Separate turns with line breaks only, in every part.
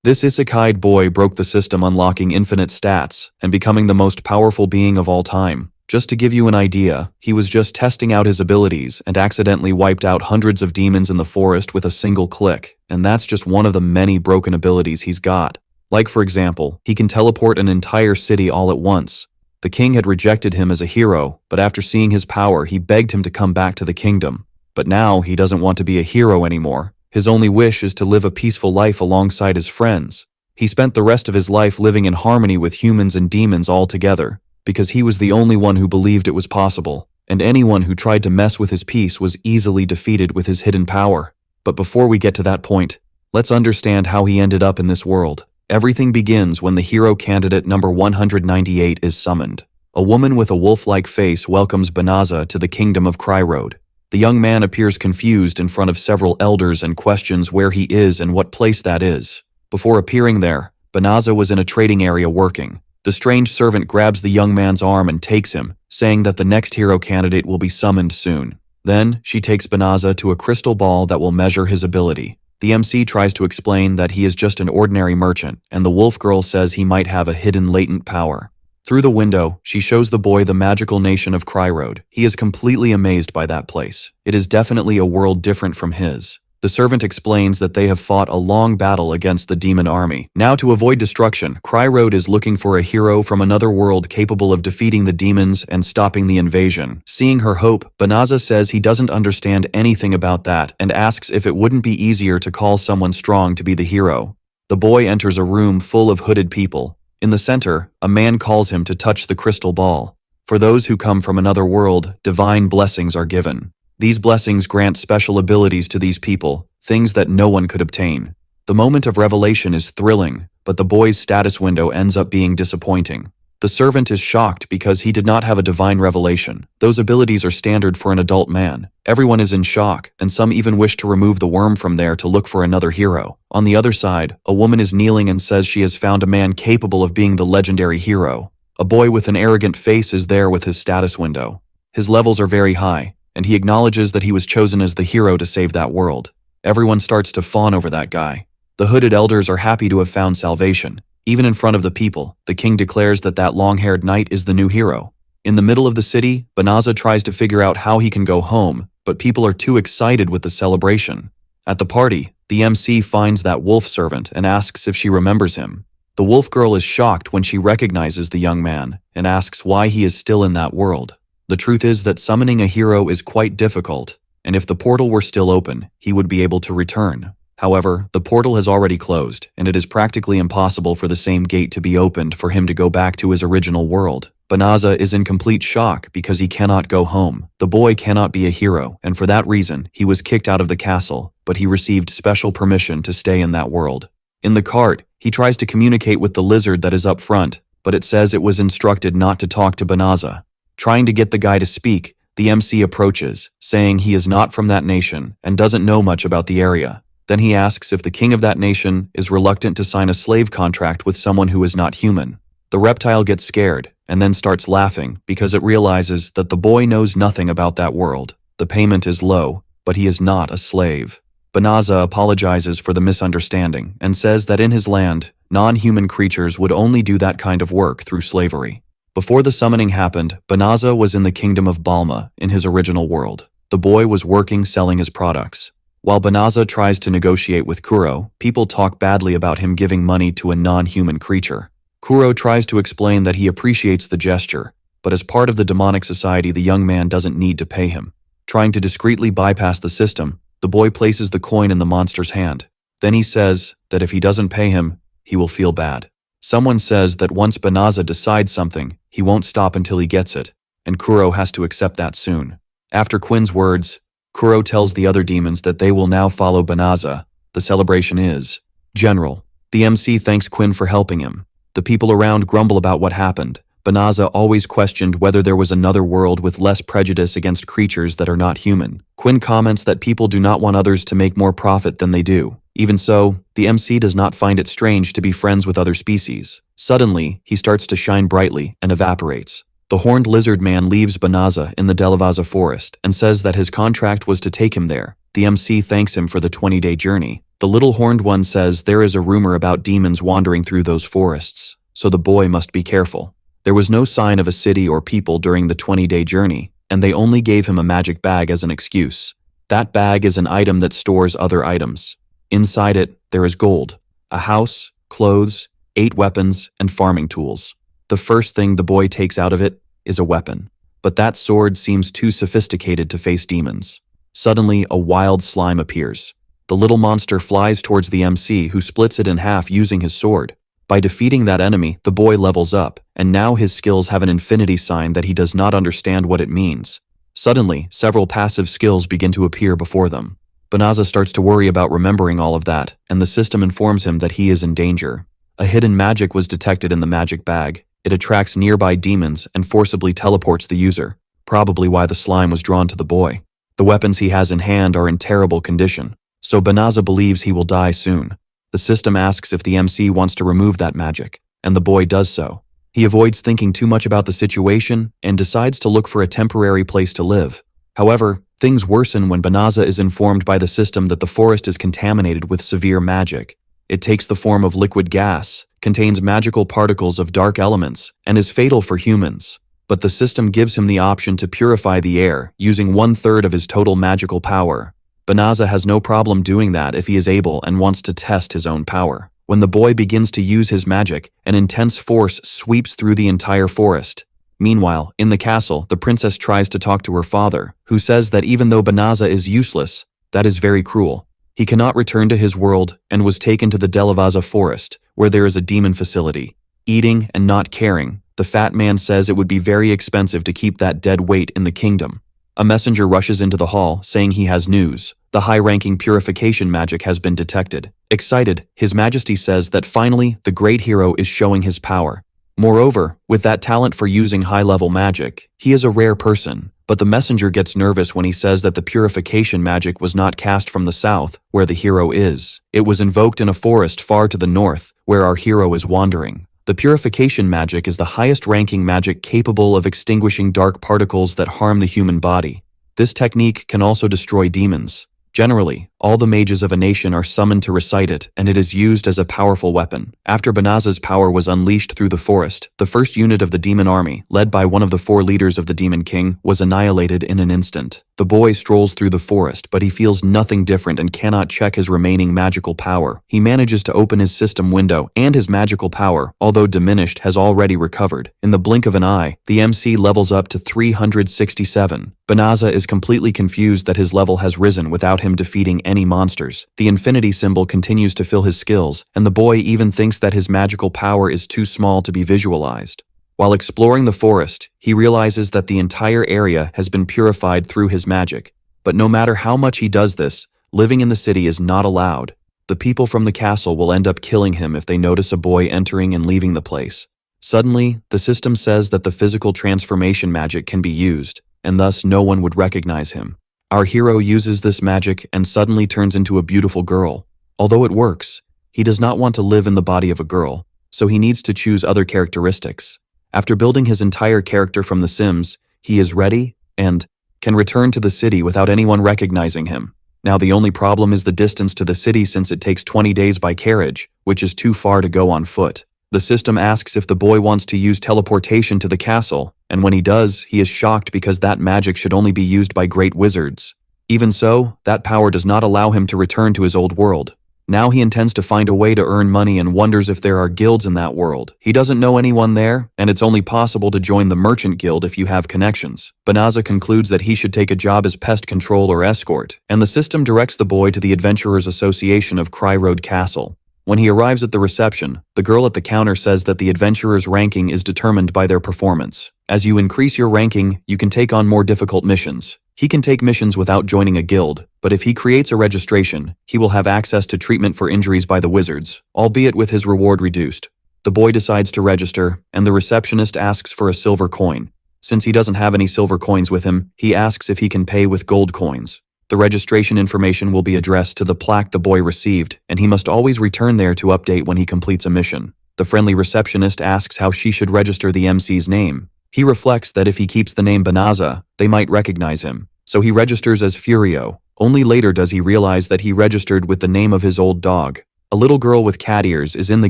This isekai boy broke the system, unlocking infinite stats and becoming the most powerful being of all time. Just to give you an idea, he was just testing out his abilities and accidentally wiped out hundreds of demons in the forest with a single click, and that's just one of the many broken abilities he's got. Like for example, he can teleport an entire city all at once. The king had rejected him as a hero, but after seeing his power, he begged him to come back to the kingdom. But now he doesn't want to be a hero anymore. His only wish is to live a peaceful life alongside his friends. He spent the rest of his life living in harmony with humans and demons all together, because he was the only one who believed it was possible, and anyone who tried to mess with his peace was easily defeated with his hidden power. But before we get to that point, let's understand how he ended up in this world. Everything begins when the hero candidate number 198 is summoned. A woman with a wolf-like face welcomes Delaza to the kingdom of Cryrode. The young man appears confused in front of several elders and questions where he is and what place that is. Before appearing there, Delaza was in a trading area working. The strange servant grabs the young man's arm and takes him, saying that the next hero candidate will be summoned soon. Then, she takes Delaza to a crystal ball that will measure his ability. The MC tries to explain that he is just an ordinary merchant, and the wolf girl says he might have a hidden latent power. Through the window, she shows the boy the magical nation of Cryrode. He is completely amazed by that place. It is definitely a world different from his. The servant explains that they have fought a long battle against the demon army. Now, to avoid destruction, Cryrode is looking for a hero from another world capable of defeating the demons and stopping the invasion. Seeing her hope, Delaza says he doesn't understand anything about that and asks if it wouldn't be easier to call someone strong to be the hero. The boy enters a room full of hooded people. In the center, a man calls him to touch the crystal ball. For those who come from another world, divine blessings are given. These blessings grant special abilities to these people, things that no one could obtain. The moment of revelation is thrilling, but the boy's status window ends up being disappointing. The servant is shocked because he did not have a divine revelation. Those abilities are standard for an adult man. Everyone is in shock, and some even wish to remove the worm from there to look for another hero. On the other side, a woman is kneeling and says she has found a man capable of being the legendary hero. A boy with an arrogant face is there with his status window. His levels are very high, and he acknowledges that he was chosen as the hero to save that world. Everyone starts to fawn over that guy. The hooded elders are happy to have found salvation. Even in front of the people, the king declares that that long-haired knight is the new hero. In the middle of the city, Delaza tries to figure out how he can go home, but people are too excited with the celebration. At the party, the MC finds that wolf servant and asks if she remembers him. The wolf girl is shocked when she recognizes the young man and asks why he is still in that world. The truth is that summoning a hero is quite difficult, and if the portal were still open, he would be able to return. However, the portal has already closed, and it is practically impossible for the same gate to be opened for him to go back to his original world. Delaza is in complete shock because he cannot go home. The boy cannot be a hero, and for that reason, he was kicked out of the castle, but he received special permission to stay in that world. In the cart, he tries to communicate with the lizard that is up front, but it says it was instructed not to talk to Delaza. Trying to get the guy to speak, the MC approaches, saying he is not from that nation and doesn't know much about the area. Then he asks if the king of that nation is reluctant to sign a slave contract with someone who is not human. The reptile gets scared and then starts laughing because it realizes that the boy knows nothing about that world. The payment is low, but he is not a slave. Delaza apologizes for the misunderstanding and says that in his land, non-human creatures would only do that kind of work through slavery. Before the summoning happened, Delaza was in the kingdom of Balma in his original world. The boy was working selling his products. While Delaza tries to negotiate with Kuro, people talk badly about him giving money to a non-human creature. Kuro tries to explain that he appreciates the gesture, but as part of the demonic society, the young man doesn't need to pay him. Trying to discreetly bypass the system, the boy places the coin in the monster's hand. Then he says that if he doesn't pay him, he will feel bad. Someone says that once Delaza decides something, he won't stop until he gets it, and Kuro has to accept that soon. After Quinn's words, Kuro tells the other demons that they will now follow Delaza. The celebration is general. The MC thanks Quinn for helping him. The people around grumble about what happened. Delaza always questioned whether there was another world with less prejudice against creatures that are not human. Quinn comments that people do not want others to make more profit than they do. Even so, the MC does not find it strange to be friends with other species. Suddenly, he starts to shine brightly and evaporates. The horned lizard man leaves Delaza in the Delaza forest and says that his contract was to take him there. The MC thanks him for the 20-day journey. The little horned one says there is a rumor about demons wandering through those forests, so the boy must be careful. There was no sign of a city or people during the 20-day journey, and they only gave him a magic bag as an excuse. That bag is an item that stores other items. Inside it, there is gold, a house, clothes, 8 weapons, and farming tools. The first thing the boy takes out of it is a weapon. But that sword seems too sophisticated to face demons. Suddenly, a wild slime appears. The little monster flies towards the MC, who splits it in half using his sword. By defeating that enemy, the boy levels up, and now his skills have an infinity sign that he does not understand what it means. Suddenly, several passive skills begin to appear before them. Delaza starts to worry about remembering all of that, and the system informs him that he is in danger. A hidden magic was detected in the magic bag. It attracts nearby demons and forcibly teleports the user, probably why the slime was drawn to the boy. The weapons he has in hand are in terrible condition, so Delaza believes he will die soon. The system asks if the MC wants to remove that magic, and the boy does so. He avoids thinking too much about the situation and decides to look for a temporary place to live. However, things worsen when Delaza is informed by the system that the forest is contaminated with severe magic. It takes the form of liquid gas, contains magical particles of dark elements, and is fatal for humans. But the system gives him the option to purify the air using 1/3 of his total magical power. Delaza has no problem doing that if he is able and wants to test his own power. When the boy begins to use his magic, an intense force sweeps through the entire forest. Meanwhile, in the castle, the princess tries to talk to her father, who says that even though Delaza is useless, that is very cruel. He cannot return to his world and was taken to the Delaza forest, where there is a demon facility. Eating and not caring, the fat man says it would be very expensive to keep that dead weight in the kingdom. A messenger rushes into the hall, saying he has news. The high-ranking purification magic has been detected. Excited, His Majesty says that finally, the great hero is showing his power. Moreover, with that talent for using high-level magic, he is a rare person. But the messenger gets nervous when he says that the purification magic was not cast from the south, where the hero is. It was invoked in a forest far to the north, where our hero is wandering. The purification magic is the highest-ranking magic capable of extinguishing dark particles that harm the human body. This technique can also destroy demons. Generally, all the mages of a nation are summoned to recite it, and it is used as a powerful weapon. After Delaza's power was unleashed through the forest, the first unit of the demon army, led by one of the 4 leaders of the Demon King, was annihilated in an instant. The boy strolls through the forest, but he feels nothing different and cannot check his remaining magical power. He manages to open his system window, and his magical power, although diminished, has already recovered. In the blink of an eye, the MC levels up to 367. Delaza is completely confused that his level has risen without him defeating any monsters. The infinity symbol continues to fill his skills, and the boy even thinks that his magical power is too small to be visualized. While exploring the forest, he realizes that the entire area has been purified through his magic. But no matter how much he does this, living in the city is not allowed. The people from the castle will end up killing him if they notice a boy entering and leaving the place. Suddenly, the system says that the physical transformation magic can be used, and thus no one would recognize him. Our hero uses this magic and suddenly turns into a beautiful girl. Although it works, he does not want to live in the body of a girl, so he needs to choose other characteristics. After building his entire character from The Sims, he is ready and can return to the city without anyone recognizing him. Now the only problem is the distance to the city, since it takes 20 days by carriage, which is too far to go on foot. The system asks if the boy wants to use teleportation to the castle, and when he does, he is shocked because that magic should only be used by great wizards. Even so, that power does not allow him to return to his old world. Now he intends to find a way to earn money and wonders if there are guilds in that world. He doesn't know anyone there, and it's only possible to join the merchant guild if you have connections. Delaza concludes that he should take a job as pest control or escort, and the system directs the boy to the Adventurers Association of Cry Road Castle. When he arrives at the reception, the girl at the counter says that the adventurer's ranking is determined by their performance. As you increase your ranking, you can take on more difficult missions. He can take missions without joining a guild, but if he creates a registration, he will have access to treatment for injuries by the wizards, albeit with his reward reduced. The boy decides to register, and the receptionist asks for a silver coin. Since he doesn't have any silver coins with him, he asks if he can pay with gold coins. The registration information will be addressed to the plaque the boy received, and he must always return there to update when he completes a mission. The friendly receptionist asks how she should register the MC's name. He reflects that if he keeps the name Delaza, they might recognize him. so he registers as Furio. Only later does he realize that he registered with the name of his old dog. A little girl with cat ears is in the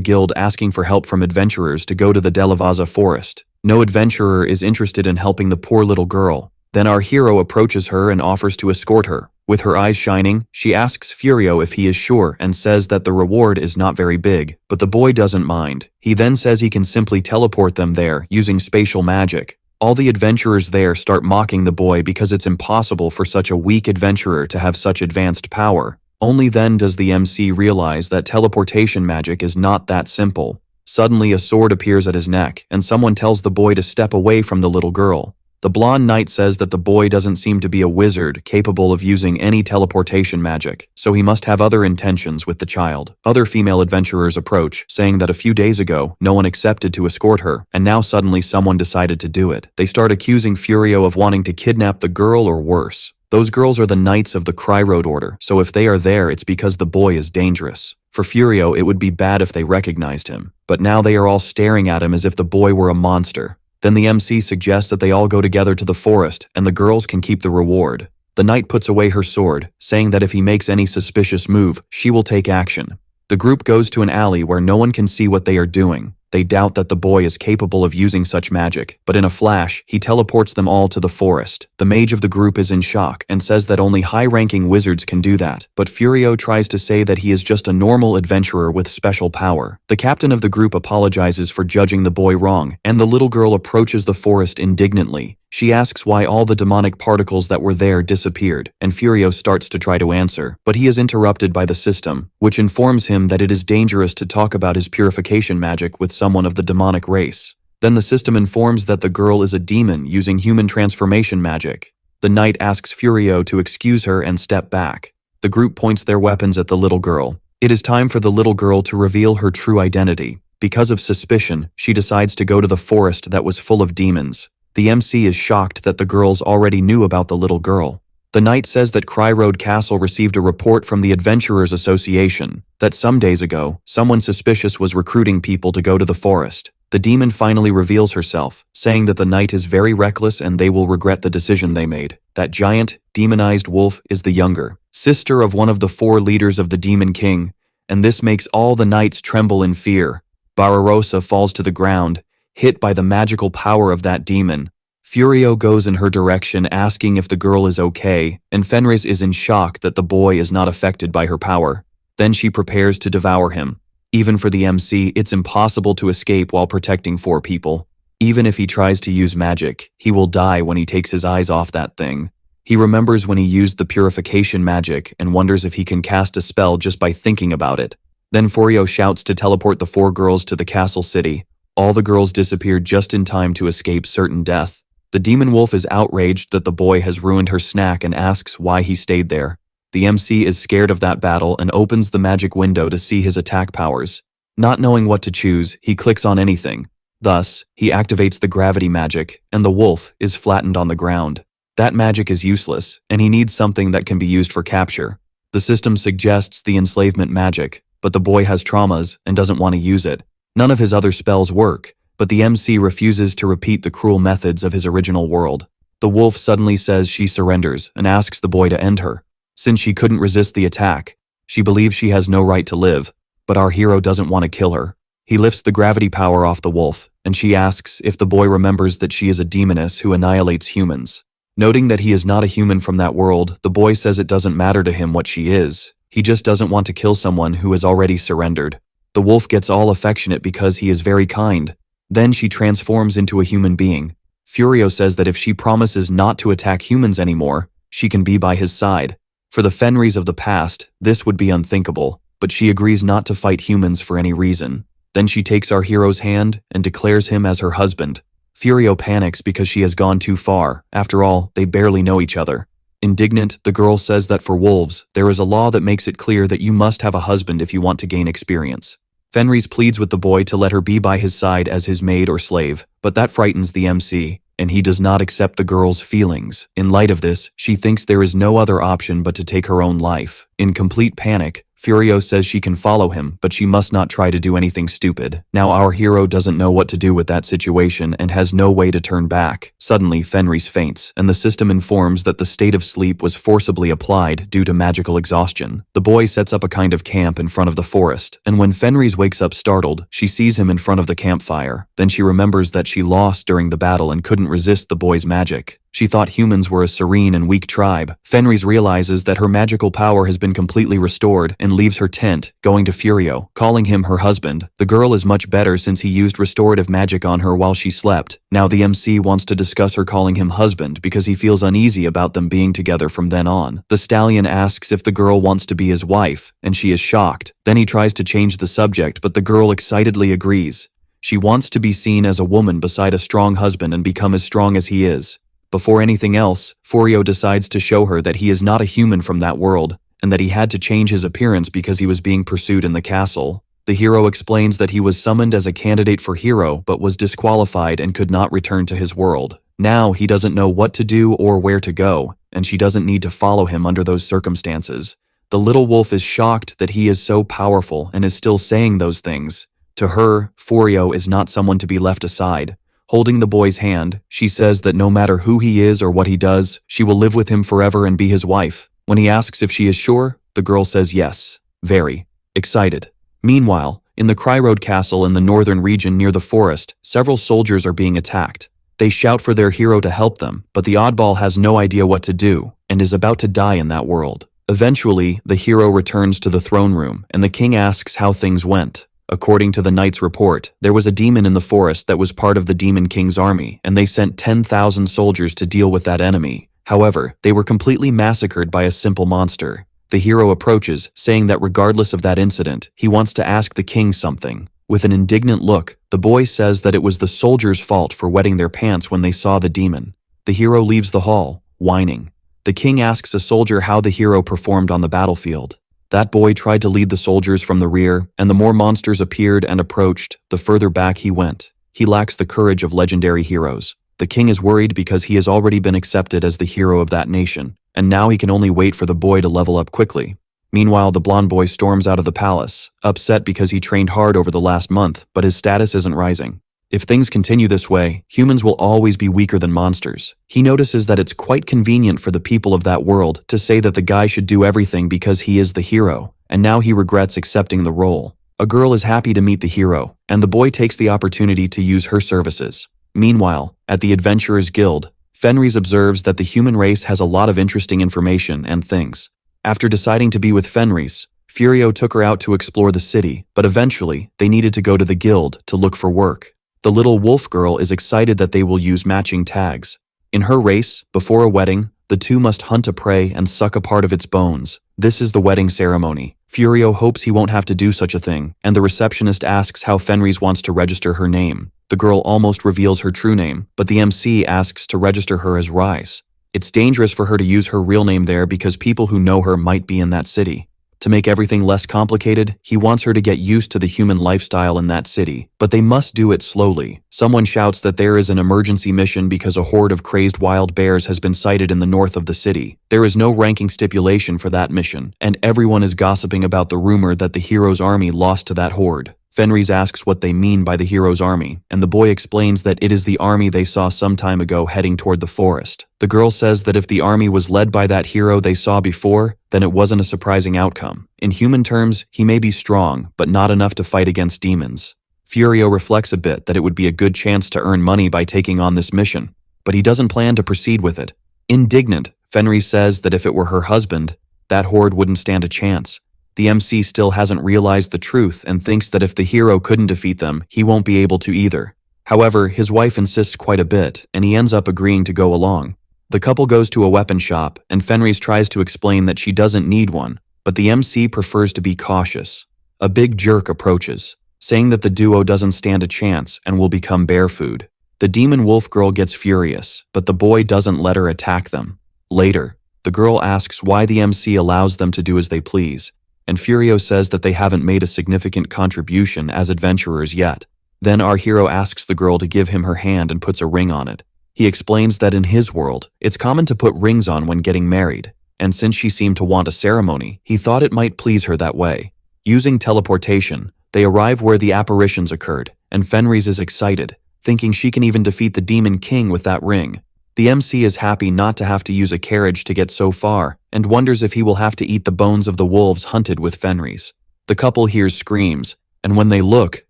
guild asking for help from adventurers to go to the Delaza forest. No adventurer is interested in helping the poor little girl. Then our hero approaches her and offers to escort her. With her eyes shining, she asks Furio if he is sure and says that the reward is not very big, but the boy doesn't mind. He then says he can simply teleport them there using spatial magic. All the adventurers there start mocking the boy because it's impossible for such a weak adventurer to have such advanced power. Only then does the MC realize that teleportation magic is not that simple. Suddenly a sword appears at his neck, and someone tells the boy to step away from the little girl. The blonde knight says that the boy doesn't seem to be a wizard capable of using any teleportation magic, so he must have other intentions with the child. Other female adventurers approach, saying that a few days ago, no one accepted to escort her, and now suddenly someone decided to do it. They start accusing Furio of wanting to kidnap the girl or worse. Those girls are the knights of the Cry Road Order, so if they are there, it's because the boy is dangerous. For Furio, it would be bad if they recognized him, but now they are all staring at him as if the boy were a monster. Then the MC suggests that they all go together to the forest, and the girls can keep the reward. The knight puts away her sword, saying that if he makes any suspicious move, she will take action. The group goes to an alley where no one can see what they are doing. They doubt that the boy is capable of using such magic, but in a flash, he teleports them all to the forest. The mage of the group is in shock and says that only high-ranking wizards can do that, but Furio tries to say that he is just a normal adventurer with special power. The captain of the group apologizes for judging the boy wrong, and the little girl approaches the forest indignantly. She asks why all the demonic particles that were there disappeared, and Furio starts to try to answer, but he is interrupted by the system, which informs him that it is dangerous to talk about his purification magic with someone of the demonic race. Then the system informs that the girl is a demon using human transformation magic. The knight asks Furio to excuse her and step back. The group points their weapons at the little girl. It is time for the little girl to reveal her true identity. Because of suspicion, she decides to go to the forest that was full of demons. The MC is shocked that the girls already knew about the little girl. The knight says that Cry Road Castle received a report from the Adventurers Association that some days ago, someone suspicious was recruiting people to go to the forest. The demon finally reveals herself, saying that the knight is very reckless and they will regret the decision they made. That giant, demonized wolf is the younger sister of one of the 4 leaders of the Demon King, and this makes all the knights tremble in fear. Barbarossa falls to the ground, hit by the magical power of that demon. Furio goes in her direction asking if the girl is okay, and Fenris is in shock that the boy is not affected by her power. Then she prepares to devour him. Even for the MC, it's impossible to escape while protecting 4 people. Even if he tries to use magic, he will die when he takes his eyes off that thing. He remembers when he used the purification magic and wonders if he can cast a spell just by thinking about it. Then Furio shouts to teleport the 4 girls to the castle city. All the girls disappear just in time to escape certain death. The demon wolf is outraged that the boy has ruined her snack and asks why he stayed there. The MC is scared of that battle and opens the magic window to see his attack powers. Not knowing what to choose, he clicks on anything. Thus, he activates the gravity magic, and the wolf is flattened on the ground. That magic is useless, and he needs something that can be used for capture. The system suggests the enslavement magic, but the boy has traumas and doesn't want to use it. None of his other spells work, but the MC refuses to repeat the cruel methods of his original world. The wolf suddenly says she surrenders and asks the boy to end her. Since she couldn't resist the attack, she believes she has no right to live, but our hero doesn't want to kill her. He lifts the gravity power off the wolf, and she asks if the boy remembers that she is a demoness who annihilates humans. Noting that he is not a human from that world, the boy says it doesn't matter to him what she is. He just doesn't want to kill someone who has already surrendered. The wolf gets all affectionate because he is very kind. Then she transforms into a human being. Furio says that if she promises not to attack humans anymore, she can be by his side. For the Fenris of the past, this would be unthinkable, but she agrees not to fight humans for any reason. Then she takes our hero's hand and declares him as her husband. Furio panics because she has gone too far. After all, they barely know each other. Indignant, the girl says that for wolves, there is a law that makes it clear that you must have a husband if you want to gain experience. Fenris pleads with the boy to let her be by his side as his maid or slave, but that frightens the MC, and he does not accept the girl's feelings. In light of this, she thinks there is no other option but to take her own life. In complete panic, Furio says she can follow him, but she must not try to do anything stupid. Now our hero doesn't know what to do with that situation and has no way to turn back. Suddenly, Fenris faints, and the system informs that the state of sleep was forcibly applied due to magical exhaustion. The boy sets up a kind of camp in front of the forest, and when Fenris wakes up startled, she sees him in front of the campfire. Then she remembers that she lost during the battle and couldn't resist the boy's magic. She thought humans were a serene and weak tribe. Fenris realizes that her magical power has been completely restored and leaves her tent, going to Furio, calling him her husband. The girl is much better since he used restorative magic on her while she slept. Now the MC wants to discuss her calling him husband because he feels uneasy about them being together from then on. The stallion asks if the girl wants to be his wife, and she is shocked. Then he tries to change the subject, but the girl excitedly agrees. She wants to be seen as a woman beside a strong husband and become as strong as he is. Before anything else, Furio decides to show her that he is not a human from that world, and that he had to change his appearance because he was being pursued in the castle. The hero explains that he was summoned as a candidate for hero but was disqualified and could not return to his world. Now he doesn't know what to do or where to go, and she doesn't need to follow him under those circumstances. The little wolf is shocked that he is so powerful and is still saying those things. To her, Furio is not someone to be left aside. Holding the boy's hand, she says that no matter who he is or what he does, she will live with him forever and be his wife. When he asks if she is sure, the girl says yes. Very excited. Meanwhile, in the Cryroad Castle in the northern region near the forest, several soldiers are being attacked. They shout for their hero to help them, but the oddball has no idea what to do, and is about to die in that world. Eventually, the hero returns to the throne room, and the king asks how things went. According to the knight's report, there was a demon in the forest that was part of the Demon King's army, and they sent 10,000 soldiers to deal with that enemy. However, they were completely massacred by a simple monster. The hero approaches, saying that regardless of that incident, he wants to ask the king something. With an indignant look, the boy says that it was the soldiers' fault for wetting their pants when they saw the demon. The hero leaves the hall, whining. The king asks a soldier how the hero performed on the battlefield. That boy tried to lead the soldiers from the rear, and the more monsters appeared and approached, the further back he went. He lacks the courage of legendary heroes. The king is worried because he has already been accepted as the hero of that nation, and now he can only wait for the boy to level up quickly. Meanwhile, the blonde boy storms out of the palace, upset because he trained hard over the last month, but his status isn't rising. If things continue this way, humans will always be weaker than monsters. He notices that it's quite convenient for the people of that world to say that the guy should do everything because he is the hero, and now he regrets accepting the role. A girl is happy to meet the hero, and the boy takes the opportunity to use her services. Meanwhile, at the Adventurers Guild, Fenris observes that the human race has a lot of interesting information and things. After deciding to be with Fenris, Furio took her out to explore the city, but eventually, they needed to go to the guild to look for work. The little wolf girl is excited that they will use matching tags. In her race, before a wedding, the two must hunt a prey and suck a part of its bones. This is the wedding ceremony. Furio hopes he won't have to do such a thing, and the receptionist asks how Fenris wants to register her name. The girl almost reveals her true name, but the MC asks to register her as Rise. It's dangerous for her to use her real name there because people who know her might be in that city. To make everything less complicated, he wants her to get used to the human lifestyle in that city, but they must do it slowly. Someone shouts that there is an emergency mission because a horde of crazed wild bears has been sighted in the north of the city. There is no ranking stipulation for that mission, and everyone is gossiping about the rumor that the hero's army lost to that horde. Fenris asks what they mean by the hero's army, and the boy explains that it is the army they saw some time ago heading toward the forest. The girl says that if the army was led by that hero they saw before, then it wasn't a surprising outcome. In human terms, he may be strong, but not enough to fight against demons. Furio reflects a bit that it would be a good chance to earn money by taking on this mission, but he doesn't plan to proceed with it. Indignant, Fenris says that if it were her husband, that horde wouldn't stand a chance. The MC still hasn't realized the truth and thinks that if the hero couldn't defeat them, he won't be able to either. However, his wife insists quite a bit, and he ends up agreeing to go along. The couple goes to a weapon shop, and Fenris tries to explain that she doesn't need one, but the MC prefers to be cautious. A big jerk approaches, saying that the duo doesn't stand a chance and will become bear food. The demon wolf girl gets furious, but the boy doesn't let her attack them. Later, the girl asks why the MC allows them to do as they please, and Furio says that they haven't made a significant contribution as adventurers yet. Then our hero asks the girl to give him her hand and puts a ring on it. He explains that in his world, it's common to put rings on when getting married. and since she seemed to want a ceremony, he thought it might please her that way. Using teleportation, they arrive where the apparitions occurred, and Fenris is excited, thinking she can even defeat the Demon King with that ring. The MC is happy not to have to use a carriage to get so far, and wonders if he will have to eat the bones of the wolves hunted with Fenris. The couple hears screams, and when they look,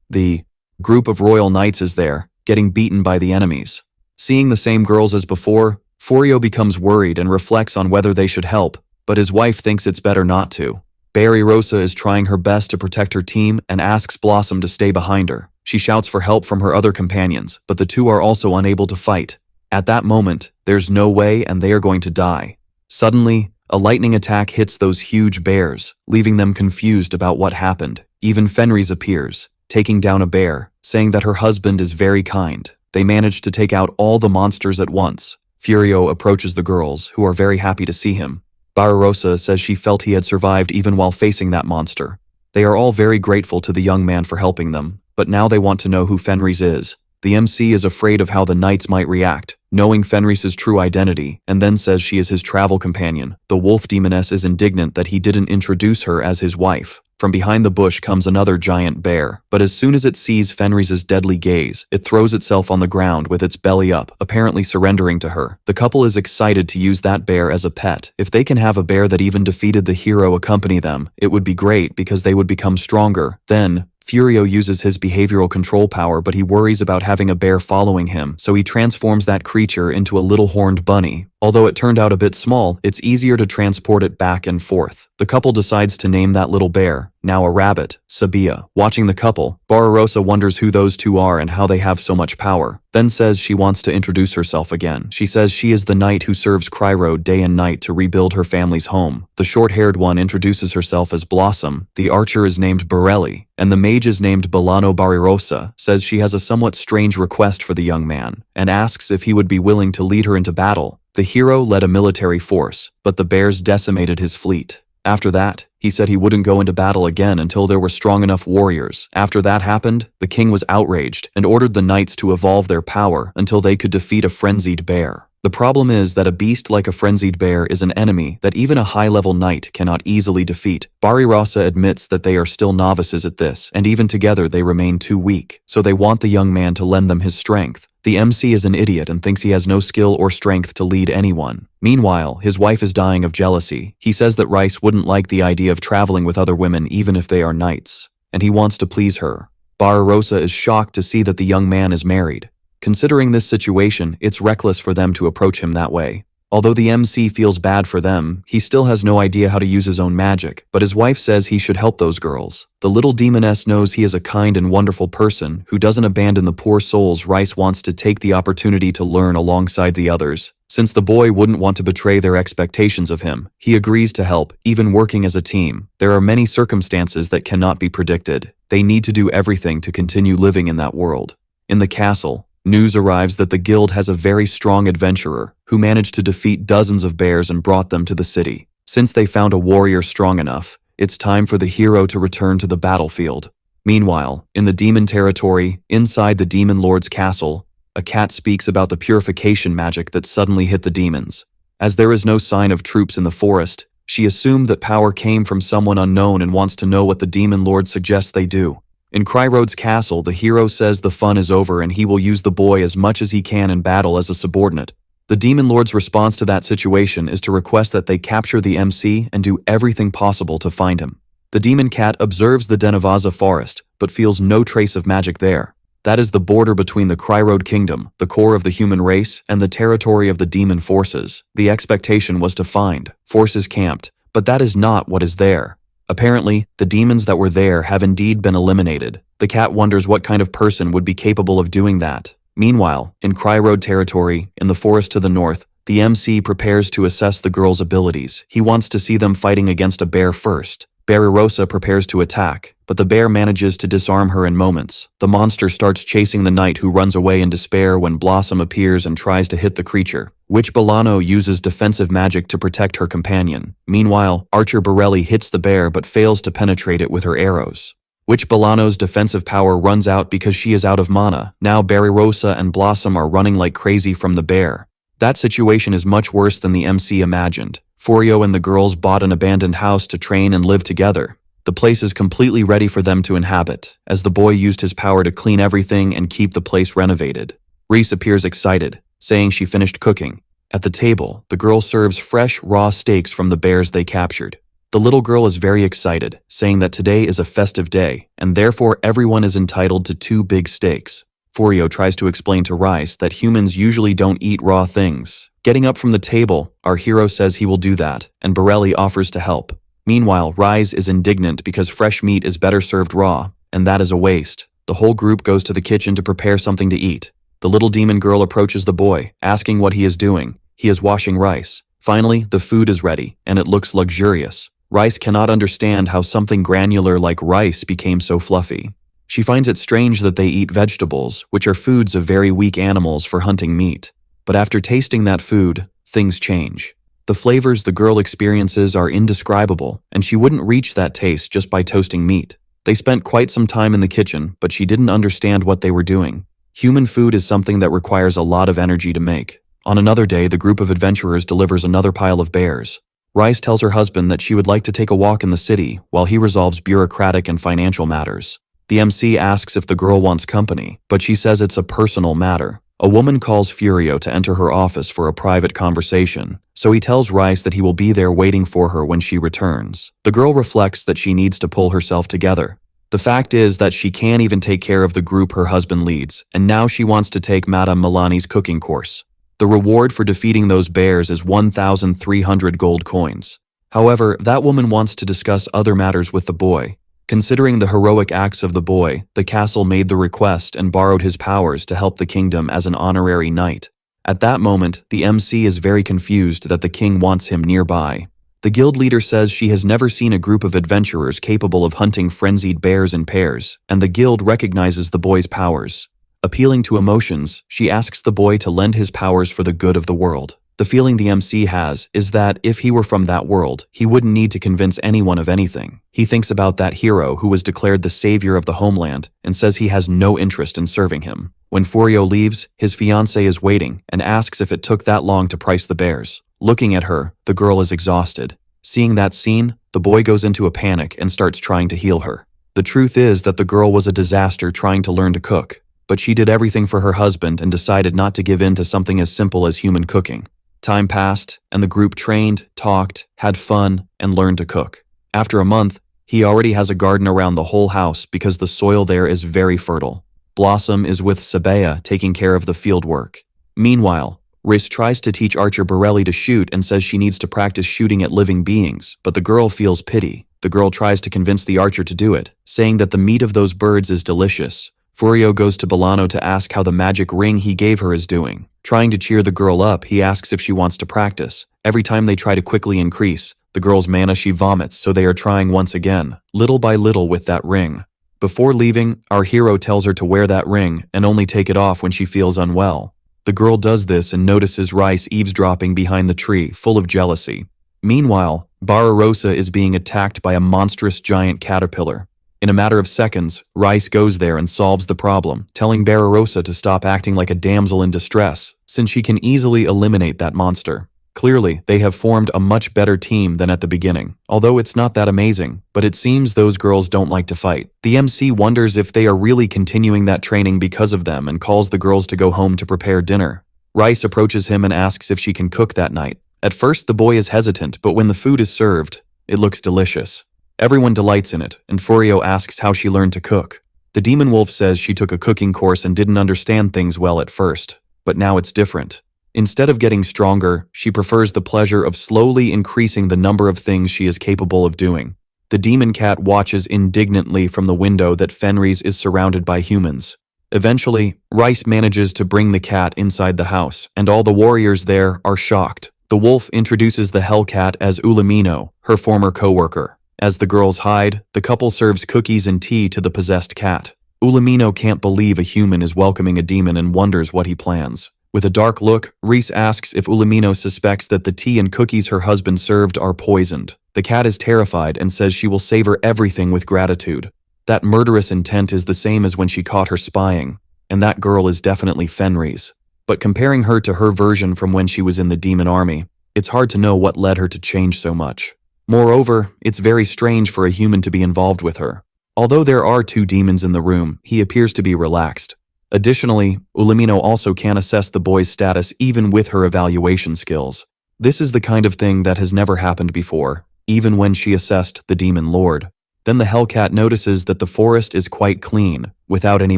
the group of royal knights is there, getting beaten by the enemies. Seeing the same girls as before, Furio becomes worried and reflects on whether they should help, but his wife thinks it's better not to. Barbarossa is trying her best to protect her team and asks Blossom to stay behind her. She shouts for help from her other companions, but the two are also unable to fight. At that moment, there's no way and they are going to die. Suddenly, a lightning attack hits those huge bears, leaving them confused about what happened. Even Fenris appears, taking down a bear, saying that her husband is very kind. They manage to take out all the monsters at once. Furio approaches the girls, who are very happy to see him. Barbarossa says she felt he had survived even while facing that monster. They are all very grateful to the young man for helping them, but now they want to know who Fenris is. The MC is afraid of how the knights might react, knowing Fenris's true identity, and then says she is his travel companion. The wolf demoness is indignant that he didn't introduce her as his wife. From behind the bush comes another giant bear, but as soon as it sees Fenris's deadly gaze, it throws itself on the ground with its belly up, apparently surrendering to her. The couple is excited to use that bear as a pet. If they can have a bear that even defeated the hero accompany them, it would be great because they would become stronger. Then, Furio uses his behavioral control power, but he worries about having a bear following him, so he transforms that creature into a little horned bunny. Although it turned out a bit small, it's easier to transport it back and forth. The couple decides to name that little bear, now a rabbit, Sabia. Watching the couple, Barbarossa wonders who those two are and how they have so much power, then says she wants to introduce herself again. She says she is the knight who serves Cryrode day and night to rebuild her family's home. The short-haired one introduces herself as Blossom, the archer is named Borelli, and the mage is named Bolano Barbarossa, says she has a somewhat strange request for the young man, and asks if he would be willing to lead her into battle. The hero led a military force, but the bears decimated his fleet. After that, he said he wouldn't go into battle again until there were strong enough warriors. After that happened, the king was outraged and ordered the knights to evolve their power until they could defeat a frenzied bear. The problem is that a beast like a frenzied bear is an enemy that even a high-level knight cannot easily defeat. Barbarossa admits that they are still novices at this, and even together they remain too weak, so they want the young man to lend them his strength. The MC is an idiot and thinks he has no skill or strength to lead anyone. Meanwhile, his wife is dying of jealousy. He says that Rice wouldn't like the idea of traveling with other women even if they are knights, and he wants to please her. Barbarossa is shocked to see that the young man is married. Considering this situation, it's reckless for them to approach him that way. Although the MC feels bad for them, he still has no idea how to use his own magic, but his wife says he should help those girls. The little demoness knows he is a kind and wonderful person who doesn't abandon the poor souls. Rice wants to take the opportunity to learn alongside the others. Since the boy wouldn't want to betray their expectations of him, he agrees to help, even working as a team. There are many circumstances that cannot be predicted. They need to do everything to continue living in that world. In the castle, news arrives that the guild has a very strong adventurer who managed to defeat dozens of bears and brought them to the city. Since they found a warrior strong enough, it's time for the hero to return to the battlefield. Meanwhile, in the demon territory, inside the demon lord's castle, a cat speaks about the purification magic that suddenly hit the demons. As there is no sign of troops in the forest, she assumed that power came from someone unknown and wants to know what the demon lord suggests they do. In Cryrode's castle, the hero says the fun is over and he will use the boy as much as he can in battle as a subordinate. The Demon Lord's response to that situation is to request that they capture the MC and do everything possible to find him. The demon cat observes the Delaza forest, but feels no trace of magic there. That is the border between the Cryrode kingdom, the core of the human race, and the territory of the demon forces. The expectation was to find forces camped, but that is not what is there. Apparently, the demons that were there have indeed been eliminated. The cat wonders what kind of person would be capable of doing that. Meanwhile, in Cryrode territory, in the forest to the north, the MC prepares to assess the girls' abilities. He wants to see them fighting against a bear first. Barbarossa prepares to attack, but the bear manages to disarm her in moments. The monster starts chasing the knight who runs away in despair when Blossom appears and tries to hit the creature. Witch Bolano uses defensive magic to protect her companion. Meanwhile, Archer Borelli hits the bear but fails to penetrate it with her arrows. Witch Bolano's defensive power runs out because she is out of mana. Now Barbarossa and Blossom are running like crazy from the bear. That situation is much worse than the MC imagined. Furio and the girls bought an abandoned house to train and live together. The place is completely ready for them to inhabit, as the boy used his power to clean everything and keep the place renovated. Reese appears excited, saying she finished cooking. At the table, the girl serves fresh, raw steaks from the bears they captured. The little girl is very excited, saying that today is a festive day, and therefore everyone is entitled to 2 big steaks. Furio tries to explain to Rice that humans usually don't eat raw things. Getting up from the table, our hero says he will do that, and Borelli offers to help. Meanwhile, Rise is indignant because fresh meat is better served raw, and that is a waste. The whole group goes to the kitchen to prepare something to eat. The little demon girl approaches the boy, asking what he is doing. He is washing rice. Finally, the food is ready, and it looks luxurious. Rice cannot understand how something granular like rice became so fluffy. She finds it strange that they eat vegetables, which are foods of very weak animals for hunting meat. But after tasting that food, things change. The flavors the girl experiences are indescribable, and she wouldn't reach that taste just by toasting meat. They spent quite some time in the kitchen, but she didn't understand what they were doing. Human food is something that requires a lot of energy to make. On another day, the group of adventurers delivers another pile of bears. Rice tells her husband that she would like to take a walk in the city while he resolves bureaucratic and financial matters. The MC asks if the girl wants company, but she says it's a personal matter. A woman calls Furio to enter her office for a private conversation, so he tells Rice that he will be there waiting for her when she returns. The girl reflects that she needs to pull herself together. The fact is that she can't even take care of the group her husband leads, and now she wants to take Madame Milani's cooking course. The reward for defeating those bears is 1,300 gold coins. However, that woman wants to discuss other matters with the boy. Considering the heroic acts of the boy, the castle made the request and borrowed his powers to help the kingdom as an honorary knight. At that moment, the MC is very confused that the king wants him nearby. The guild leader says she has never seen a group of adventurers capable of hunting frenzied bears in pairs, and the guild recognizes the boy's powers. Appealing to emotions, she asks the boy to lend his powers for the good of the world. The feeling the MC has is that if he were from that world, he wouldn't need to convince anyone of anything. He thinks about that hero who was declared the savior of the homeland and says he has no interest in serving him. When Furio leaves, his fiancée is waiting and asks if it took that long to price the bears. Looking at her, the girl is exhausted. Seeing that scene, the boy goes into a panic and starts trying to heal her. The truth is that the girl was a disaster trying to learn to cook. But she did everything for her husband and decided not to give in to something as simple as human cooking. Time passed, and the group trained, talked, had fun, and learned to cook. After a month, he already has a garden around the whole house because the soil there is very fertile. Blossom is with Sabea taking care of the field work. Meanwhile, Riss tries to teach Archer Borelli to shoot and says she needs to practice shooting at living beings, but the girl feels pity. The girl tries to convince the archer to do it, saying that the meat of those birds is delicious. Furio goes to Bolano to ask how the magic ring he gave her is doing. Trying to cheer the girl up, he asks if she wants to practice. Every time they try to quickly increase the girl's mana, she vomits, so they are trying once again, little by little with that ring. Before leaving, our hero tells her to wear that ring and only take it off when she feels unwell. The girl does this and notices Rice eavesdropping behind the tree, full of jealousy. Meanwhile, Barbarossa is being attacked by a monstrous giant caterpillar. In a matter of seconds, Rice goes there and solves the problem, telling Barbarossa to stop acting like a damsel in distress, since she can easily eliminate that monster. Clearly, they have formed a much better team than at the beginning, although it's not that amazing, but it seems those girls don't like to fight. The MC wonders if they are really continuing that training because of them and calls the girls to go home to prepare dinner. Rice approaches him and asks if she can cook that night. At first, the boy is hesitant, but when the food is served, it looks delicious. Everyone delights in it, and Furio asks how she learned to cook. The demon wolf says she took a cooking course and didn't understand things well at first, but now it's different. Instead of getting stronger, she prefers the pleasure of slowly increasing the number of things she is capable of doing. The demon cat watches indignantly from the window that Fenris is surrounded by humans. Eventually, Rice manages to bring the cat inside the house, and all the warriors there are shocked. The wolf introduces the Hellcat as Ulamino, her former co-worker. As the girls hide, the couple serves cookies and tea to the possessed cat. Ulamino can't believe a human is welcoming a demon and wonders what he plans. With a dark look, Reese asks if Ulamino suspects that the tea and cookies her husband served are poisoned. The cat is terrified and says she will savor everything with gratitude. That murderous intent is the same as when she caught her spying, and that girl is definitely Fenris. But comparing her to her version from when she was in the demon army, It's hard to know what led her to change so much. Moreover, it's very strange for a human to be involved with her. Although there are 2 demons in the room, he appears to be relaxed. Additionally, Ulamino also can't assess the boy's status even with her evaluation skills. This is the kind of thing that has never happened before, even when she assessed the demon lord. Then the Hellcat notices that the forest is quite clean, without any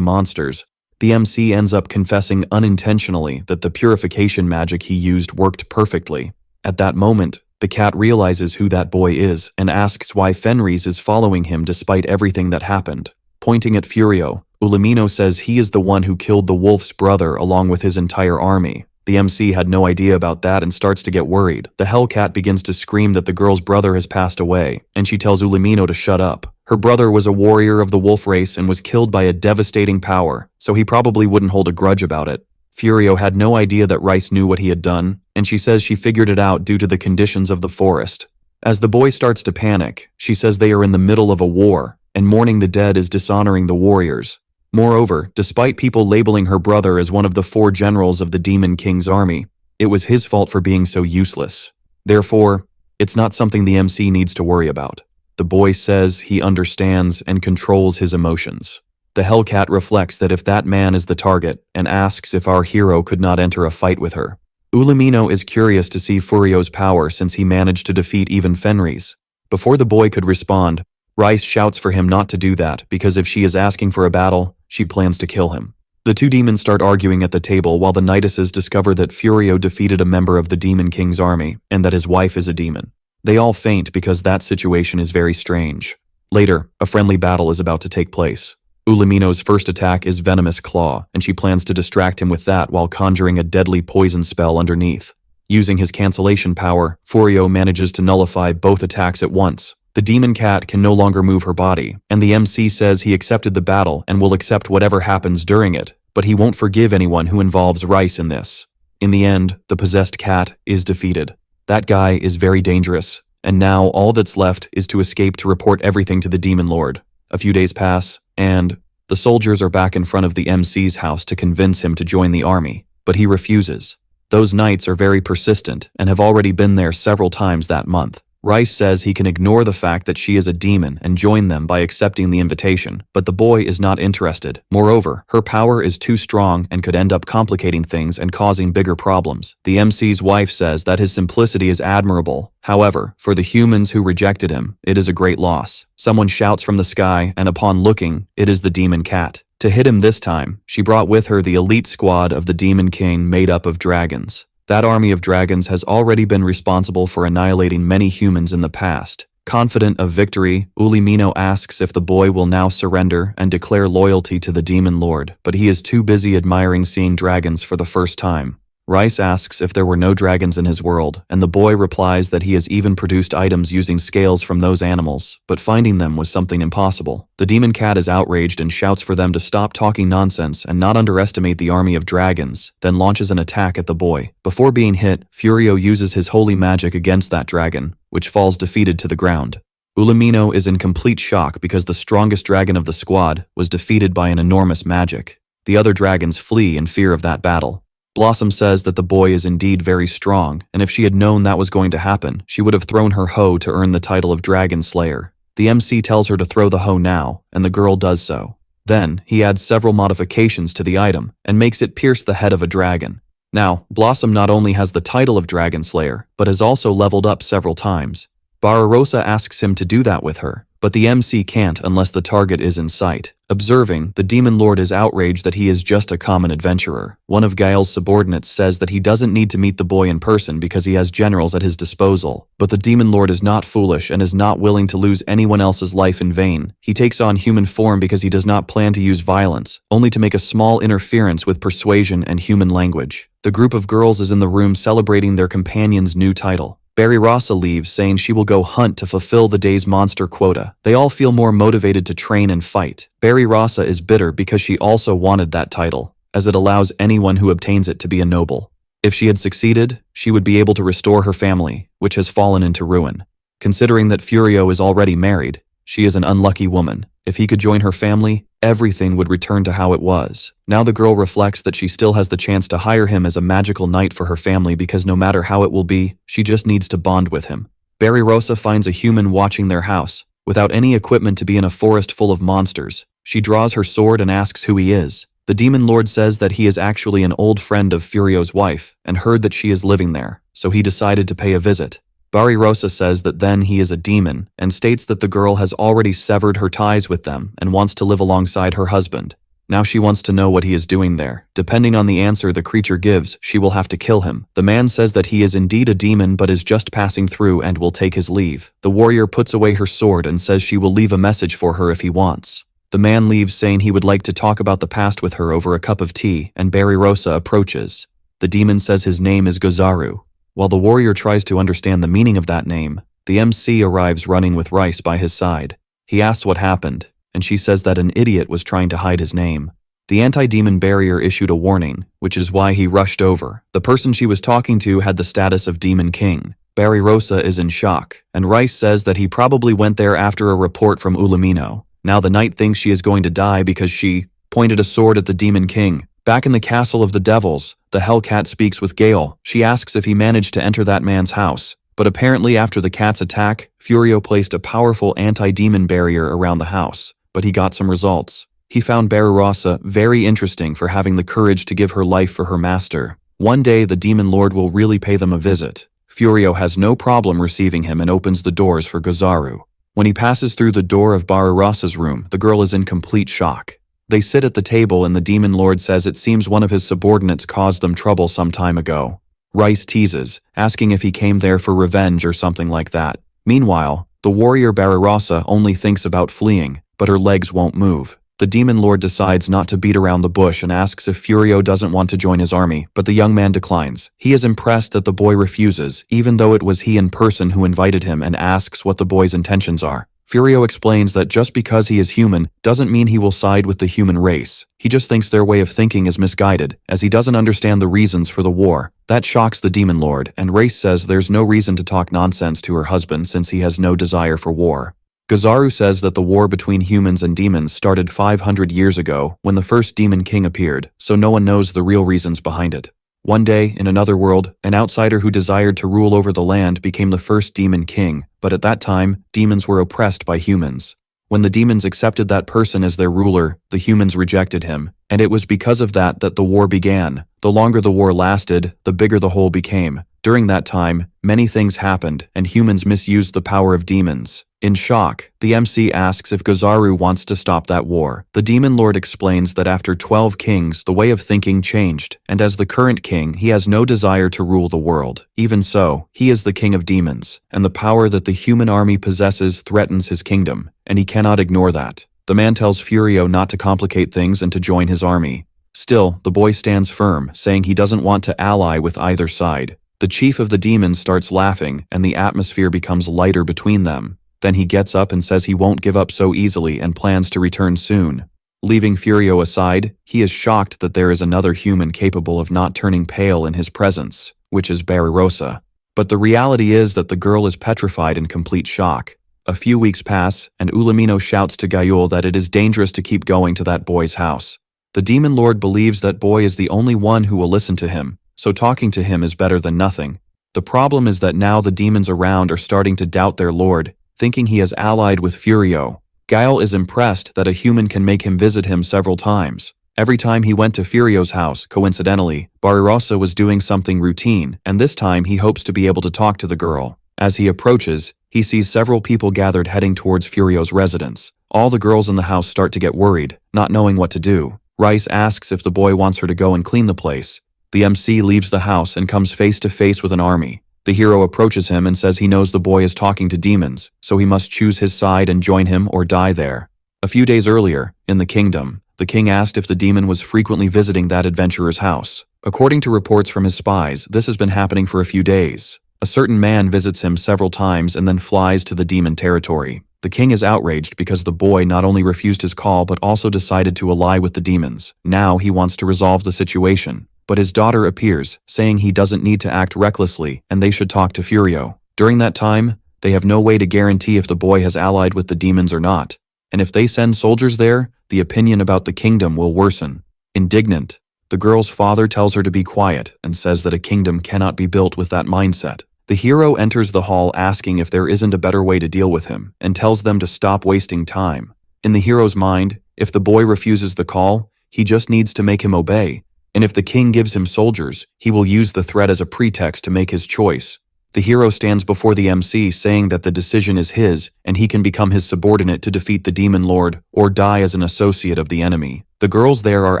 monsters. The MC ends up confessing unintentionally that the purification magic he used worked perfectly. At that moment, the cat realizes who that boy is and asks why Fenris is following him despite everything that happened. Pointing at Furio, Ulamino says he is the one who killed the wolf's brother along with his entire army. The MC had no idea about that and starts to get worried. The Hellcat begins to scream that the girl's brother has passed away, and she tells Ulamino to shut up. Her brother was a warrior of the wolf race and was killed by a devastating power, so he probably wouldn't hold a grudge about it. Furio had no idea that Rice knew what he had done, and she says she figured it out due to the conditions of the forest. As the boy starts to panic, she says they are in the middle of a war, and mourning the dead is dishonoring the warriors. Moreover, despite people labeling her brother as one of the 4 generals of the Demon King's army, it was his fault for being so useless. Therefore, it's not something the MC needs to worry about. The boy says he understands and controls his emotions. The Hellcat reflects that if that man is the target and asks if our hero could not enter a fight with her. Ulamino is curious to see Furio's power since he managed to defeat even Fenris. Before the boy could respond, Rice shouts for him not to do that because if she is asking for a battle, she plans to kill him. The 2 demons start arguing at the table while the Knightuses discover that Furio defeated a member of the Demon King's army and that his wife is a demon. They all faint because that situation is very strange. Later, a friendly battle is about to take place. Ulamino's first attack is Venomous Claw, and she plans to distract him with that while conjuring a deadly poison spell underneath. Using his cancellation power, Furio manages to nullify both attacks at once. The demon cat can no longer move her body, and the MC says he accepted the battle and will accept whatever happens during it, but he won't forgive anyone who involves Rice in this. In the end, the possessed cat is defeated. That guy is very dangerous, and now all that's left is to escape to report everything to the Demon Lord. A few days pass, and the soldiers are back in front of the MC's house to convince him to join the army, but he refuses. Those knights are very persistent and have already been there several times that month. Rice says he can ignore the fact that she is a demon and join them by accepting the invitation, but the boy is not interested. Moreover, her power is too strong and could end up complicating things and causing bigger problems. The MC's wife says that his simplicity is admirable. However, for the humans who rejected him, it is a great loss. Someone shouts from the sky, and upon looking, it is the demon cat. To hit him this time, she brought with her the elite squad of the Demon King made up of dragons. That army of dragons has already been responsible for annihilating many humans in the past. Confident of victory, Ulamino asks if the boy will now surrender and declare loyalty to the Demon Lord, but he is too busy admiring seeing dragons for the first time. Rice asks if there were no dragons in his world, and the boy replies that he has even produced items using scales from those animals, but finding them was something impossible. The demon cat is outraged and shouts for them to stop talking nonsense and not underestimate the army of dragons, then launches an attack at the boy. Before being hit, Furio uses his holy magic against that dragon, which falls defeated to the ground. Ulamino is in complete shock because the strongest dragon of the squad was defeated by an enormous magic. The other dragons flee in fear of that battle. Blossom says that the boy is indeed very strong, and if she had known that was going to happen, she would have thrown her hoe to earn the title of Dragon Slayer. The MC tells her to throw the hoe now, and the girl does so. Then, he adds several modifications to the item, and makes it pierce the head of a dragon. Now, Blossom not only has the title of Dragon Slayer, but has also leveled up several times. Barbarossa asks him to do that with her, but the MC can't unless the target is in sight. Observing, the Demon Lord is outraged that he is just a common adventurer. One of Gael's subordinates says that he doesn't need to meet the boy in person because he has generals at his disposal. But the Demon Lord is not foolish and is not willing to lose anyone else's life in vain. He takes on human form because he does not plan to use violence, only to make a small interference with persuasion and human language. The group of girls is in the room celebrating their companion's new title. Barbarossa leaves, saying she will go hunt to fulfill the day's monster quota. They all feel more motivated to train and fight. Barbarossa is bitter because she also wanted that title, as it allows anyone who obtains it to be a noble. If she had succeeded, she would be able to restore her family, which has fallen into ruin. Considering that Furio is already married, she is an unlucky woman. If he could join her family, everything would return to how it was. Now the girl reflects that she still has the chance to hire him as a magical knight for her family because no matter how it will be, she just needs to bond with him. Barbarossa finds a human watching their house. Without any equipment to be in a forest full of monsters, she draws her sword and asks who he is. The demon lord says that he is actually an old friend of Furio's wife and heard that she is living there, so he decided to pay a visit. Barbarossa says that then he is a demon and states that the girl has already severed her ties with them and wants to live alongside her husband. Now she wants to know what he is doing there. Depending on the answer the creature gives, she will have to kill him. The man says that he is indeed a demon but is just passing through and will take his leave. The warrior puts away her sword and says she will leave a message for her if he wants. The man leaves saying he would like to talk about the past with her over a cup of tea, and Barbarossa approaches. The demon says his name is Gozaru. While the warrior tries to understand the meaning of that name, the MC arrives running with Rice by his side. He asks what happened, and she says that an idiot was trying to hide his name. The anti-demon barrier issued a warning, which is why he rushed over. The person she was talking to had the status of Demon King. Barbarossa is in shock, and Rice says that he probably went there after a report from Ulamino. Now the knight thinks she is going to die because she pointed a sword at the Demon King. Back in the castle of the devils, the Hellcat speaks with Gale. She asks if he managed to enter that man's house. But apparently after the cat's attack, Furio placed a powerful anti-demon barrier around the house. But he got some results. He found Barbarossa very interesting for having the courage to give her life for her master. One day the demon lord will really pay them a visit. Furio has no problem receiving him and opens the doors for Gozaru. When he passes through the door of Barbarossa's room, the girl is in complete shock. They sit at the table and the demon lord says it seems one of his subordinates caused them trouble some time ago. Rice teases, asking if he came there for revenge or something like that. Meanwhile, the warrior Barbarossa only thinks about fleeing, but her legs won't move. The demon lord decides not to beat around the bush and asks if Furio doesn't want to join his army, but the young man declines. He is impressed that the boy refuses, even though it was he in person who invited him, and asks what the boy's intentions are. Furio explains that just because he is human doesn't mean he will side with the human race. He just thinks their way of thinking is misguided, as he doesn't understand the reasons for the war. That shocks the demon lord, and Race says there's no reason to talk nonsense to her husband since he has no desire for war. Gozaru says that the war between humans and demons started 500 years ago when the first demon king appeared, so no one knows the real reasons behind it. One day, in another world, an outsider who desired to rule over the land became the first demon king, but at that time, demons were oppressed by humans. When the demons accepted that person as their ruler, the humans rejected him, and it was because of that that the war began. The longer the war lasted, the bigger the hole became. During that time, many things happened, and humans misused the power of demons. In shock, the MC asks if Gozaru wants to stop that war. The demon lord explains that after 12 kings, the way of thinking changed, and as the current king, he has no desire to rule the world. Even so, he is the king of demons, and the power that the human army possesses threatens his kingdom, and he cannot ignore that. The man tells Furio not to complicate things and to join his army. Still, the boy stands firm, saying he doesn't want to ally with either side. The chief of the demons starts laughing, and the atmosphere becomes lighter between them. Then he gets up and says he won't give up so easily and plans to return soon. Leaving Furio aside, he is shocked that there is another human capable of not turning pale in his presence, which is Barbarossa. But the reality is that the girl is petrified in complete shock. A few weeks pass, and Ulamino shouts to Gayul that it is dangerous to keep going to that boy's house. The demon lord believes that boy is the only one who will listen to him, so talking to him is better than nothing. The problem is that now the demons around are starting to doubt their lord, thinking he has allied with Furio. Gayul is impressed that a human can make him visit him several times. Every time he went to Furio's house, coincidentally, Barbarossa was doing something routine, and this time he hopes to be able to talk to the girl. As he approaches, he sees several people gathered heading towards Furio's residence. All the girls in the house start to get worried, not knowing what to do. Rice asks if the boy wants her to go and clean the place. The MC leaves the house and comes face to face with an army. The hero approaches him and says he knows the boy is talking to demons, so he must choose his side and join him or die there. A few days earlier, in the kingdom, the king asked if the demon was frequently visiting that adventurer's house. According to reports from his spies, this has been happening for a few days. A certain man visits him several times and then flies to the demon territory. The king is outraged because the boy not only refused his call but also decided to ally with the demons. Now he wants to resolve the situation. But his daughter appears, saying he doesn't need to act recklessly and they should talk to Furio. During that time, they have no way to guarantee if the boy has allied with the demons or not. And if they send soldiers there, the opinion about the kingdom will worsen. Indignant, the girl's father tells her to be quiet and says that a kingdom cannot be built with that mindset. The hero enters the hall asking if there isn't a better way to deal with him and tells them to stop wasting time. In the hero's mind, if the boy refuses the call, he just needs to make him obey, and if the king gives him soldiers, he will use the threat as a pretext to make his choice. The hero stands before the MC saying that the decision is his and he can become his subordinate to defeat the demon lord or die as an associate of the enemy. The girls there are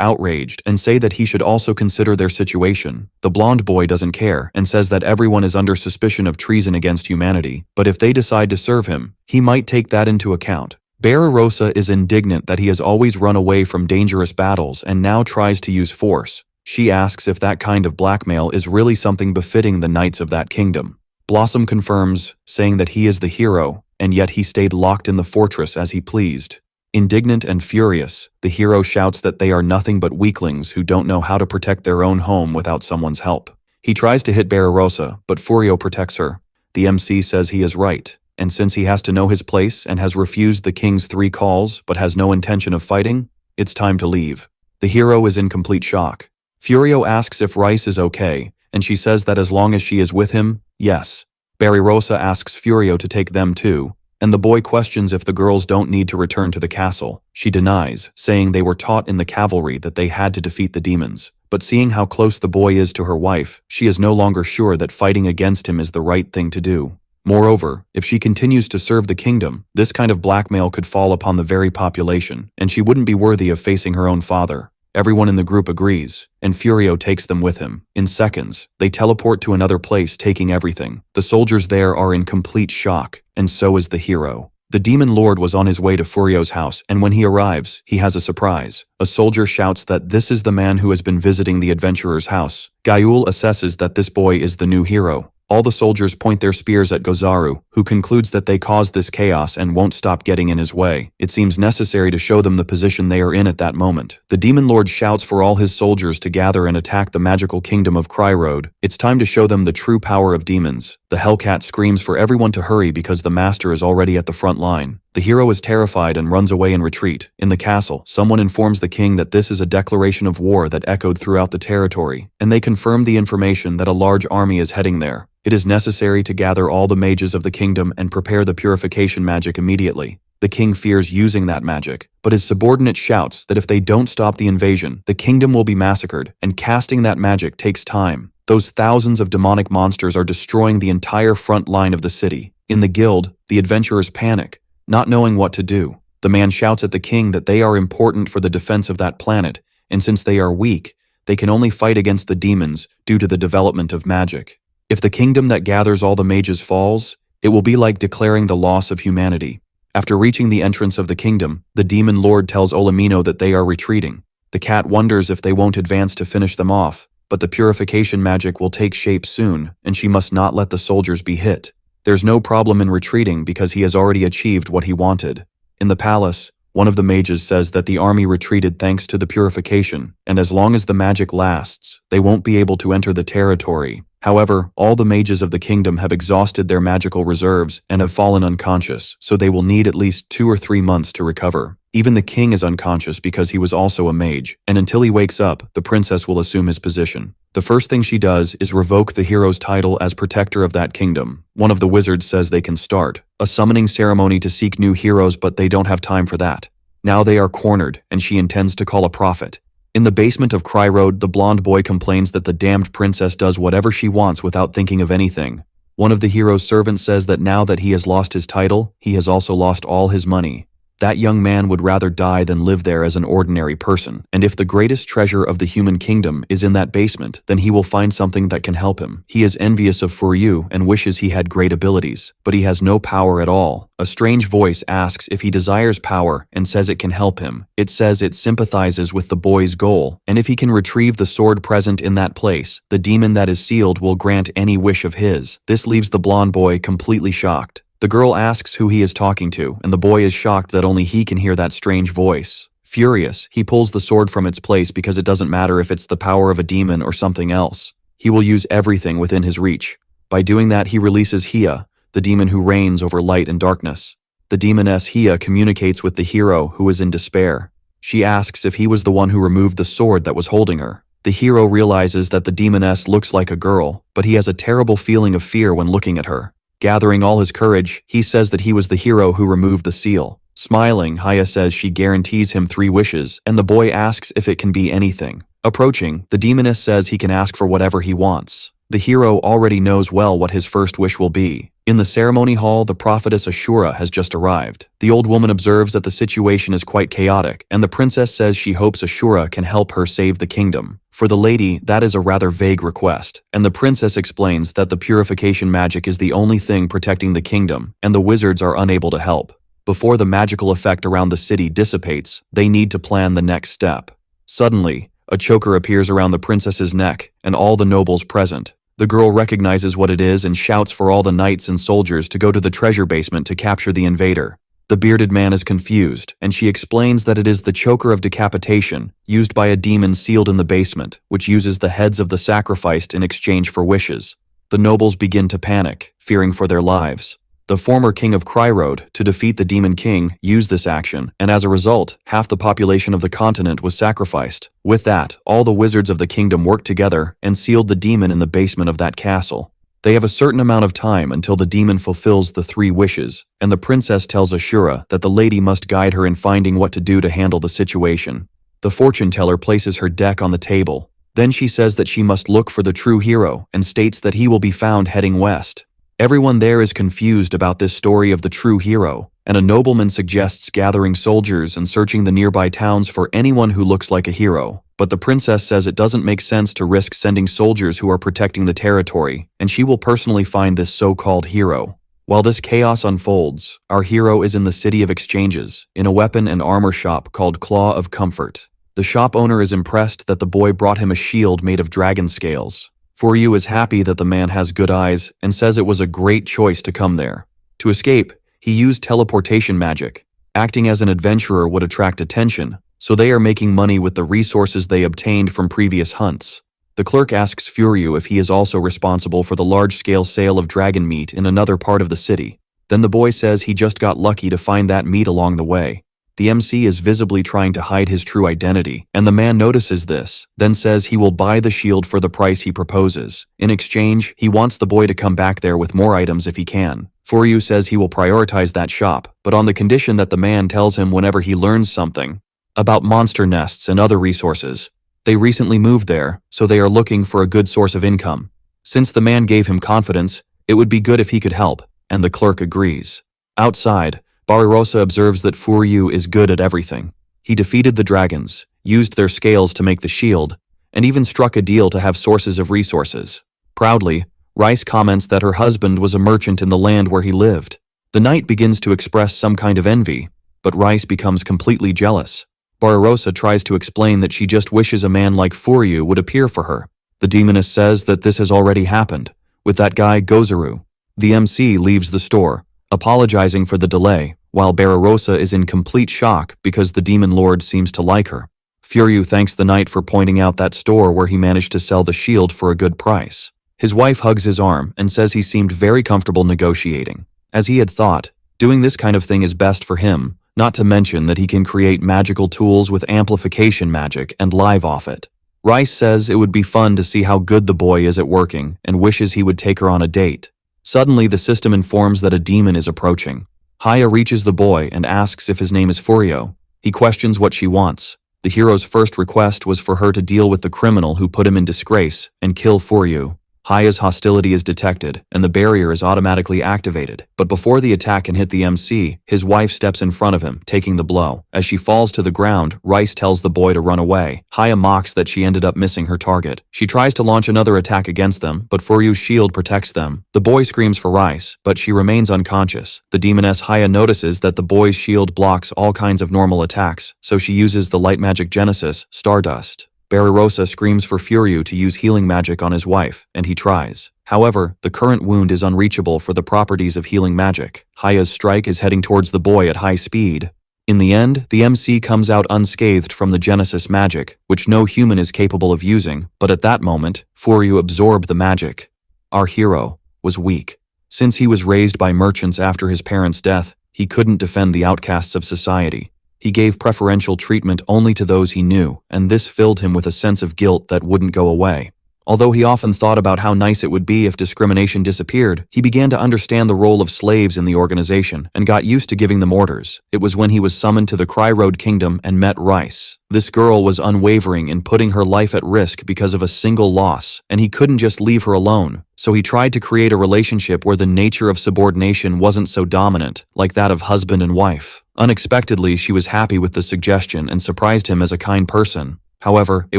outraged and say that he should also consider their situation. The blonde boy doesn't care and says that everyone is under suspicion of treason against humanity, but if they decide to serve him, he might take that into account. Barbarossa is indignant that he has always run away from dangerous battles and now tries to use force. She asks if that kind of blackmail is really something befitting the knights of that kingdom. Blossom confirms, saying that he is the hero, and yet he stayed locked in the fortress as he pleased. Indignant and furious, the hero shouts that they are nothing but weaklings who don't know how to protect their own home without someone's help. He tries to hit Barbarossa, but Furio protects her. The MC says he is right, and since he has to know his place and has refused the king's 3 calls but has no intention of fighting, it's time to leave. The hero is in complete shock. Furio asks if Rice is okay, and she says that as long as she is with him, yes. Barbarossa asks Furio to take them too, and the boy questions if the girls don't need to return to the castle. She denies, saying they were taught in the cavalry that they had to defeat the demons. But seeing how close the boy is to her wife, she is no longer sure that fighting against him is the right thing to do. Moreover, if she continues to serve the kingdom, this kind of blackmail could fall upon the very population, and she wouldn't be worthy of facing her own father. Everyone in the group agrees, and Furio takes them with him. In seconds, they teleport to another place, taking everything. The soldiers there are in complete shock, and so is the hero. The demon lord was on his way to Furio's house, and when he arrives, he has a surprise. A soldier shouts that this is the man who has been visiting the adventurer's house. Gayul assesses that this boy is the new hero. All the soldiers point their spears at Gozaru, who concludes that they caused this chaos and won't stop getting in his way. It seems necessary to show them the position they are in at that moment. The demon lord shouts for all his soldiers to gather and attack the magical kingdom of Cryroad. It's time to show them the true power of demons. The Hellcat screams for everyone to hurry because the master is already at the front line. The hero is terrified and runs away in retreat. In the castle, someone informs the king that this is a declaration of war that echoed throughout the territory, and they confirm the information that a large army is heading there. It is necessary to gather all the mages of the kingdom and prepare the purification magic immediately. The king fears using that magic, but his subordinate shouts that if they don't stop the invasion, the kingdom will be massacred, and casting that magic takes time. Those thousands of demonic monsters are destroying the entire front line of the city. In the guild, the adventurers panic, not knowing what to do. The man shouts at the king that they are important for the defense of that planet, and since they are weak, they can only fight against the demons due to the development of magic. If the kingdom that gathers all the mages falls, it will be like declaring the loss of humanity. After reaching the entrance of the kingdom, the demon lord tells Olamino that they are retreating. The cat wonders if they won't advance to finish them off, but the purification magic will take shape soon, and she must not let the soldiers be hit. There's no problem in retreating because he has already achieved what he wanted. In the palace, one of the mages says that the army retreated thanks to the purification, and as long as the magic lasts, they won't be able to enter the territory. However, all the mages of the kingdom have exhausted their magical reserves and have fallen unconscious, so they will need at least 2 or 3 months to recover. Even the king is unconscious because he was also a mage, and until he wakes up, the princess will assume his position. The first thing she does is revoke the hero's title as protector of that kingdom. One of the wizards says they can start a summoning ceremony to seek new heroes, but they don't have time for that. Now they are cornered, and she intends to call a prophet. In the basement of Cryroad, the blonde boy complains that the damned princess does whatever she wants without thinking of anything. One of the hero's servants says that now that he has lost his title, he has also lost all his money. That young man would rather die than live there as an ordinary person, and if the greatest treasure of the human kingdom is in that basement, then he will find something that can help him. He is envious of Furio and wishes he had great abilities, but he has no power at all. A strange voice asks if he desires power and says it can help him. It says it sympathizes with the boy's goal, and if he can retrieve the sword present in that place, the demon that is sealed will grant any wish of his. This leaves the blonde boy completely shocked. The girl asks who he is talking to, and the boy is shocked that only he can hear that strange voice. Furious, he pulls the sword from its place because it doesn't matter if it's the power of a demon or something else. He will use everything within his reach. By doing that, he releases Hia, the demon who reigns over light and darkness. The demoness Hia communicates with the hero who is in despair. She asks if he was the one who removed the sword that was holding her. The hero realizes that the demoness looks like a girl, but he has a terrible feeling of fear when looking at her. Gathering all his courage, he says that he was the hero who removed the seal. Smiling, Haya says she guarantees him 3 wishes, and the boy asks if it can be anything. Approaching, the demoness says he can ask for whatever he wants. The hero already knows well what his first wish will be. In the ceremony hall, the prophetess Asura has just arrived. The old woman observes that the situation is quite chaotic, and the princess says she hopes Asura can help her save the kingdom. For the lady, that is a rather vague request, and the princess explains that the purification magic is the only thing protecting the kingdom, and the wizards are unable to help. Before the magical effect around the city dissipates, they need to plan the next step. Suddenly, a choker appears around the princess's neck, and all the nobles present. The girl recognizes what it is and shouts for all the knights and soldiers to go to the treasure basement to capture the invader. The bearded man is confused, and she explains that it is the choker of decapitation, used by a demon sealed in the basement, which uses the heads of the sacrificed in exchange for wishes. The nobles begin to panic, fearing for their lives. The former king of Cryrode, to defeat the demon king, used this action, and as a result, half the population of the continent was sacrificed. With that, all the wizards of the kingdom worked together and sealed the demon in the basement of that castle. They have a certain amount of time until the demon fulfills the 3 wishes, and the princess tells Asura that the lady must guide her in finding what to do to handle the situation. The fortune teller places her deck on the table. Then she says that she must look for the true hero and states that he will be found heading west. Everyone there is confused about this story of the true hero, and a nobleman suggests gathering soldiers and searching the nearby towns for anyone who looks like a hero. But the princess says it doesn't make sense to risk sending soldiers who are protecting the territory, and she will personally find this so-called hero. While this chaos unfolds, our hero is in the City of Exchanges, in a weapon and armor shop called Claw of Comfort. The shop owner is impressed that the boy brought him a shield made of dragon scales. Furio is happy that the man has good eyes and says it was a great choice to come there. To escape, he used teleportation magic. Acting as an adventurer would attract attention, so they are making money with the resources they obtained from previous hunts. The clerk asks Furio if he is also responsible for the large-scale sale of dragon meat in another part of the city. Then the boy says he just got lucky to find that meat along the way. The MC is visibly trying to hide his true identity, and the man notices this, then says he will buy the shield for the price he proposes. In exchange, he wants the boy to come back there with more items if he can. Furio says he will prioritize that shop, but on the condition that the man tells him whenever he learns something about monster nests and other resources. They recently moved there, so they are looking for a good source of income. Since the man gave him confidence, it would be good if he could help, and the clerk agrees. Outside, Barbarossa observes that Furio is good at everything. He defeated the dragons, used their scales to make the shield, and even struck a deal to have sources of resources. Proudly, Rice comments that her husband was a merchant in the land where he lived. The knight begins to express some kind of envy, but Rice becomes completely jealous. Barbarossa tries to explain that she just wishes a man like Furio would appear for her. The demoness says that this has already happened, with that guy Gozaru. The MC leaves the store, apologizing for the delay, while Barbarossa is in complete shock because the demon lord seems to like her. Furio thanks the knight for pointing out that store where he managed to sell the shield for a good price. His wife hugs his arm and says he seemed very comfortable negotiating. As he had thought, doing this kind of thing is best for him, not to mention that he can create magical tools with amplification magic and live off it. Rice says it would be fun to see how good the boy is at working and wishes he would take her on a date. Suddenly, the system informs that a demon is approaching. Haya reaches the boy and asks if his name is Furio. He questions what she wants. The hero's first request was for her to deal with the criminal who put him in disgrace and kill Furio. Haya's hostility is detected, and the barrier is automatically activated. But before the attack can hit the MC, his wife steps in front of him, taking the blow. As she falls to the ground, Rice tells the boy to run away. Haya mocks that she ended up missing her target. She tries to launch another attack against them, but Furio's shield protects them. The boy screams for Rice, but she remains unconscious. The demoness Haya notices that the boy's shield blocks all kinds of normal attacks, so she uses the light magic genesis, Stardust. Barbarossa screams for Furio to use healing magic on his wife, and he tries. However, the current wound is unreachable for the properties of healing magic. Haya's strike is heading towards the boy at high speed. In the end, the MC comes out unscathed from the Genesis magic, which no human is capable of using, but at that moment, Furio absorbed the magic. Our hero was weak. Since he was raised by merchants after his parents' death, he couldn't defend the outcasts of society. He gave preferential treatment only to those he knew, and this filled him with a sense of guilt that wouldn't go away. Although he often thought about how nice it would be if discrimination disappeared, he began to understand the role of slaves in the organization and got used to giving them orders. It was when he was summoned to the Cry Road Kingdom and met Rice. This girl was unwavering in putting her life at risk because of a single loss, and he couldn't just leave her alone. So he tried to create a relationship where the nature of subordination wasn't so dominant, like that of husband and wife. Unexpectedly, she was happy with the suggestion and surprised him as a kind person. However, it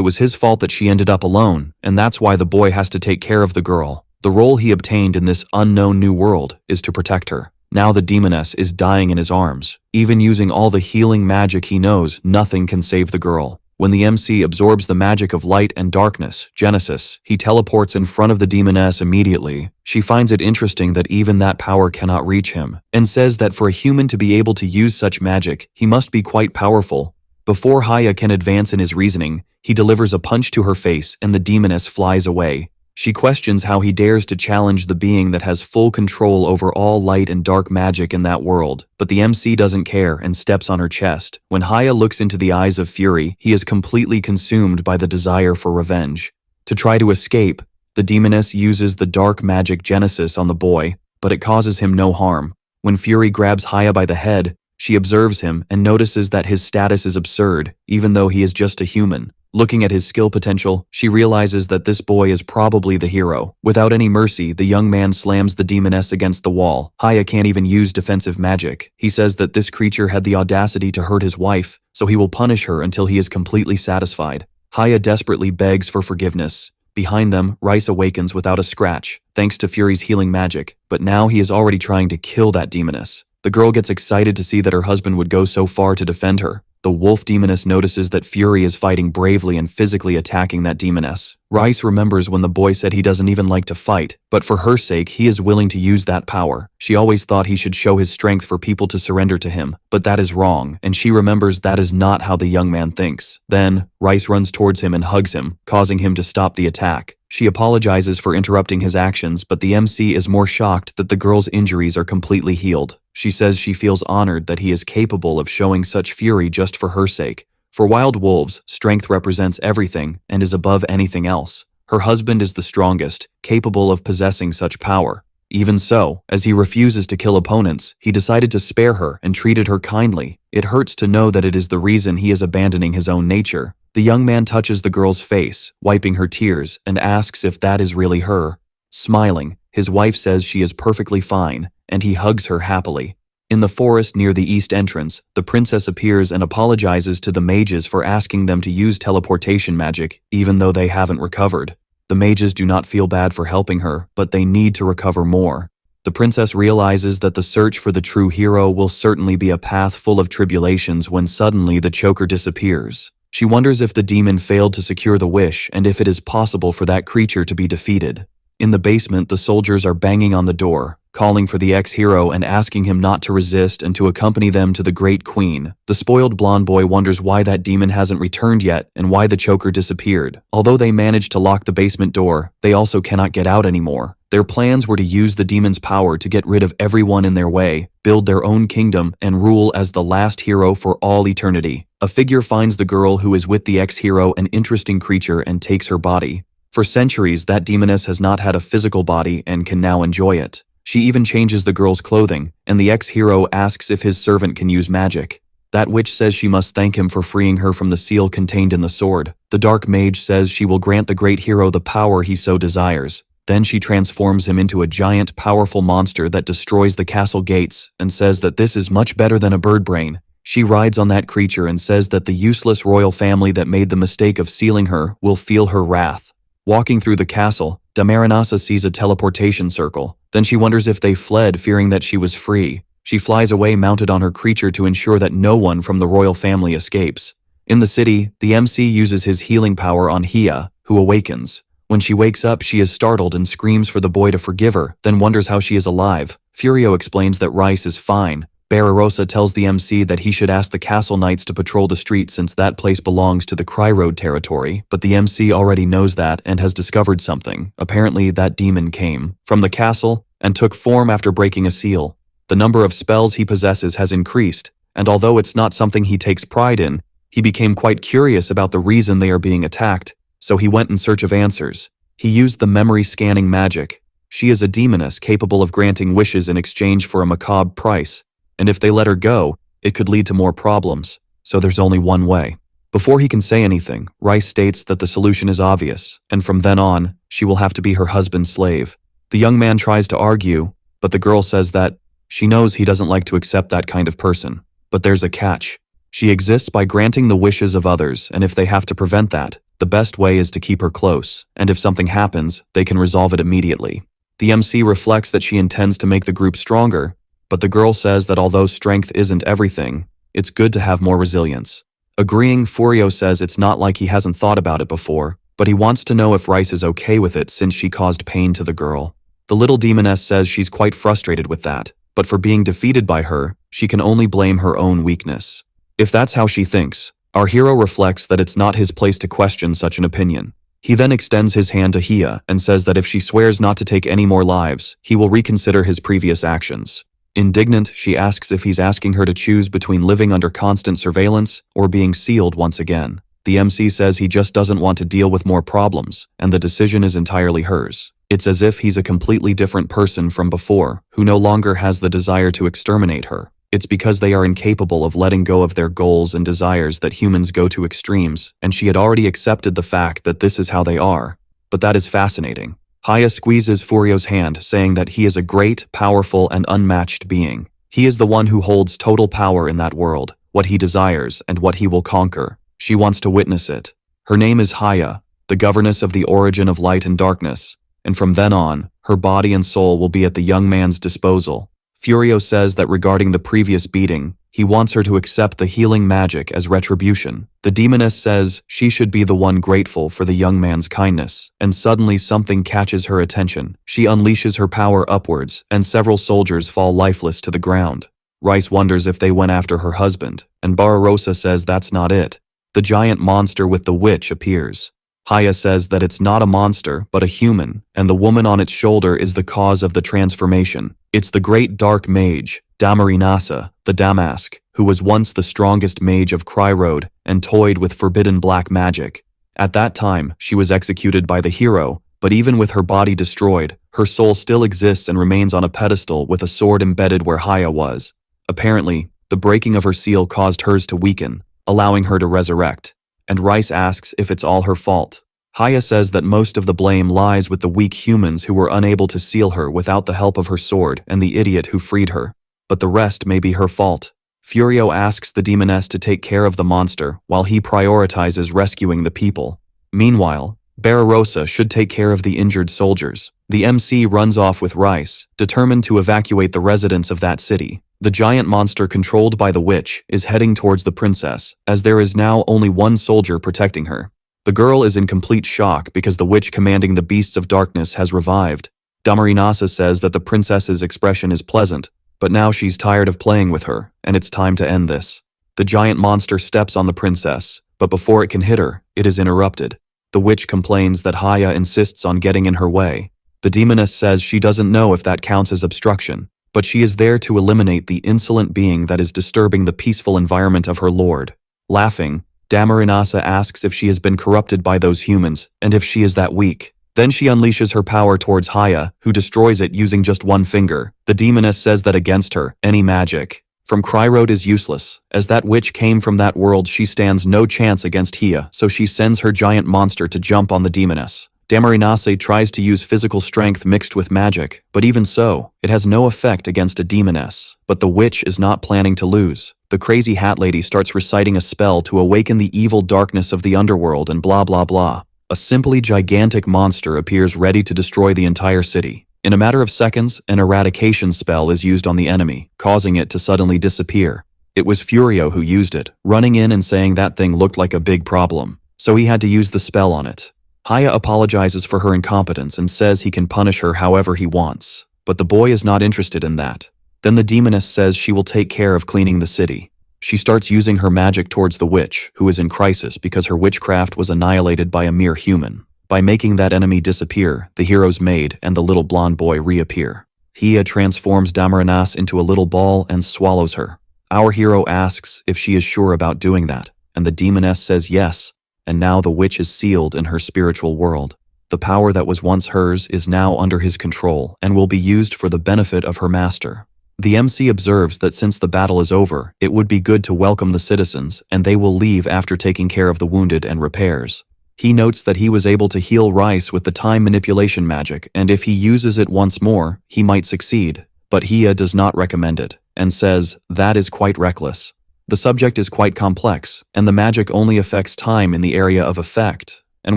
was his fault that she ended up alone, and that's why the boy has to take care of the girl. The role he obtained in this unknown new world is to protect her. Now the demoness is dying in his arms. Even using all the healing magic he knows, nothing can save the girl. When the MC absorbs the magic of light and darkness, Genesis, he teleports in front of the demoness immediately. She finds it interesting that even that power cannot reach him, and says that for a human to be able to use such magic, he must be quite powerful. Before Haya can advance in his reasoning, he delivers a punch to her face and the demoness flies away. She questions how he dares to challenge the being that has full control over all light and dark magic in that world, but the MC doesn't care and steps on her chest. When Haya looks into the eyes of Fury, he is completely consumed by the desire for revenge. To try to escape, the demoness uses the dark magic Genesis on the boy, but it causes him no harm. When Fury grabs Haya by the head, she observes him and notices that his status is absurd, even though he is just a human. Looking at his skill potential, she realizes that this boy is probably the hero. Without any mercy, the young man slams the demoness against the wall. Haya can't even use defensive magic. He says that this creature had the audacity to hurt his wife, so he will punish her until he is completely satisfied. Haya desperately begs for forgiveness. Behind them, Rice awakens without a scratch, thanks to Fury's healing magic, but now he is already trying to kill that demoness. The girl gets excited to see that her husband would go so far to defend her. The wolf demoness notices that Fury is fighting bravely and physically attacking that demoness. Rice remembers when the boy said he doesn't even like to fight, but for her sake, he is willing to use that power. She always thought he should show his strength for people to surrender to him, but that is wrong, and she remembers that is not how the young man thinks. Then, Rice runs towards him and hugs him, causing him to stop the attack. She apologizes for interrupting his actions, but the MC is more shocked that the girl's injuries are completely healed. She says she feels honored that he is capable of showing such fury just for her sake. For wild wolves, strength represents everything and is above anything else. Her husband is the strongest, capable of possessing such power. Even so, as he refuses to kill opponents, he decided to spare her and treated her kindly. It hurts to know that it is the reason he is abandoning his own nature. The young man touches the girl's face, wiping her tears, and asks if that is really her. Smiling, his wife says she is perfectly fine, and he hugs her happily. In the forest near the east entrance, the princess appears and apologizes to the mages for asking them to use teleportation magic, even though they haven't recovered. The mages do not feel bad for helping her, but they need to recover more. The princess realizes that the search for the true hero will certainly be a path full of tribulations when suddenly the choker disappears. She wonders if the demon failed to secure the wish and if it is possible for that creature to be defeated. In the basement, the soldiers are banging on the door, calling for the ex-hero and asking him not to resist and to accompany them to the Great Queen. The spoiled blonde boy wonders why that demon hasn't returned yet and why the choker disappeared. Although they managed to lock the basement door, they also cannot get out anymore. Their plans were to use the demon's power to get rid of everyone in their way, build their own kingdom, and rule as the last hero for all eternity. A figure finds the girl who is with the ex-hero an interesting creature and takes her body. For centuries, that demoness has not had a physical body and can now enjoy it. She even changes the girl's clothing, and the ex-hero asks if his servant can use magic. That witch says she must thank him for freeing her from the seal contained in the sword. The dark mage says she will grant the great hero the power he so desires. Then she transforms him into a giant, powerful monster that destroys the castle gates and says that this is much better than a bird brain. She rides on that creature and says that the useless royal family that made the mistake of sealing her will feel her wrath. Walking through the castle, Damaranasa sees a teleportation circle. Then she wonders if they fled, fearing that she was free. She flies away mounted on her creature to ensure that no one from the royal family escapes. In the city, the MC uses his healing power on Hia, who awakens. When she wakes up, she is startled and screams for the boy to forgive her, then wonders how she is alive. Furio explains that Rice is fine. Barbarossa tells the MC that he should ask the castle knights to patrol the street since that place belongs to the Cry Road territory, but the MC already knows that and has discovered something. Apparently, that demon came from the castle and took form after breaking a seal. The number of spells he possesses has increased, and although it's not something he takes pride in, he became quite curious about the reason they are being attacked, so he went in search of answers. He used the memory scanning magic. She is a demoness capable of granting wishes in exchange for a macabre price, and if they let her go, it could lead to more problems, so there's only one way. Before he can say anything, Rice states that the solution is obvious, and from then on, she will have to be her husband's slave. The young man tries to argue, but the girl says that she knows he doesn't like to accept that kind of person. But there's a catch. She exists by granting the wishes of others, and if they have to prevent that, the best way is to keep her close, and if something happens, they can resolve it immediately. The MC reflects that she intends to make the group stronger, but the girl says that although strength isn't everything, it's good to have more resilience. Agreeing, Furio says it's not like he hasn't thought about it before, but he wants to know if Rice is okay with it since she caused pain to the girl. The little demoness says she's quite frustrated with that, but for being defeated by her, she can only blame her own weakness. If that's how she thinks, our hero reflects that it's not his place to question such an opinion. He then extends his hand to Hia and says that if she swears not to take any more lives, he will reconsider his previous actions. Indignant, she asks if he's asking her to choose between living under constant surveillance or being sealed once again. The MC says he just doesn't want to deal with more problems, and the decision is entirely hers. It's as if he's a completely different person from before, who no longer has the desire to exterminate her. It's because they are incapable of letting go of their goals and desires that humans go to extremes, and she had already accepted the fact that this is how they are. But that is fascinating. Haya squeezes Furio's hand, saying that he is a great, powerful, and unmatched being. He is the one who holds total power in that world, what he desires, and what he will conquer. She wants to witness it. Her name is Haya, the governess of the origin of light and darkness, and from then on, her body and soul will be at the young man's disposal. Furio says that regarding the previous beating, he wants her to accept the healing magic as retribution. The demoness says she should be the one grateful for the young man's kindness, and suddenly something catches her attention. She unleashes her power upwards, and several soldiers fall lifeless to the ground. Rice wonders if they went after her husband, and Barbarossa says that's not it. The giant monster with the witch appears. Haya says that it's not a monster, but a human, and the woman on its shoulder is the cause of the transformation. It's the great dark mage, Damarinasa, the Damask, who was once the strongest mage of Cryroad and toyed with forbidden black magic. At that time, she was executed by the hero, but even with her body destroyed, her soul still exists and remains on a pedestal with a sword embedded where Haya was. Apparently, the breaking of her seal caused hers to weaken, allowing her to resurrect. And Rice asks if it's all her fault. Haya says that most of the blame lies with the weak humans who were unable to seal her without the help of her sword and the idiot who freed her. But the rest may be her fault. Furio asks the demoness to take care of the monster while he prioritizes rescuing the people. Meanwhile, Barbarossa should take care of the injured soldiers. The MC runs off with Rice, determined to evacuate the residents of that city. The giant monster controlled by the witch is heading towards the princess, as there is now only one soldier protecting her. The girl is in complete shock because the witch commanding the beasts of darkness has revived. Damarinasa says that the princess's expression is pleasant, but now she's tired of playing with her, and it's time to end this. The giant monster steps on the princess, but before it can hit her, it is interrupted. The witch complains that Haya insists on getting in her way. The demoness says she doesn't know if that counts as obstruction, but she is there to eliminate the insolent being that is disturbing the peaceful environment of her lord. Laughing, Damarinasa asks if she has been corrupted by those humans, and if she is that weak. Then she unleashes her power towards Haya, who destroys it using just one finger. The demoness says that against her, any magic from Cryroad is useless. As that witch came from that world, she stands no chance against Hia, so she sends her giant monster to jump on the demoness. Damarinasa tries to use physical strength mixed with magic, but even so, it has no effect against a demoness. But the witch is not planning to lose. The crazy hat lady starts reciting a spell to awaken the evil darkness of the underworld and blah blah blah. A simply gigantic monster appears ready to destroy the entire city. In a matter of seconds, an eradication spell is used on the enemy, causing it to suddenly disappear. It was Furio who used it, running in and saying that thing looked like a big problem, so he had to use the spell on it. Haya apologizes for her incompetence and says he can punish her however he wants, but the boy is not interested in that. Then the demoness says she will take care of cleaning the city. She starts using her magic towards the witch, who is in crisis because her witchcraft was annihilated by a mere human. By making that enemy disappear, the hero's maid and the little blonde boy reappear. Hia transforms Damarinasa into a little ball and swallows her. Our hero asks if she is sure about doing that, and the demoness says yes, and now the witch is sealed in her spiritual world. The power that was once hers is now under his control and will be used for the benefit of her master. The MC observes that since the battle is over, it would be good to welcome the citizens, and they will leave after taking care of the wounded and repairs. He notes that he was able to heal Rice with the time manipulation magic, and if he uses it once more, he might succeed. But Hia does not recommend it, and says that is quite reckless. The subject is quite complex, and the magic only affects time in the area of effect, and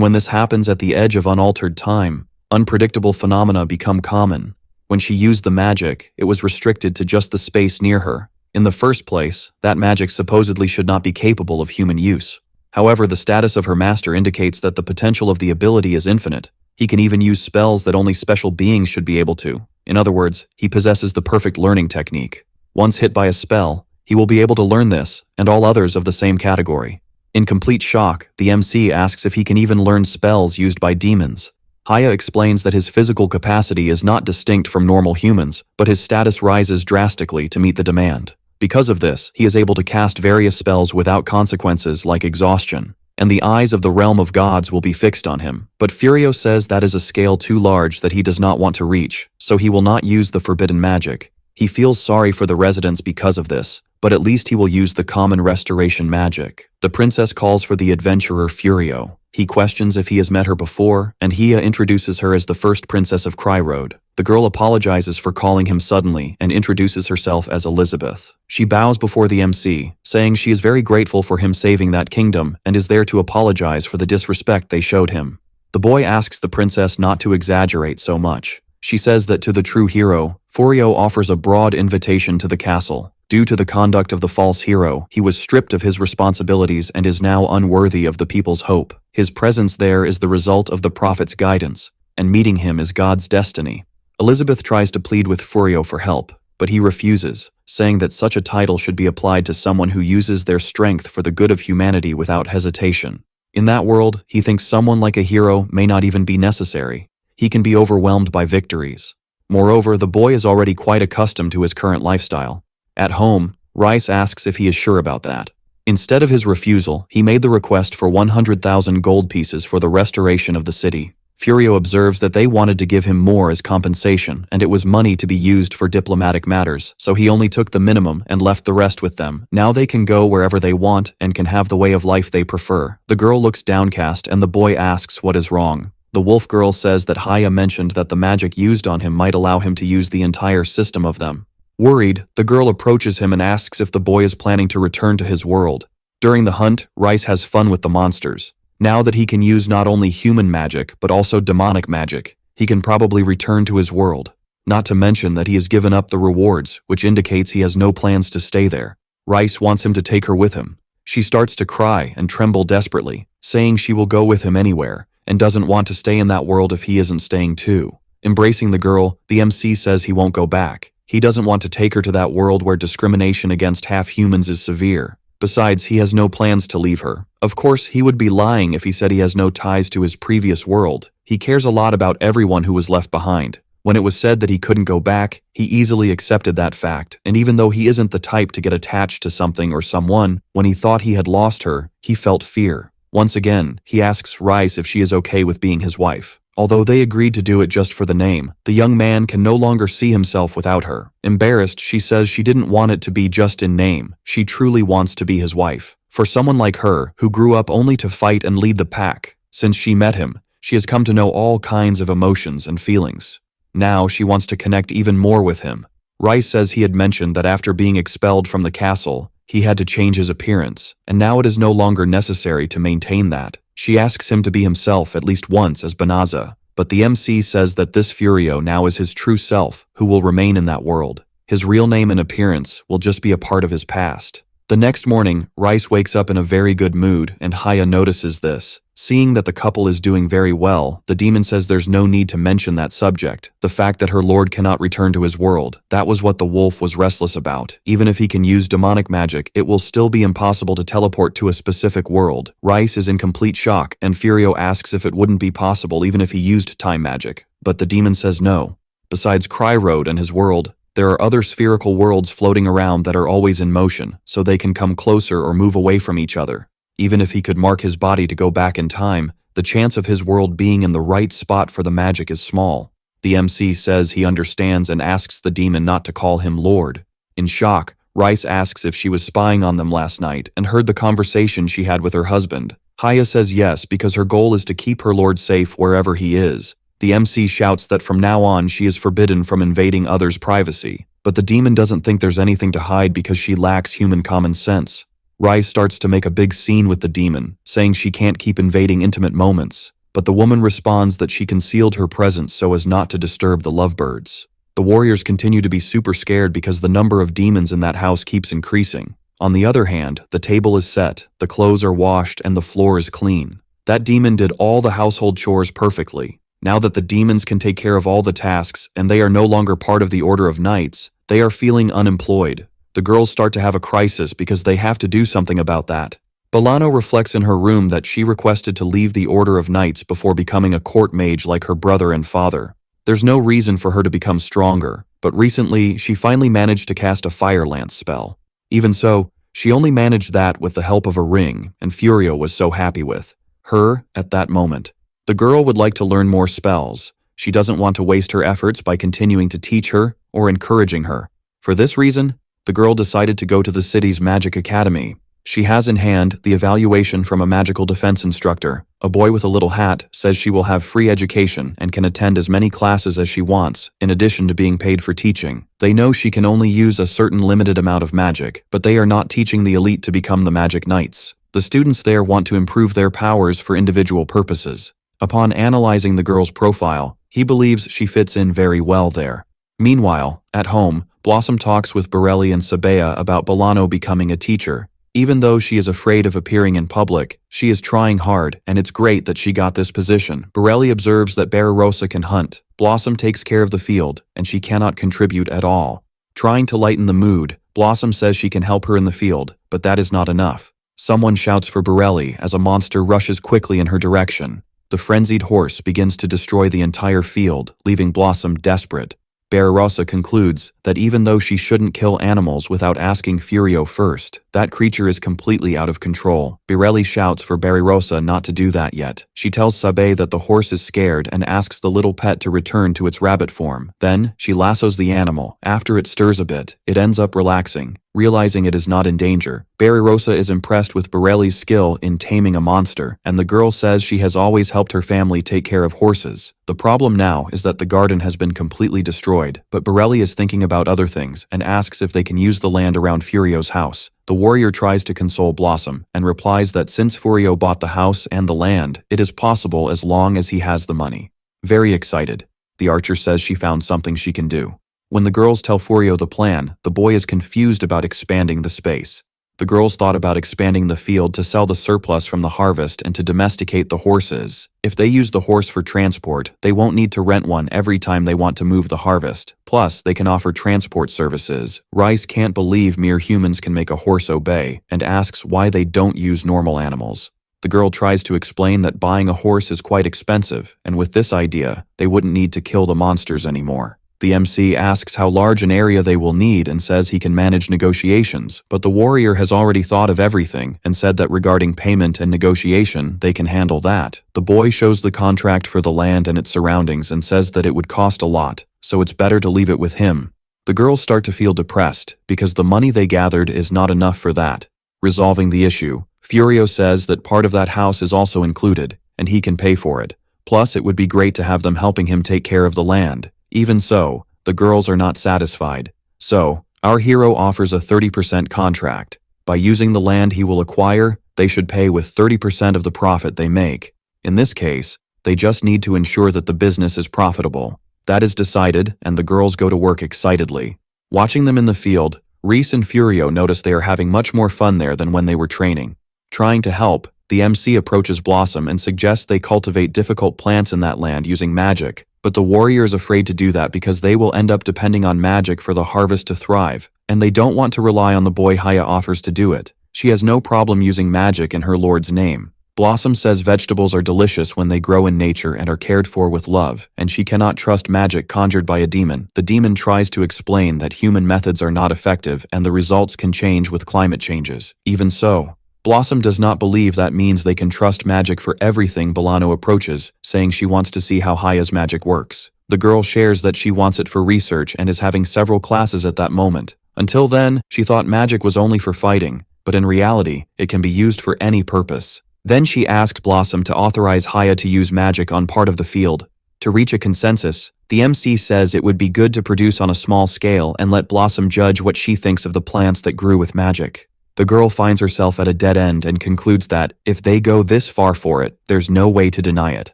when this happens at the edge of unaltered time, unpredictable phenomena become common. When she used the magic, it was restricted to just the space near her. In the first place, that magic supposedly should not be capable of human use. However, the status of her master indicates that the potential of the ability is infinite. He can even use spells that only special beings should be able to. In other words, he possesses the perfect learning technique. Once hit by a spell, he will be able to learn this and all others of the same category. In complete shock, the MC asks if he can even learn spells used by demons. Haya explains that his physical capacity is not distinct from normal humans, but his status rises drastically to meet the demand. Because of this, he is able to cast various spells without consequences like exhaustion, and the eyes of the realm of gods will be fixed on him. But Furio says that is a scale too large that he does not want to reach, so he will not use the forbidden magic. He feels sorry for the residents because of this, but at least he will use the common restoration magic. The princess calls for the adventurer Furio. He questions if he has met her before, and Hia introduces her as the first princess of Cryroad. The girl apologizes for calling him suddenly and introduces herself as Elizabeth. She bows before the MC, saying she is very grateful for him saving that kingdom and is there to apologize for the disrespect they showed him. The boy asks the princess not to exaggerate so much. She says that to the true hero, Furio offers a broad invitation to the castle. Due to the conduct of the false hero, he was stripped of his responsibilities and is now unworthy of the people's hope. His presence there is the result of the prophet's guidance, and meeting him is God's destiny. Elizabeth tries to plead with Furio for help, but he refuses, saying that such a title should be applied to someone who uses their strength for the good of humanity without hesitation. In that world, he thinks someone like a hero may not even be necessary. He can be overwhelmed by victories. Moreover, the boy is already quite accustomed to his current lifestyle. At home, Rice asks if he is sure about that. Instead of his refusal, he made the request for 100,000 gold pieces for the restoration of the city. Furio observes that they wanted to give him more as compensation, and it was money to be used for diplomatic matters, so he only took the minimum and left the rest with them. Now they can go wherever they want and can have the way of life they prefer. The girl looks downcast and the boy asks what is wrong. The wolf girl says that Haya mentioned that the magic used on him might allow him to use the entire system of them. Worried, the girl approaches him and asks if the boy is planning to return to his world. During the hunt, Rice has fun with the monsters. Now that he can use not only human magic, but also demonic magic, he can probably return to his world. Not to mention that he has given up the rewards, which indicates he has no plans to stay there. Rice wants him to take her with him. She starts to cry and tremble desperately, saying she will go with him anywhere, and doesn't want to stay in that world if he isn't staying too. Embracing the girl, the MC says he won't go back. He doesn't want to take her to that world where discrimination against half-humans is severe. Besides, he has no plans to leave her. Of course, he would be lying if he said he has no ties to his previous world. He cares a lot about everyone who was left behind. When it was said that he couldn't go back, he easily accepted that fact, and even though he isn't the type to get attached to something or someone, when he thought he had lost her, he felt fear. Once again, he asks Rice if she is okay with being his wife. Although they agreed to do it just for the name, the young man can no longer see himself without her. Embarrassed, she says she didn't want it to be just in name. She truly wants to be his wife. For someone like her, who grew up only to fight and lead the pack, since she met him, she has come to know all kinds of emotions and feelings. Now she wants to connect even more with him. Rice says he had mentioned that after being expelled from the castle, he had to change his appearance, and now it is no longer necessary to maintain that. She asks him to be himself at least once as Banaza, but the MC says that this Furio now is his true self, who will remain in that world. His real name and appearance will just be a part of his past. The next morning, Rice wakes up in a very good mood, and Haya notices this. Seeing that the couple is doing very well, the demon says there's no need to mention that subject. The fact that her lord cannot return to his world, that was what the wolf was restless about. Even if he can use demonic magic, it will still be impossible to teleport to a specific world. Rice is in complete shock, and Furio asks if it wouldn't be possible even if he used time magic. But the demon says no. Besides Cryroad and his world, There are other spherical worlds floating around that are always in motion, so they can come closer or move away from each other. Even if he could mark his body to go back in time, the chance of his world being in the right spot for the magic is small. The MC says he understands and asks the demon not to call him Lord. In shock, Rice asks if she was spying on them last night and heard the conversation she had with her husband. Haya says yes because her goal is to keep her lord safe wherever he is. The MC shouts that from now on she is forbidden from invading others' privacy, but the demon doesn't think there's anything to hide because she lacks human common sense. Rice starts to make a big scene with the demon, saying she can't keep invading intimate moments, but the woman responds that she concealed her presence so as not to disturb the lovebirds. The warriors continue to be super scared because the number of demons in that house keeps increasing. On the other hand, the table is set, the clothes are washed, and the floor is clean. That demon did all the household chores perfectly. Now that the demons can take care of all the tasks and they are no longer part of the Order of Knights, they are feeling unemployed. The girls start to have a crisis because they have to do something about that. Bolano reflects in her room that she requested to leave the Order of Knights before becoming a court mage like her brother and father. There's no reason for her to become stronger, but recently she finally managed to cast a fire lance spell. Even so, she only managed that with the help of a ring, and Furio was so happy with her at that moment. The girl would like to learn more spells. She doesn't want to waste her efforts by continuing to teach her or encouraging her. For this reason, the girl decided to go to the city's magic academy. She has in hand the evaluation from a magical defense instructor. A boy with a little hat says she will have free education and can attend as many classes as she wants, in addition to being paid for teaching. They know she can only use a certain limited amount of magic, but they are not teaching the elite to become the magic knights. The students there want to improve their powers for individual purposes. Upon analyzing the girl's profile, he believes she fits in very well there. Meanwhile, at home, Blossom talks with Borelli and Sabea about Bolano becoming a teacher. Even though she is afraid of appearing in public, she is trying hard, and it's great that she got this position. Borelli observes that Barbarossa can hunt. Blossom takes care of the field, and she cannot contribute at all. Trying to lighten the mood, Blossom says she can help her in the field, but that is not enough. Someone shouts for Borelli as a monster rushes quickly in her direction. The frenzied horse begins to destroy the entire field, leaving Blossom desperate. Barbarossa concludes that even though she shouldn't kill animals without asking Furio first, that creature is completely out of control. Borelli shouts for Barbarossa not to do that yet. She tells Sabe that the horse is scared and asks the little pet to return to its rabbit form. Then, she lassos the animal. After it stirs a bit, it ends up relaxing. Realizing it is not in danger, Barbarossa is impressed with Borelli's skill in taming a monster, and the girl says she has always helped her family take care of horses. The problem now is that the garden has been completely destroyed, but Borelli is thinking about other things and asks if they can use the land around Furio's house. The warrior tries to console Blossom and replies that since Furio bought the house and the land, it is possible as long as he has the money. Very excited, the archer says she found something she can do. When the girls tell Furio the plan, the boy is confused about expanding the space. The girls thought about expanding the field to sell the surplus from the harvest and to domesticate the horses. If they use the horse for transport, they won't need to rent one every time they want to move the harvest. Plus, they can offer transport services. Rice can't believe mere humans can make a horse obey, and asks why they don't use normal animals. The girl tries to explain that buying a horse is quite expensive, and with this idea, they wouldn't need to kill the monsters anymore. The MC asks how large an area they will need and says he can manage negotiations, but the warrior has already thought of everything and said that regarding payment and negotiation, they can handle that. The boy shows the contract for the land and its surroundings and says that it would cost a lot, so it's better to leave it with him. The girls start to feel depressed because the money they gathered is not enough for that. Resolving the issue, Furio says that part of that house is also included, and he can pay for it. Plus, it would be great to have them helping him take care of the land. Even so, the girls are not satisfied. So, our hero offers a 30% contract. By using the land he will acquire, they should pay with 30% of the profit they make. In this case, they just need to ensure that the business is profitable. That is decided, and the girls go to work excitedly. Watching them in the field, Reese and Furio notice they are having much more fun there than when they were training. Trying to help, the MC approaches Blossom and suggests they cultivate difficult plants in that land using magic. But the warrior is afraid to do that because they will end up depending on magic for the harvest to thrive, and they don't want to rely on the boy Haya offers to do it. She has no problem using magic in her lord's name. Blossom says vegetables are delicious when they grow in nature and are cared for with love, and she cannot trust magic conjured by a demon. The demon tries to explain that human methods are not effective and the results can change with climate changes. Even so, Blossom does not believe that means they can trust magic for everything. Bolano approaches, saying she wants to see how Haya's magic works. The girl shares that she wants it for research and is having several classes at that moment. Until then, she thought magic was only for fighting, but in reality, it can be used for any purpose. Then she asked Blossom to authorize Haya to use magic on part of the field. To reach a consensus, the MC says it would be good to produce on a small scale and let Blossom judge what she thinks of the plants that grew with magic. The girl finds herself at a dead end and concludes that, if they go this far for it, there's no way to deny it.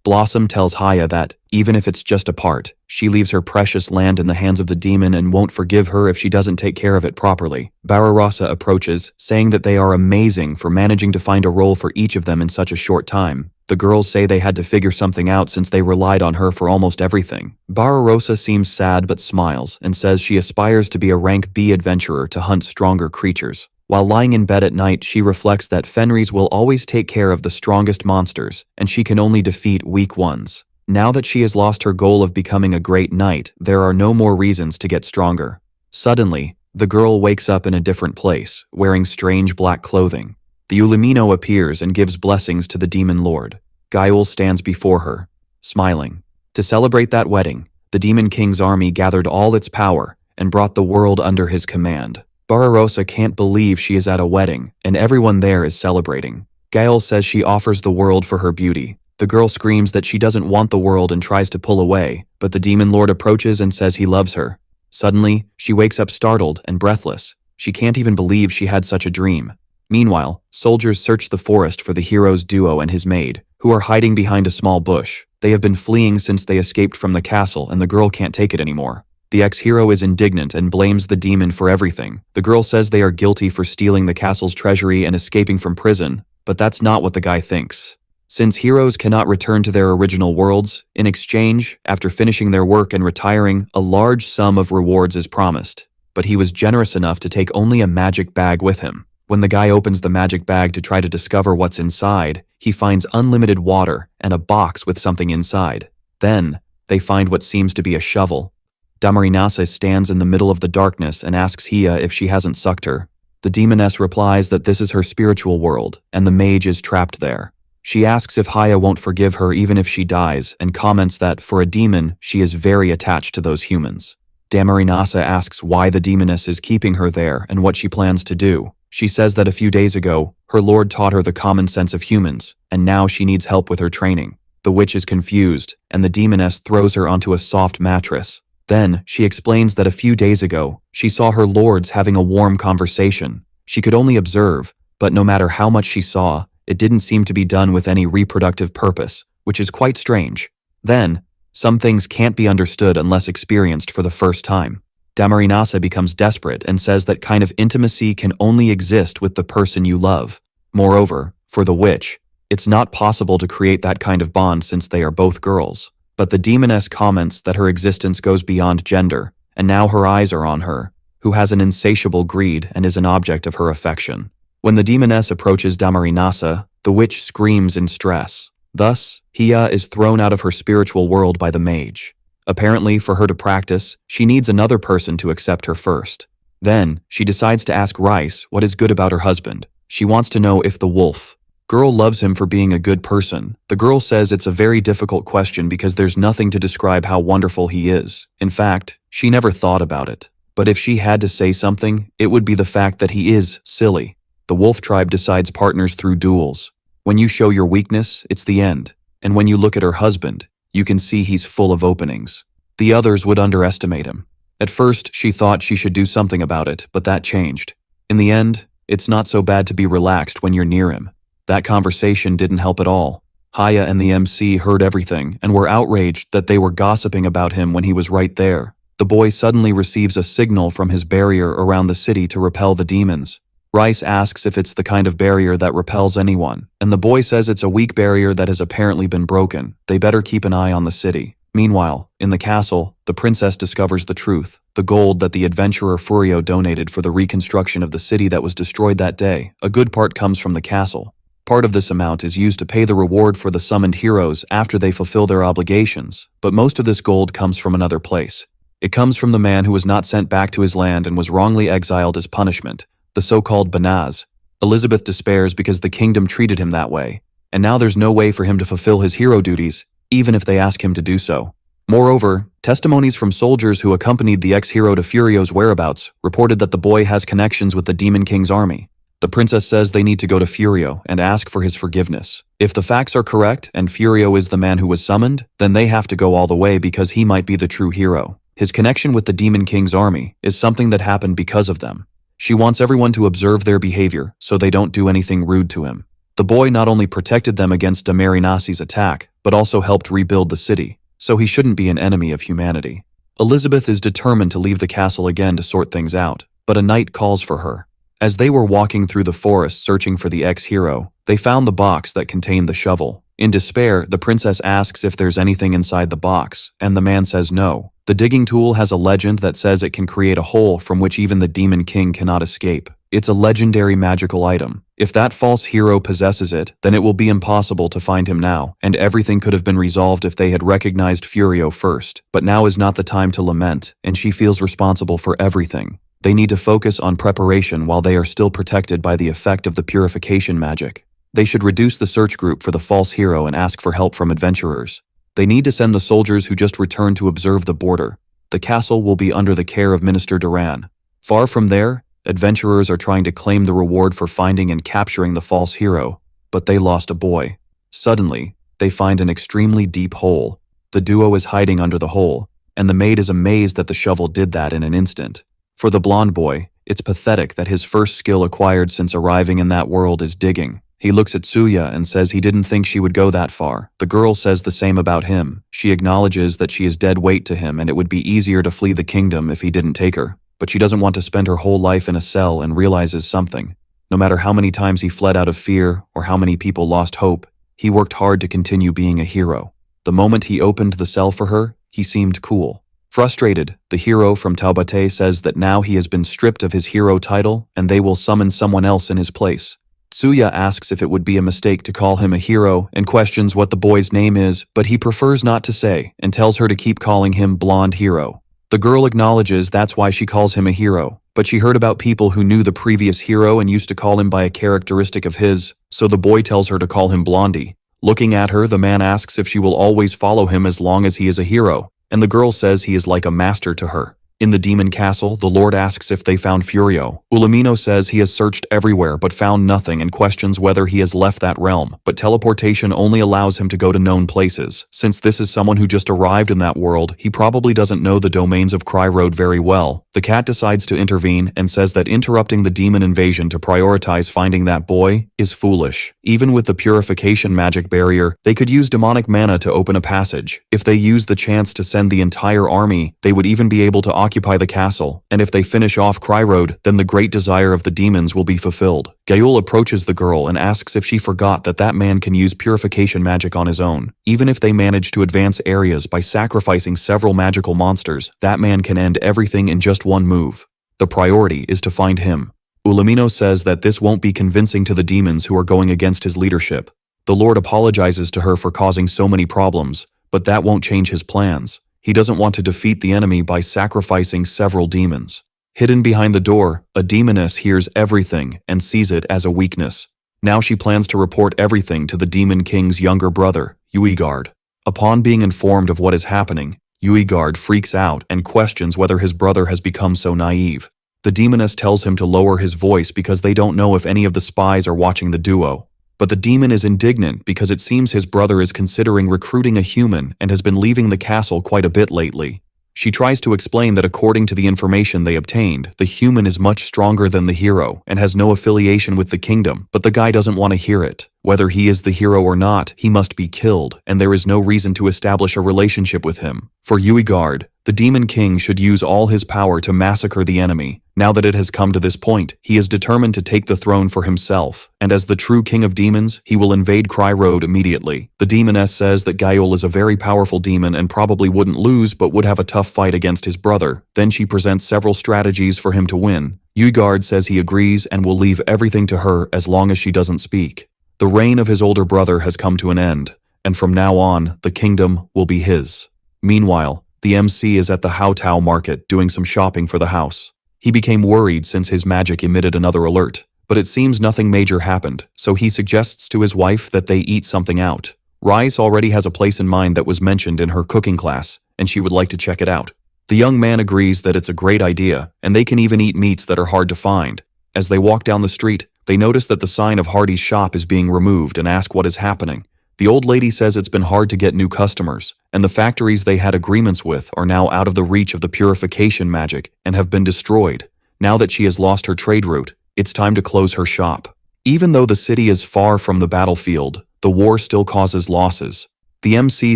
Blossom tells Haya that, even if it's just a part, she leaves her precious land in the hands of the demon and won't forgive her if she doesn't take care of it properly. Barbarossa approaches, saying that they are amazing for managing to find a role for each of them in such a short time. The girls say they had to figure something out since they relied on her for almost everything. Barbarossa seems sad but smiles and says she aspires to be a rank B adventurer to hunt stronger creatures. While lying in bed at night, she reflects that Fenris will always take care of the strongest monsters, and she can only defeat weak ones. Now that she has lost her goal of becoming a great knight, there are no more reasons to get stronger. Suddenly, the girl wakes up in a different place, wearing strange black clothing. The Ulumino appears and gives blessings to the demon lord. Gael stands before her, smiling. To celebrate that wedding, the Demon King's army gathered all its power and brought the world under his command. Barbarossa can't believe she is at a wedding, and everyone there is celebrating. Gael says she offers the world for her beauty. The girl screams that she doesn't want the world and tries to pull away, but the demon lord approaches and says he loves her. Suddenly, she wakes up startled and breathless. She can't even believe she had such a dream. Meanwhile, soldiers search the forest for the hero's duo and his maid, who are hiding behind a small bush. They have been fleeing since they escaped from the castle, and the girl can't take it anymore. The ex-hero is indignant and blames the demon for everything. The girl says they are guilty for stealing the castle's treasury and escaping from prison, but that's not what the guy thinks. Since heroes cannot return to their original worlds, in exchange, after finishing their work and retiring, a large sum of rewards is promised. But he was generous enough to take only a magic bag with him. When the guy opens the magic bag to try to discover what's inside, he finds unlimited water and a box with something inside. Then, they find what seems to be a shovel. Damarinase stands in the middle of the darkness and asks Hia if she hasn't sucked her. The demoness replies that this is her spiritual world, and the mage is trapped there. She asks if Haya won't forgive her even if she dies, and comments that, for a demon, she is very attached to those humans. Damarinase asks why the demoness is keeping her there and what she plans to do. She says that a few days ago, her lord taught her the common sense of humans, and now she needs help with her training. The witch is confused, and the demoness throws her onto a soft mattress. Then, she explains that a few days ago, she saw her lords having a warm conversation. She could only observe, but no matter how much she saw, it didn't seem to be done with any reproductive purpose, which is quite strange. Then, some things can't be understood unless experienced for the first time. Damarinase becomes desperate and says that kind of intimacy can only exist with the person you love. Moreover, for the witch, it's not possible to create that kind of bond since they are both girls. But the demoness comments that her existence goes beyond gender, and now her eyes are on her, who has an insatiable greed and is an object of her affection. When the demoness approaches Damarinase, the witch screams in stress. Thus, Hia is thrown out of her spiritual world by the mage. Apparently, for her to practice, she needs another person to accept her first. Then, she decides to ask Rice what is good about her husband. She wants to know if the wolf girl loves him for being a good person. The girl says it's a very difficult question because there's nothing to describe how wonderful he is. In fact, she never thought about it. But if she had to say something, it would be the fact that he is silly. The wolf tribe decides partners through duels. When you show your weakness, it's the end. And when you look at her husband, you can see he's full of openings. The others would underestimate him. At first, she thought she should do something about it, but that changed. In the end, it's not so bad to be relaxed when you're near him. That conversation didn't help at all. Haya and the MC heard everything and were outraged that they were gossiping about him when he was right there. The boy suddenly receives a signal from his barrier around the city to repel the demons. Rice asks if it's the kind of barrier that repels anyone, and the boy says it's a weak barrier that has apparently been broken. They better keep an eye on the city. Meanwhile, in the castle, the princess discovers the truth, the gold that the adventurer Furio donated for the reconstruction of the city that was destroyed that day. A good part comes from the castle. Part of this amount is used to pay the reward for the summoned heroes after they fulfill their obligations, but most of this gold comes from another place. It comes from the man who was not sent back to his land and was wrongly exiled as punishment, the so-called Banaz. Elizabeth despairs because the kingdom treated him that way, and now there's no way for him to fulfill his hero duties, even if they ask him to do so. Moreover, testimonies from soldiers who accompanied the ex-hero to Furio's whereabouts reported that the boy has connections with the Demon King's army. The princess says they need to go to Furio and ask for his forgiveness. If the facts are correct and Furio is the man who was summoned, then they have to go all the way because he might be the true hero. His connection with the Demon King's army is something that happened because of them. She wants everyone to observe their behavior so they don't do anything rude to him. The boy not only protected them against Damarinasi's attack, but also helped rebuild the city, so he shouldn't be an enemy of humanity. Elizabeth is determined to leave the castle again to sort things out, but a knight calls for her. As they were walking through the forest searching for the ex-hero, they found the box that contained the shovel. In despair, the princess asks if there's anything inside the box, and the man says no. The digging tool has a legend that says it can create a hole from which even the Demon King cannot escape. It's a legendary magical item. If that false hero possesses it, then it will be impossible to find him now, and everything could have been resolved if they had recognized Furio first. But now is not the time to lament, and she feels responsible for everything. They need to focus on preparation while they are still protected by the effect of the purification magic. They should reduce the search group for the false hero and ask for help from adventurers. They need to send the soldiers who just returned to observe the border. The castle will be under the care of Minister Duran. Far from there, adventurers are trying to claim the reward for finding and capturing the false hero, but they lost a boy. Suddenly, they find an extremely deep hole. The duo is hiding under the hole, and the maid is amazed that the shovel did that in an instant. For the blonde boy, it's pathetic that his first skill acquired since arriving in that world is digging. He looks at Suya and says he didn't think she would go that far. The girl says the same about him. She acknowledges that she is dead weight to him and it would be easier to flee the kingdom if he didn't take her. But she doesn't want to spend her whole life in a cell and realizes something. No matter how many times he fled out of fear or how many people lost hope, he worked hard to continue being a hero. The moment he opened the cell for her, he seemed cool. Frustrated, the hero from Taubate says that now he has been stripped of his hero title and they will summon someone else in his place. Tsuya asks if it would be a mistake to call him a hero and questions what the boy's name is, but he prefers not to say and tells her to keep calling him Blonde Hero. The girl acknowledges that's why she calls him a hero, but she heard about people who knew the previous hero and used to call him by a characteristic of his, so the boy tells her to call him Blondie. Looking at her, the man asks if she will always follow him as long as he is a hero, and the girl says he is like a master to her. In the demon castle, the lord asks if they found Furio. Ulamino says he has searched everywhere but found nothing and questions whether he has left that realm, but teleportation only allows him to go to known places. Since this is someone who just arrived in that world, he probably doesn't know the domains of Cry Road very well. The cat decides to intervene and says that interrupting the demon invasion to prioritize finding that boy is foolish. Even with the purification magic barrier, they could use demonic mana to open a passage. If they use the chance to send the entire army, they would even be able to occupy the castle, and if they finish off Cry Road, then the great desire of the demons will be fulfilled. Gayul approaches the girl and asks if she forgot that that man can use purification magic on his own. Even if they manage to advance areas by sacrificing several magical monsters, that man can end everything in just one move. The priority is to find him. Ulamino says that this won't be convincing to the demons who are going against his leadership. The Lord apologizes to her for causing so many problems, but that won't change his plans. He doesn't want to defeat the enemy by sacrificing several demons. Hidden behind the door, a demoness hears everything and sees it as a weakness. Now she plans to report everything to the Demon King's younger brother, Uigard. Upon being informed of what is happening, Uigard freaks out and questions whether his brother has become so naive. The demoness tells him to lower his voice because they don't know if any of the spies are watching the duo. But the demon is indignant because it seems his brother is considering recruiting a human and has been leaving the castle quite a bit lately. She tries to explain that according to the information they obtained, the human is much stronger than the hero and has no affiliation with the kingdom, but the guy doesn't want to hear it. Whether he is the hero or not, he must be killed, and there is no reason to establish a relationship with him. For Uigard, the Demon King should use all his power to massacre the enemy. Now that it has come to this point, he is determined to take the throne for himself, and as the true king of demons, he will invade Cry Road immediately. The demoness says that Gayul is a very powerful demon and probably wouldn't lose but would have a tough fight against his brother. Then she presents several strategies for him to win. Uigard says he agrees and will leave everything to her as long as she doesn't speak. The reign of his older brother has come to an end, and from now on, the kingdom will be his. Meanwhile, the MC is at the Haotao market doing some shopping for the house. He became worried since his magic emitted another alert, but it seems nothing major happened, so he suggests to his wife that they eat something out. Rice already has a place in mind that was mentioned in her cooking class, and she would like to check it out. The young man agrees that it's a great idea, and they can even eat meats that are hard to find. As they walk down the street, they notice that the sign of Hardy's shop is being removed and ask what is happening. The old lady says it's been hard to get new customers, and the factories they had agreements with are now out of the reach of the purification magic and have been destroyed. Now that she has lost her trade route, it's time to close her shop. Even though the city is far from the battlefield, the war still causes losses. The MC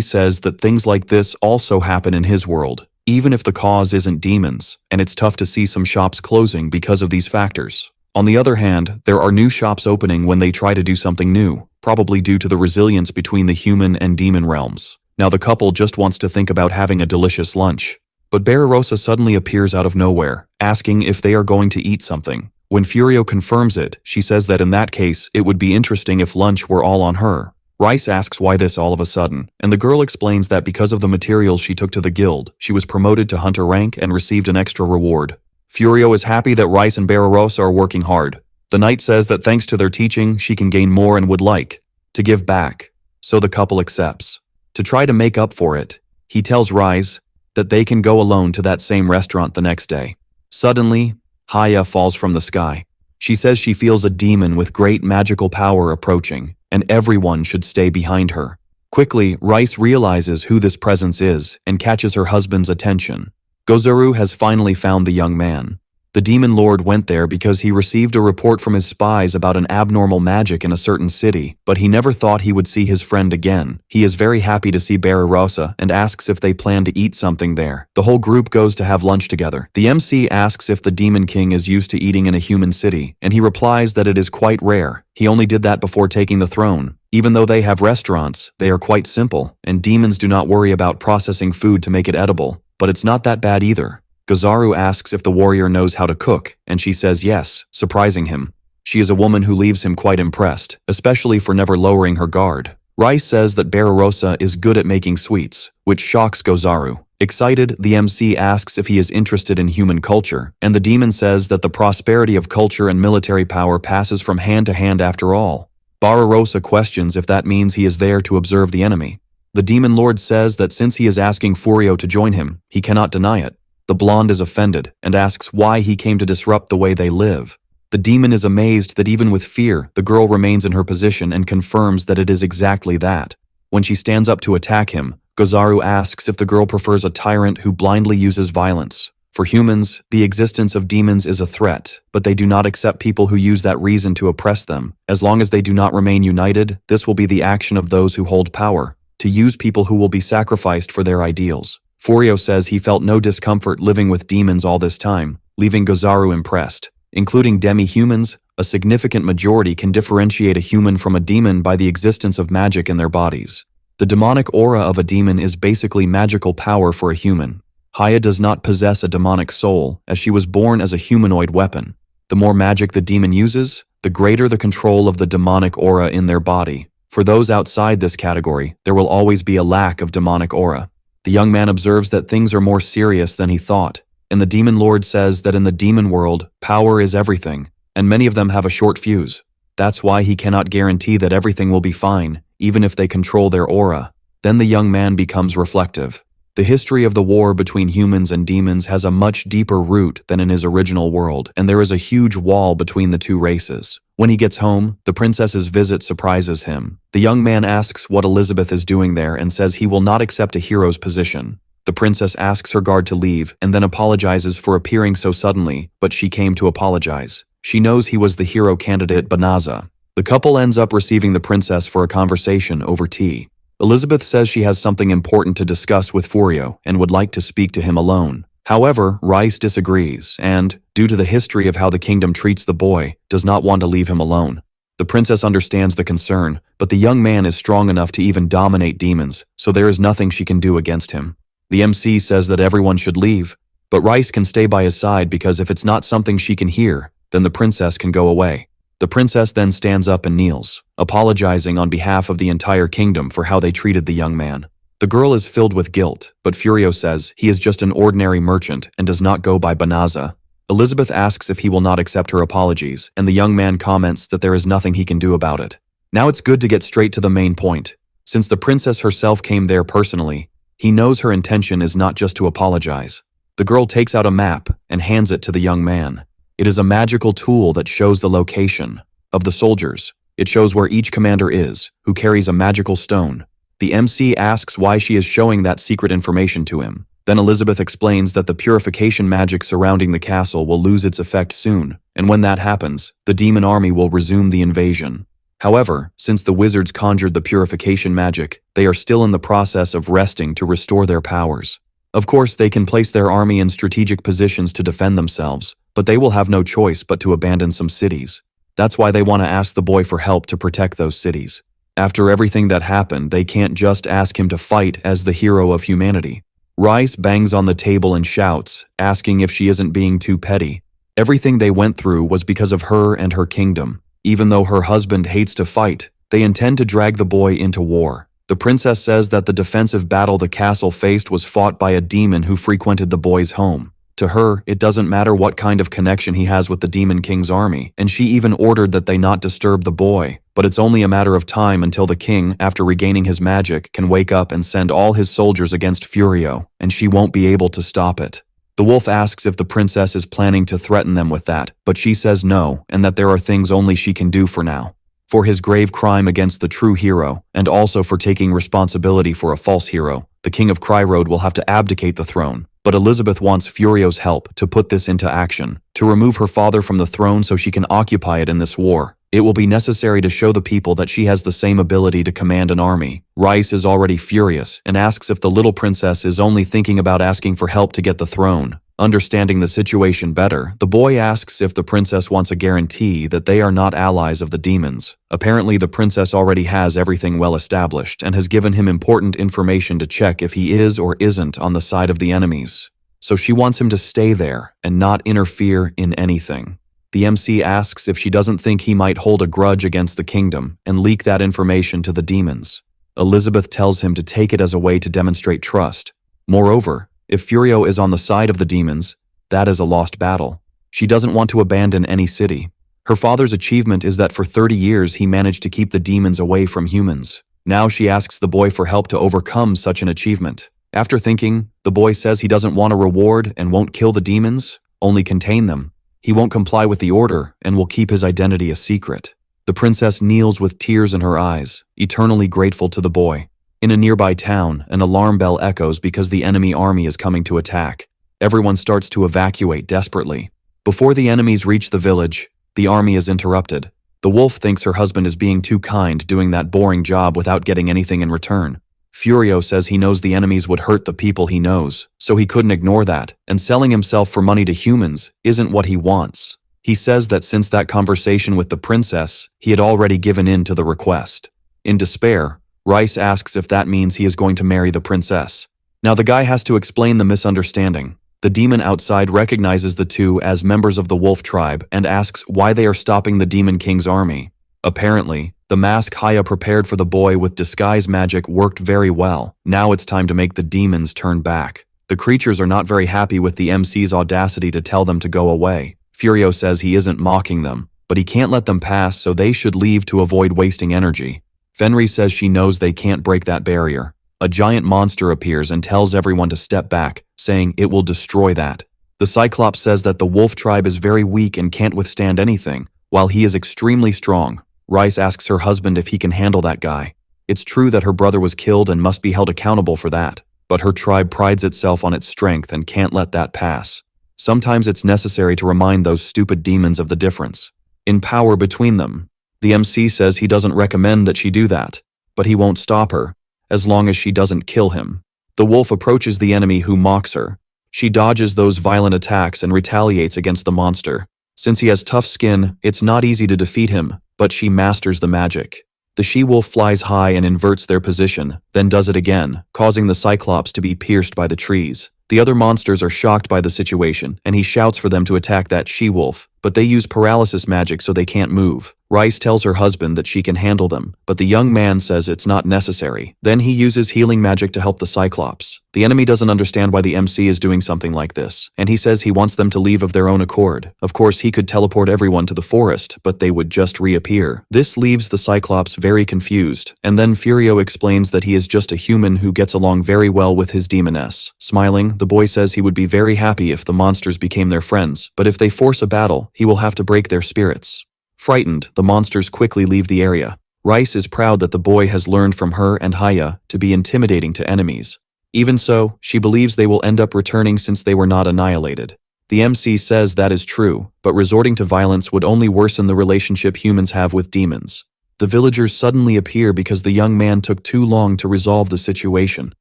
says that things like this also happen in his world, even if the cause isn't demons, and it's tough to see some shops closing because of these factors. On the other hand, there are new shops opening when they try to do something new, probably due to the resilience between the human and demon realms. Now the couple just wants to think about having a delicious lunch. But Barbarossa suddenly appears out of nowhere, asking if they are going to eat something. When Furio confirms it, she says that in that case, it would be interesting if lunch were all on her. Rice asks why this all of a sudden, and the girl explains that because of the materials she took to the guild, she was promoted to hunter rank and received an extra reward. Furio is happy that Rice and Barbarossa are working hard. The knight says that thanks to their teaching, she can gain more and would like to give back. So the couple accepts. To try to make up for it, he tells Rice that they can go alone to that same restaurant the next day. Suddenly, Haya falls from the sky. She says she feels a demon with great magical power approaching, and everyone should stay behind her. Quickly, Rice realizes who this presence is and catches her husband's attention. Gozaru has finally found the young man. The demon lord went there because he received a report from his spies about an abnormal magic in a certain city, but he never thought he would see his friend again. He is very happy to see Barbarossa and asks if they plan to eat something there. The whole group goes to have lunch together. The MC asks if the demon king is used to eating in a human city, and he replies that it is quite rare. He only did that before taking the throne. Even though they have restaurants, they are quite simple, and demons do not worry about processing food to make it edible. But it's not that bad either. Gozaru asks if the warrior knows how to cook, and she says yes, surprising him. She is a woman who leaves him quite impressed, especially for never lowering her guard. Rice says that Barbarossa is good at making sweets, which shocks Gozaru. Excited, the MC asks if he is interested in human culture, and the demon says that the prosperity of culture and military power passes from hand to hand after all. Barbarossa questions if that means he is there to observe the enemy. The demon lord says that since he is asking Furio to join him, he cannot deny it. The blonde is offended and asks why he came to disrupt the way they live. The demon is amazed that even with fear, the girl remains in her position and confirms that it is exactly that. When she stands up to attack him, Gozaru asks if the girl prefers a tyrant who blindly uses violence. For humans, the existence of demons is a threat, but they do not accept people who use that reason to oppress them. As long as they do not remain united, this will be the action of those who hold power, to use people who will be sacrificed for their ideals. Furio says he felt no discomfort living with demons all this time, leaving Gozaru impressed. Including demi-humans, a significant majority can differentiate a human from a demon by the existence of magic in their bodies. The demonic aura of a demon is basically magical power for a human. Haya does not possess a demonic soul, as she was born as a humanoid weapon. The more magic the demon uses, the greater the control of the demonic aura in their body. For those outside this category, there will always be a lack of demonic aura. The young man observes that things are more serious than he thought, and the demon lord says that in the demon world, power is everything, and many of them have a short fuse. That's why he cannot guarantee that everything will be fine, even if they control their aura. Then the young man becomes reflective. The history of the war between humans and demons has a much deeper root than in his original world, and there is a huge wall between the two races. When he gets home, the princess's visit surprises him. The young man asks what Elizabeth is doing there and says he will not accept a hero's position. The princess asks her guard to leave and then apologizes for appearing so suddenly, but she came to apologize. She knows he was the hero candidate Delaza. The couple ends up receiving the princess for a conversation over tea. Elizabeth says she has something important to discuss with Furio and would like to speak to him alone. However, Rice disagrees and, due to the history of how the kingdom treats the boy, does not want to leave him alone. The princess understands the concern, but the young man is strong enough to even dominate demons, so there is nothing she can do against him. The MC says that everyone should leave, but Rice can stay by his side because if it's not something she can hear, then the princess can go away. The princess then stands up and kneels, apologizing on behalf of the entire kingdom for how they treated the young man. The girl is filled with guilt, but Furio says he is just an ordinary merchant and does not go by Delaza. Elizabeth asks if he will not accept her apologies, and the young man comments that there is nothing he can do about it. Now it's good to get straight to the main point. Since the princess herself came there personally, he knows her intention is not just to apologize. The girl takes out a map and hands it to the young man. It is a magical tool that shows the location of the soldiers. It shows where each commander is, who carries a magical stone. The MC asks why she is showing that secret information to him. Then Elizabeth explains that the purification magic surrounding the castle will lose its effect soon, and when that happens, the demon army will resume the invasion. However, since the wizards conjured the purification magic, they are still in the process of resting to restore their powers. Of course, they can place their army in strategic positions to defend themselves, but they will have no choice but to abandon some cities. That's why they want to ask the boy for help to protect those cities. After everything that happened, they can't just ask him to fight as the hero of humanity. Rice bangs on the table and shouts, asking if she isn't being too petty. Everything they went through was because of her and her kingdom. Even though her husband hates to fight, they intend to drag the boy into war. The princess says that the defensive battle the castle faced was fought by a demon who frequented the boy's home. To her, it doesn't matter what kind of connection he has with the Demon King's army, and she even ordered that they not disturb the boy. But it's only a matter of time until the king, after regaining his magic, can wake up and send all his soldiers against Furio, and she won't be able to stop it. The wolf asks if the princess is planning to threaten them with that, but she says no, and that there are things only she can do for now. For his grave crime against the true hero, and also for taking responsibility for a false hero, the king of Cryroad will have to abdicate the throne. But Elizabeth wants Furio's help to put this into action, to remove her father from the throne so she can occupy it in this war. It will be necessary to show the people that she has the same ability to command an army. Rice is already furious and asks if the little princess is only thinking about asking for help to get the throne. Understanding the situation better, the boy asks if the princess wants a guarantee that they are not allies of the demons. Apparently, the princess already has everything well established and has given him important information to check if he is or isn't on the side of the enemies. So she wants him to stay there and not interfere in anything. The MC asks if she doesn't think he might hold a grudge against the kingdom and leak that information to the demons. Elizabeth tells him to take it as a way to demonstrate trust. Moreover, if Furio is on the side of the demons, that is a lost battle. She doesn't want to abandon any city. Her father's achievement is that for 30 years he managed to keep the demons away from humans. Now she asks the boy for help to overcome such an achievement. After thinking, the boy says he doesn't want a reward and won't kill the demons, only contain them. He won't comply with the order and will keep his identity a secret. The princess kneels with tears in her eyes, eternally grateful to the boy. In a nearby town, an alarm bell echoes because the enemy army is coming to attack. Everyone starts to evacuate desperately. Before the enemies reach the village, the army is interrupted. The wolf thinks her husband is being too kind doing that boring job without getting anything in return. Furio says he knows the enemies would hurt the people he knows, so he couldn't ignore that, and selling himself for money to humans isn't what he wants. He says that since that conversation with the princess, he had already given in to the request. In despair, Rice asks if that means he is going to marry the princess. Now the guy has to explain the misunderstanding. The demon outside recognizes the two as members of the wolf tribe and asks why they are stopping the Demon King's army. Apparently, the mask Haya prepared for the boy with disguise magic worked very well. Now it's time to make the demons turn back. The creatures are not very happy with the MC's audacity to tell them to go away. Furio says he isn't mocking them, but he can't let them pass, so they should leave to avoid wasting energy. Fenry says she knows they can't break that barrier. A giant monster appears and tells everyone to step back, saying it will destroy that. The Cyclops says that the wolf tribe is very weak and can't withstand anything, while he is extremely strong. Rice asks her husband if he can handle that guy. It's true that her brother was killed and must be held accountable for that, but her tribe prides itself on its strength and can't let that pass. Sometimes it's necessary to remind those stupid demons of the difference in power between them. The MC says he doesn't recommend that she do that, but he won't stop her, as long as she doesn't kill him. The wolf approaches the enemy who mocks her. She dodges those violent attacks and retaliates against the monster. Since he has tough skin, it's not easy to defeat him, but she masters the magic. The she-wolf flies high and inverts their position, then does it again, causing the Cyclops to be pierced by the trees. The other monsters are shocked by the situation, and he shouts for them to attack that she-wolf, but they use paralysis magic so they can't move. Rice tells her husband that she can handle them, but the young man says it's not necessary. Then he uses healing magic to help the Cyclops. The enemy doesn't understand why the MC is doing something like this, and he says he wants them to leave of their own accord. Of course, he could teleport everyone to the forest, but they would just reappear. This leaves the Cyclops very confused, and then Furio explains that he is just a human who gets along very well with his demoness. Smiling, the boy says he would be very happy if the monsters became their friends, but if they force a battle, he will have to break their spirits. Frightened, the monsters quickly leave the area. Rice is proud that the boy has learned from her and Haya to be intimidating to enemies. Even so, she believes they will end up returning since they were not annihilated. The MC says that is true, but resorting to violence would only worsen the relationship humans have with demons. The villagers suddenly appear because the young man took too long to resolve the situation.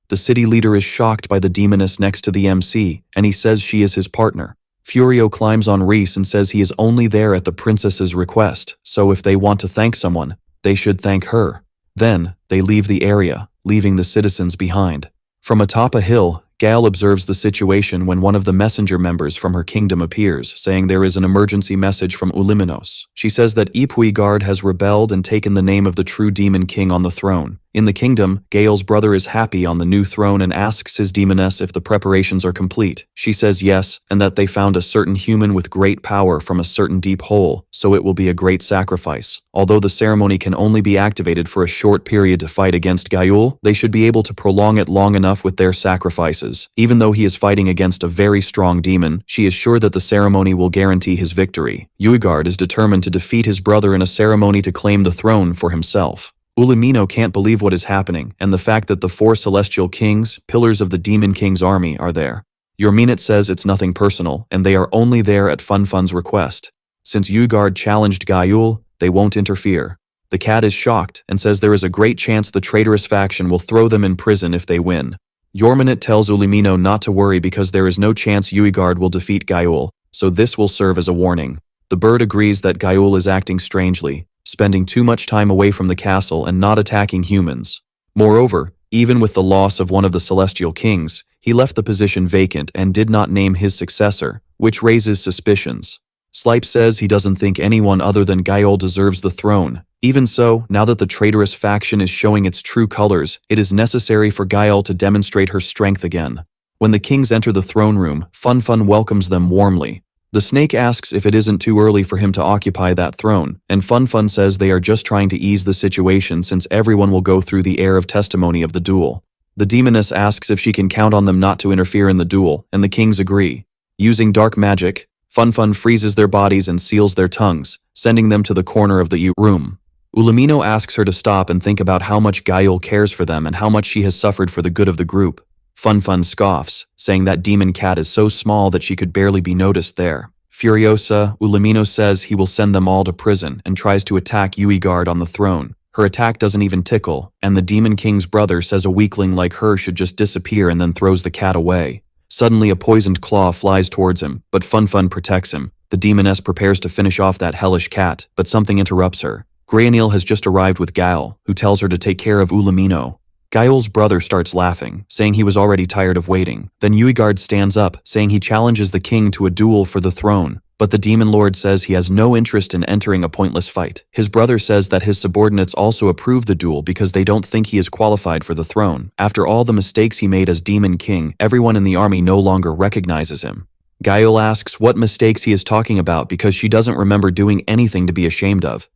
The city leader is shocked by the demoness next to the MC, and he says she is his partner. Furio climbs on Reese and says he is only there at the princess's request, so if they want to thank someone, they should thank her. Then, they leave the area, leaving the citizens behind. From atop a hill, Gal observes the situation when one of the messenger members from her kingdom appears, saying there is an emergency message from Uliminos. She says that Guard has rebelled and taken the name of the true demon king on the throne. In the kingdom, Gale's brother is happy on the new throne and asks his demoness if the preparations are complete. She says yes, and that they found a certain human with great power from a certain deep hole, so it will be a great sacrifice. Although the ceremony can only be activated for a short period to fight against Gaul, they should be able to prolong it long enough with their sacrifices. Even though he is fighting against a very strong demon, she is sure that the ceremony will guarantee his victory. Guard is determined to defeat his brother in a ceremony to claim the throne for himself. Ulamino can't believe what is happening, and the fact that the 4 celestial kings, pillars of the Demon King's army, are there. Yorminit says it's nothing personal, and they are only there at Funfun's request. Since Guard challenged Gaul, they won't interfere. The cat is shocked, and says there is a great chance the traitorous faction will throw them in prison if they win. Yorminit tells Ulamino not to worry because there is no chance Guard will defeat Gaul, so this will serve as a warning. The bird agrees that Gaul is acting strangely, spending too much time away from the castle and not attacking humans. Moreover, even with the loss of one of the celestial kings, he left the position vacant and did not name his successor, which raises suspicions. Slipe says he doesn't think anyone other than Gaul deserves the throne. Even so, now that the traitorous faction is showing its true colors, it is necessary for Gaul to demonstrate her strength again. When the kings enter the throne room, Funfun welcomes them warmly. The snake asks if it isn't too early for him to occupy that throne, and Funfun says they are just trying to ease the situation since everyone will go through the air of testimony of the duel. The demoness asks if she can count on them not to interfere in the duel, and the kings agree. Using dark magic, Funfun freezes their bodies and seals their tongues, sending them to the corner of the room. Ulamino asks her to stop and think about how much Gaul cares for them and how much she has suffered for the good of the group. Funfun scoffs, saying that demon cat is so small that she could barely be noticed there. Furiosa, Ulamino says he will send them all to prison and tries to attack Guard on the throne. Her attack doesn't even tickle, and the Demon King's brother says a weakling like her should just disappear and then throws the cat away. Suddenly a poisoned claw flies towards him, but Funfun protects him. The demoness prepares to finish off that hellish cat, but something interrupts her. Grayanil has just arrived with Gaul, who tells her to take care of Ulamino. Gaul's brother starts laughing, saying he was already tired of waiting. Then Guard stands up, saying he challenges the king to a duel for the throne, but the demon lord says he has no interest in entering a pointless fight. His brother says that his subordinates also approve the duel because they don't think he is qualified for the throne. After all the mistakes he made as demon king, everyone in the army no longer recognizes him. Gaul asks what mistakes he is talking about because she doesn't remember doing anything to be ashamed of.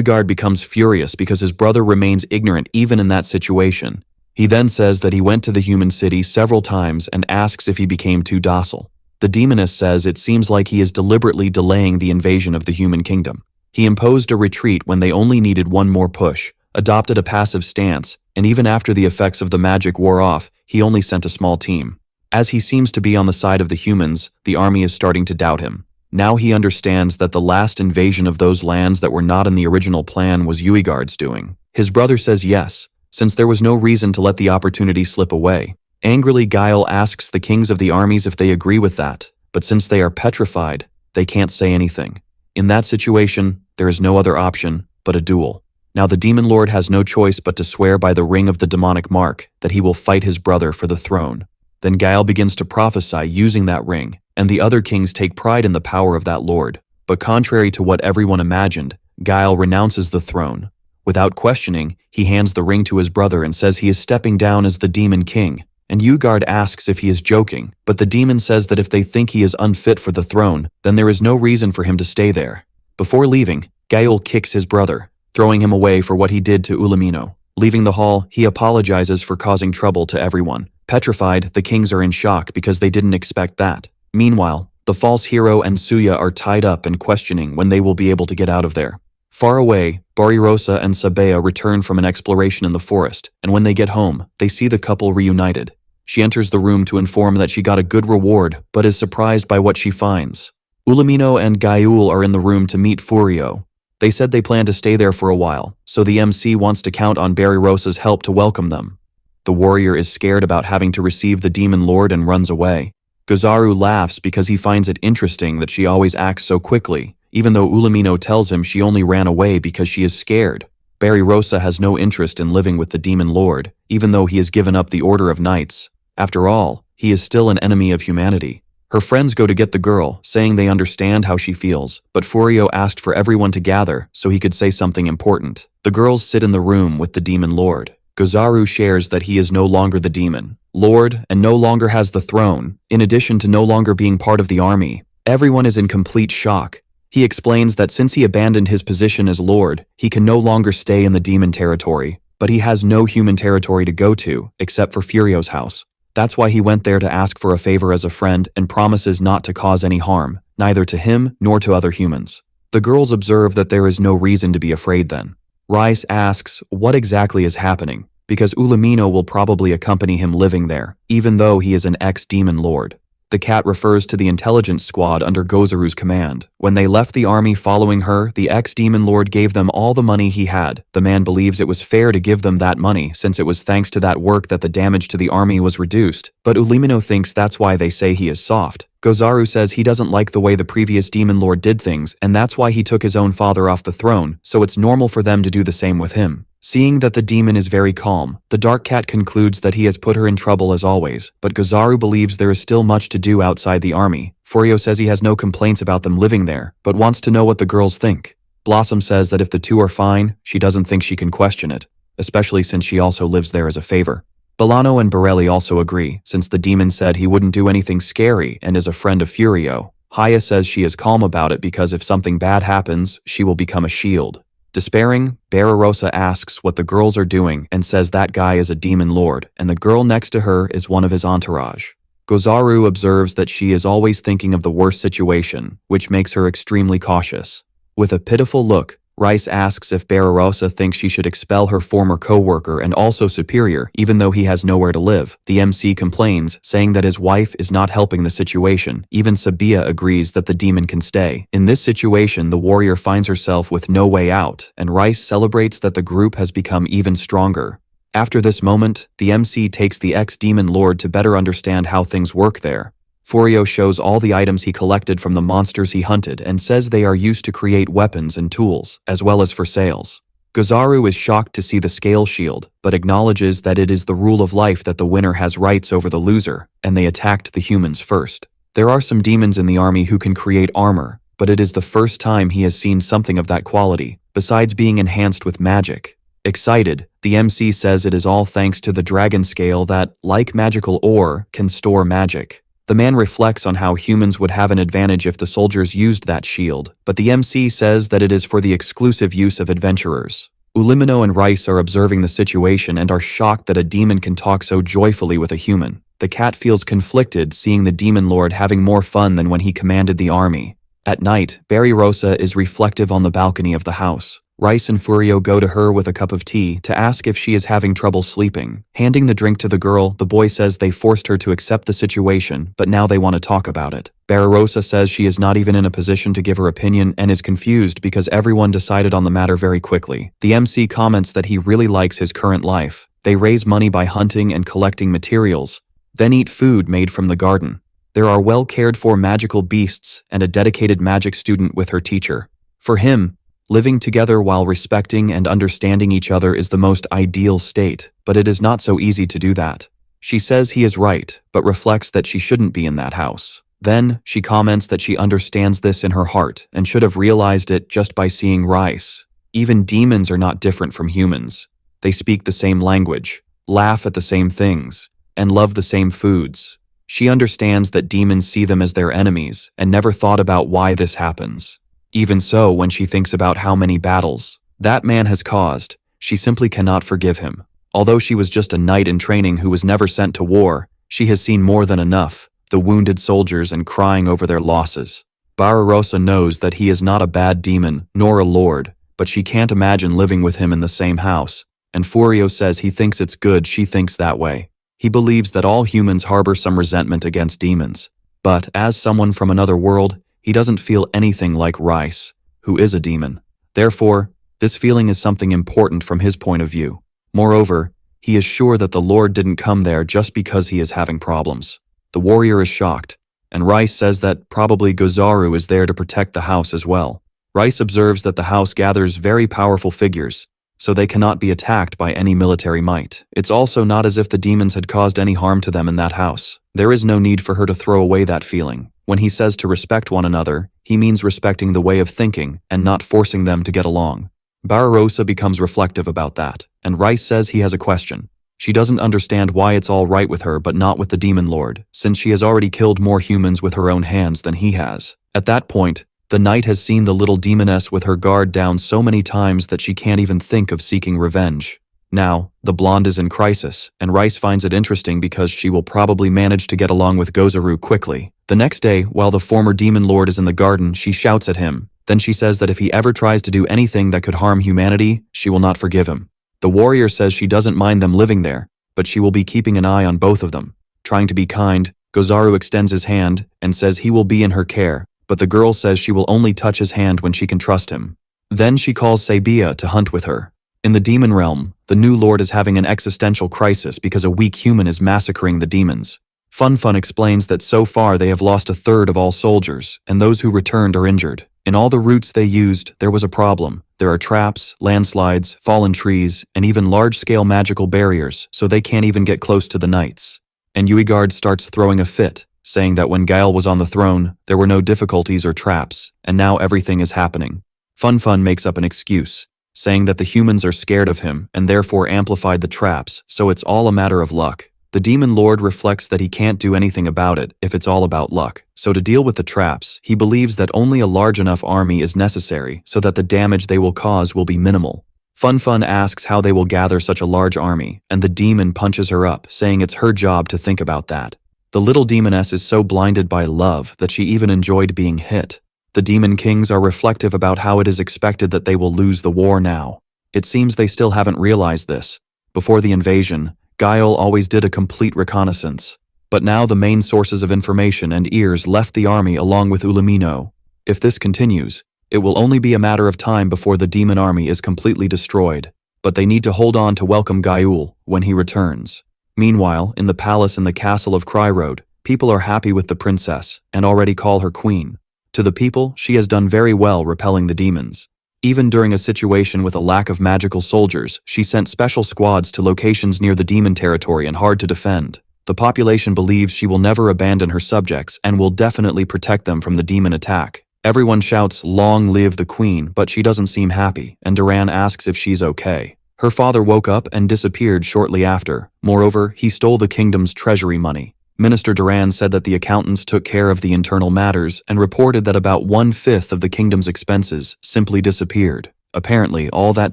Guard becomes furious because his brother remains ignorant even in that situation. He then says that he went to the human city several times and asks if he became too docile. The demoness says it seems like he is deliberately delaying the invasion of the human kingdom. He imposed a retreat when they only needed one more push, adopted a passive stance, and even after the effects of the magic wore off, he only sent a small team. As he seems to be on the side of the humans, the army is starting to doubt him. Now he understands that the last invasion of those lands that were not in the original plan was Guard's doing. His brother says yes, since there was no reason to let the opportunity slip away. Angrily, Gaul asks the kings of the armies if they agree with that, but since they are petrified, they can't say anything. In that situation, there is no other option but a duel. Now the demon lord has no choice but to swear by the ring of the demonic mark that he will fight his brother for the throne. Then Gael begins to prophesy using that ring, and the other kings take pride in the power of that lord. But contrary to what everyone imagined, Gael renounces the throne. Without questioning, he hands the ring to his brother and says he is stepping down as the demon king. And Ugard asks if he is joking, but the demon says that if they think he is unfit for the throne, then there is no reason for him to stay there. Before leaving, Gael kicks his brother, throwing him away for what he did to Ulamino. Leaving the hall, he apologizes for causing trouble to everyone. Petrified, the kings are in shock because they didn't expect that. Meanwhile, the false hero and Suya are tied up and questioning when they will be able to get out of there. Far away, Barirosa and Sabea return from an exploration in the forest, and when they get home, they see the couple reunited. She enters the room to inform that she got a good reward, but is surprised by what she finds. Ulamino and Gael are in the room to meet Furio. They said they plan to stay there for a while, so the MC wants to count on Barirosa's help to welcome them. The warrior is scared about having to receive the demon lord and runs away. Gozaru laughs because he finds it interesting that she always acts so quickly, even though Ulamino tells him she only ran away because she is scared. Barirosa has no interest in living with the demon lord, even though he has given up the Order of Knights. After all, he is still an enemy of humanity. Her friends go to get the girl, saying they understand how she feels, but Furio asked for everyone to gather so he could say something important. The girls sit in the room with the demon lord. Gozaru shares that he is no longer the demon lord and no longer has the throne, in addition to no longer being part of the army. Everyone is in complete shock. He explains that since he abandoned his position as lord, he can no longer stay in the demon territory, but he has no human territory to go to, except for Furio's house. That's why he went there to ask for a favor as a friend and promises not to cause any harm, neither to him nor to other humans. The girls observe that there is no reason to be afraid then. Rice asks what exactly is happening, because Ulamino will probably accompany him living there, even though he is an ex-demon lord. The cat refers to the intelligence squad under Gozaru's command. When they left the army following her, the ex-demon lord gave them all the money he had. The man believes it was fair to give them that money since it was thanks to that work that the damage to the army was reduced. But Ulamino thinks that's why they say he is soft. Gozaru says he doesn't like the way the previous demon lord did things, and that's why he took his own father off the throne, so it's normal for them to do the same with him. Seeing that the demon is very calm, the dark cat concludes that he has put her in trouble as always, but Gozaru believes there is still much to do outside the army. Furio says he has no complaints about them living there, but wants to know what the girls think. Blossom says that if the two are fine, she doesn't think she can question it, especially since she also lives there as a favor. Bolano and Borelli also agree, since the demon said he wouldn't do anything scary and is a friend of Furio. Haya says she is calm about it because if something bad happens, she will become a shield. Despairing, Barirosa asks what the girls are doing and says that guy is a demon lord, and the girl next to her is one of his entourage. Gozaru observes that she is always thinking of the worst situation, which makes her extremely cautious. With a pitiful look, Rice asks if Barirosa thinks she should expel her former co-worker and also superior, even though he has nowhere to live. The MC complains, saying that his wife is not helping the situation. Even Sabia agrees that the demon can stay. In this situation, the warrior finds herself with no way out, and Rice celebrates that the group has become even stronger. After this moment, the MC takes the ex-demon lord to better understand how things work there. Furio shows all the items he collected from the monsters he hunted and says they are used to create weapons and tools, as well as for sales. Gozaru is shocked to see the scale shield, but acknowledges that it is the rule of life that the winner has rights over the loser, and they attacked the humans first. There are some demons in the army who can create armor, but it is the first time he has seen something of that quality, besides being enhanced with magic. Excited, the MC says it is all thanks to the dragon scale that, like magical ore, can store magic. The man reflects on how humans would have an advantage if the soldiers used that shield, but the MC says that it is for the exclusive use of adventurers. Ulimino and Rice are observing the situation and are shocked that a demon can talk so joyfully with a human. The cat feels conflicted seeing the demon lord having more fun than when he commanded the army. At night, Barirosa is reflective on the balcony of the house. Rice and Furio go to her with a cup of tea to ask if she is having trouble sleeping. Handing the drink to the girl, the boy says they forced her to accept the situation, but now they want to talk about it. Barirosa says she is not even in a position to give her opinion and is confused because everyone decided on the matter very quickly. The MC comments that he really likes his current life. They raise money by hunting and collecting materials, then eat food made from the garden. There are well cared for magical beasts and a dedicated magic student with her teacher. For him, living together while respecting and understanding each other is the most ideal state, but it is not so easy to do that. She says he is right, but reflects that she shouldn't be in that house. Then, she comments that she understands this in her heart and should have realized it just by seeing Rice. Even demons are not different from humans. They speak the same language, laugh at the same things, and love the same foods. She understands that demons see them as their enemies and never thought about why this happens. Even so, when she thinks about how many battles that man has caused, she simply cannot forgive him. Although she was just a knight in training who was never sent to war, she has seen more than enough, the wounded soldiers and crying over their losses. Barbarossa knows that he is not a bad demon, nor a lord, but she can't imagine living with him in the same house, and Furio says he thinks it's good she thinks that way. He believes that all humans harbor some resentment against demons, but as someone from another world, he doesn't feel anything like Rice, who is a demon. Therefore, this feeling is something important from his point of view. Moreover, he is sure that the Lord didn't come there just because he is having problems. The warrior is shocked, and Rice says that probably Gozaru is there to protect the house as well. Rice observes that the house gathers very powerful figures, so they cannot be attacked by any military might. It's also not as if the demons had caused any harm to them in that house. There is no need for her to throw away that feeling. When he says to respect one another, he means respecting the way of thinking and not forcing them to get along. Barbarossa becomes reflective about that, and Rice says he has a question. She doesn't understand why it's all right with her but not with the demon lord, since she has already killed more humans with her own hands than he has. At that point, the knight has seen the little demoness with her guard down so many times that she can't even think of seeking revenge. Now, the blonde is in crisis, and Rice finds it interesting because she will probably manage to get along with Gozaru quickly. The next day, while the former demon lord is in the garden, she shouts at him. Then she says that if he ever tries to do anything that could harm humanity, she will not forgive him. The warrior says she doesn't mind them living there, but she will be keeping an eye on both of them. Trying to be kind, Gozaru extends his hand and says he will be in her care, but the girl says she will only touch his hand when she can trust him. Then she calls Sabia to hunt with her. In the demon realm, the new lord is having an existential crisis because a weak human is massacring the demons. Fun explains that so far they have lost a third of all soldiers, and those who returned are injured. In all the routes they used, there was a problem. There are traps, landslides, fallen trees, and even large-scale magical barriers, so they can't even get close to the knights. And Uigard starts throwing a fit, saying that when Gael was on the throne, there were no difficulties or traps, and now everything is happening. Fun makes up an excuse, saying that the humans are scared of him and therefore amplified the traps, so it's all a matter of luck. The demon lord reflects that he can't do anything about it if it's all about luck. So to deal with the traps, he believes that only a large enough army is necessary so that the damage they will cause will be minimal. Fun asks how they will gather such a large army, and the demon punches her up, saying it's her job to think about that. The little demoness is so blinded by love that she even enjoyed being hit. The demon kings are reflective about how it is expected that they will lose the war now. It seems they still haven't realized this. Before the invasion, Gael always did a complete reconnaissance, but now the main sources of information and ears left the army along with Ulamino. If this continues, it will only be a matter of time before the demon army is completely destroyed, but they need to hold on to welcome Gael when he returns. Meanwhile, in the palace in the castle of Cryrode, people are happy with the princess and already call her queen. To the people, she has done very well repelling the demons. Even during a situation with a lack of magical soldiers, she sent special squads to locations near the demon territory and hard to defend. The population believes she will never abandon her subjects and will definitely protect them from the demon attack. Everyone shouts, "Long live the queen," but she doesn't seem happy, and Duran asks if she's okay. Her father woke up and disappeared shortly after. Moreover, he stole the kingdom's treasury money. Minister Duran said that the accountants took care of the internal matters and reported that about 1/5 of the kingdom's expenses simply disappeared. Apparently, all that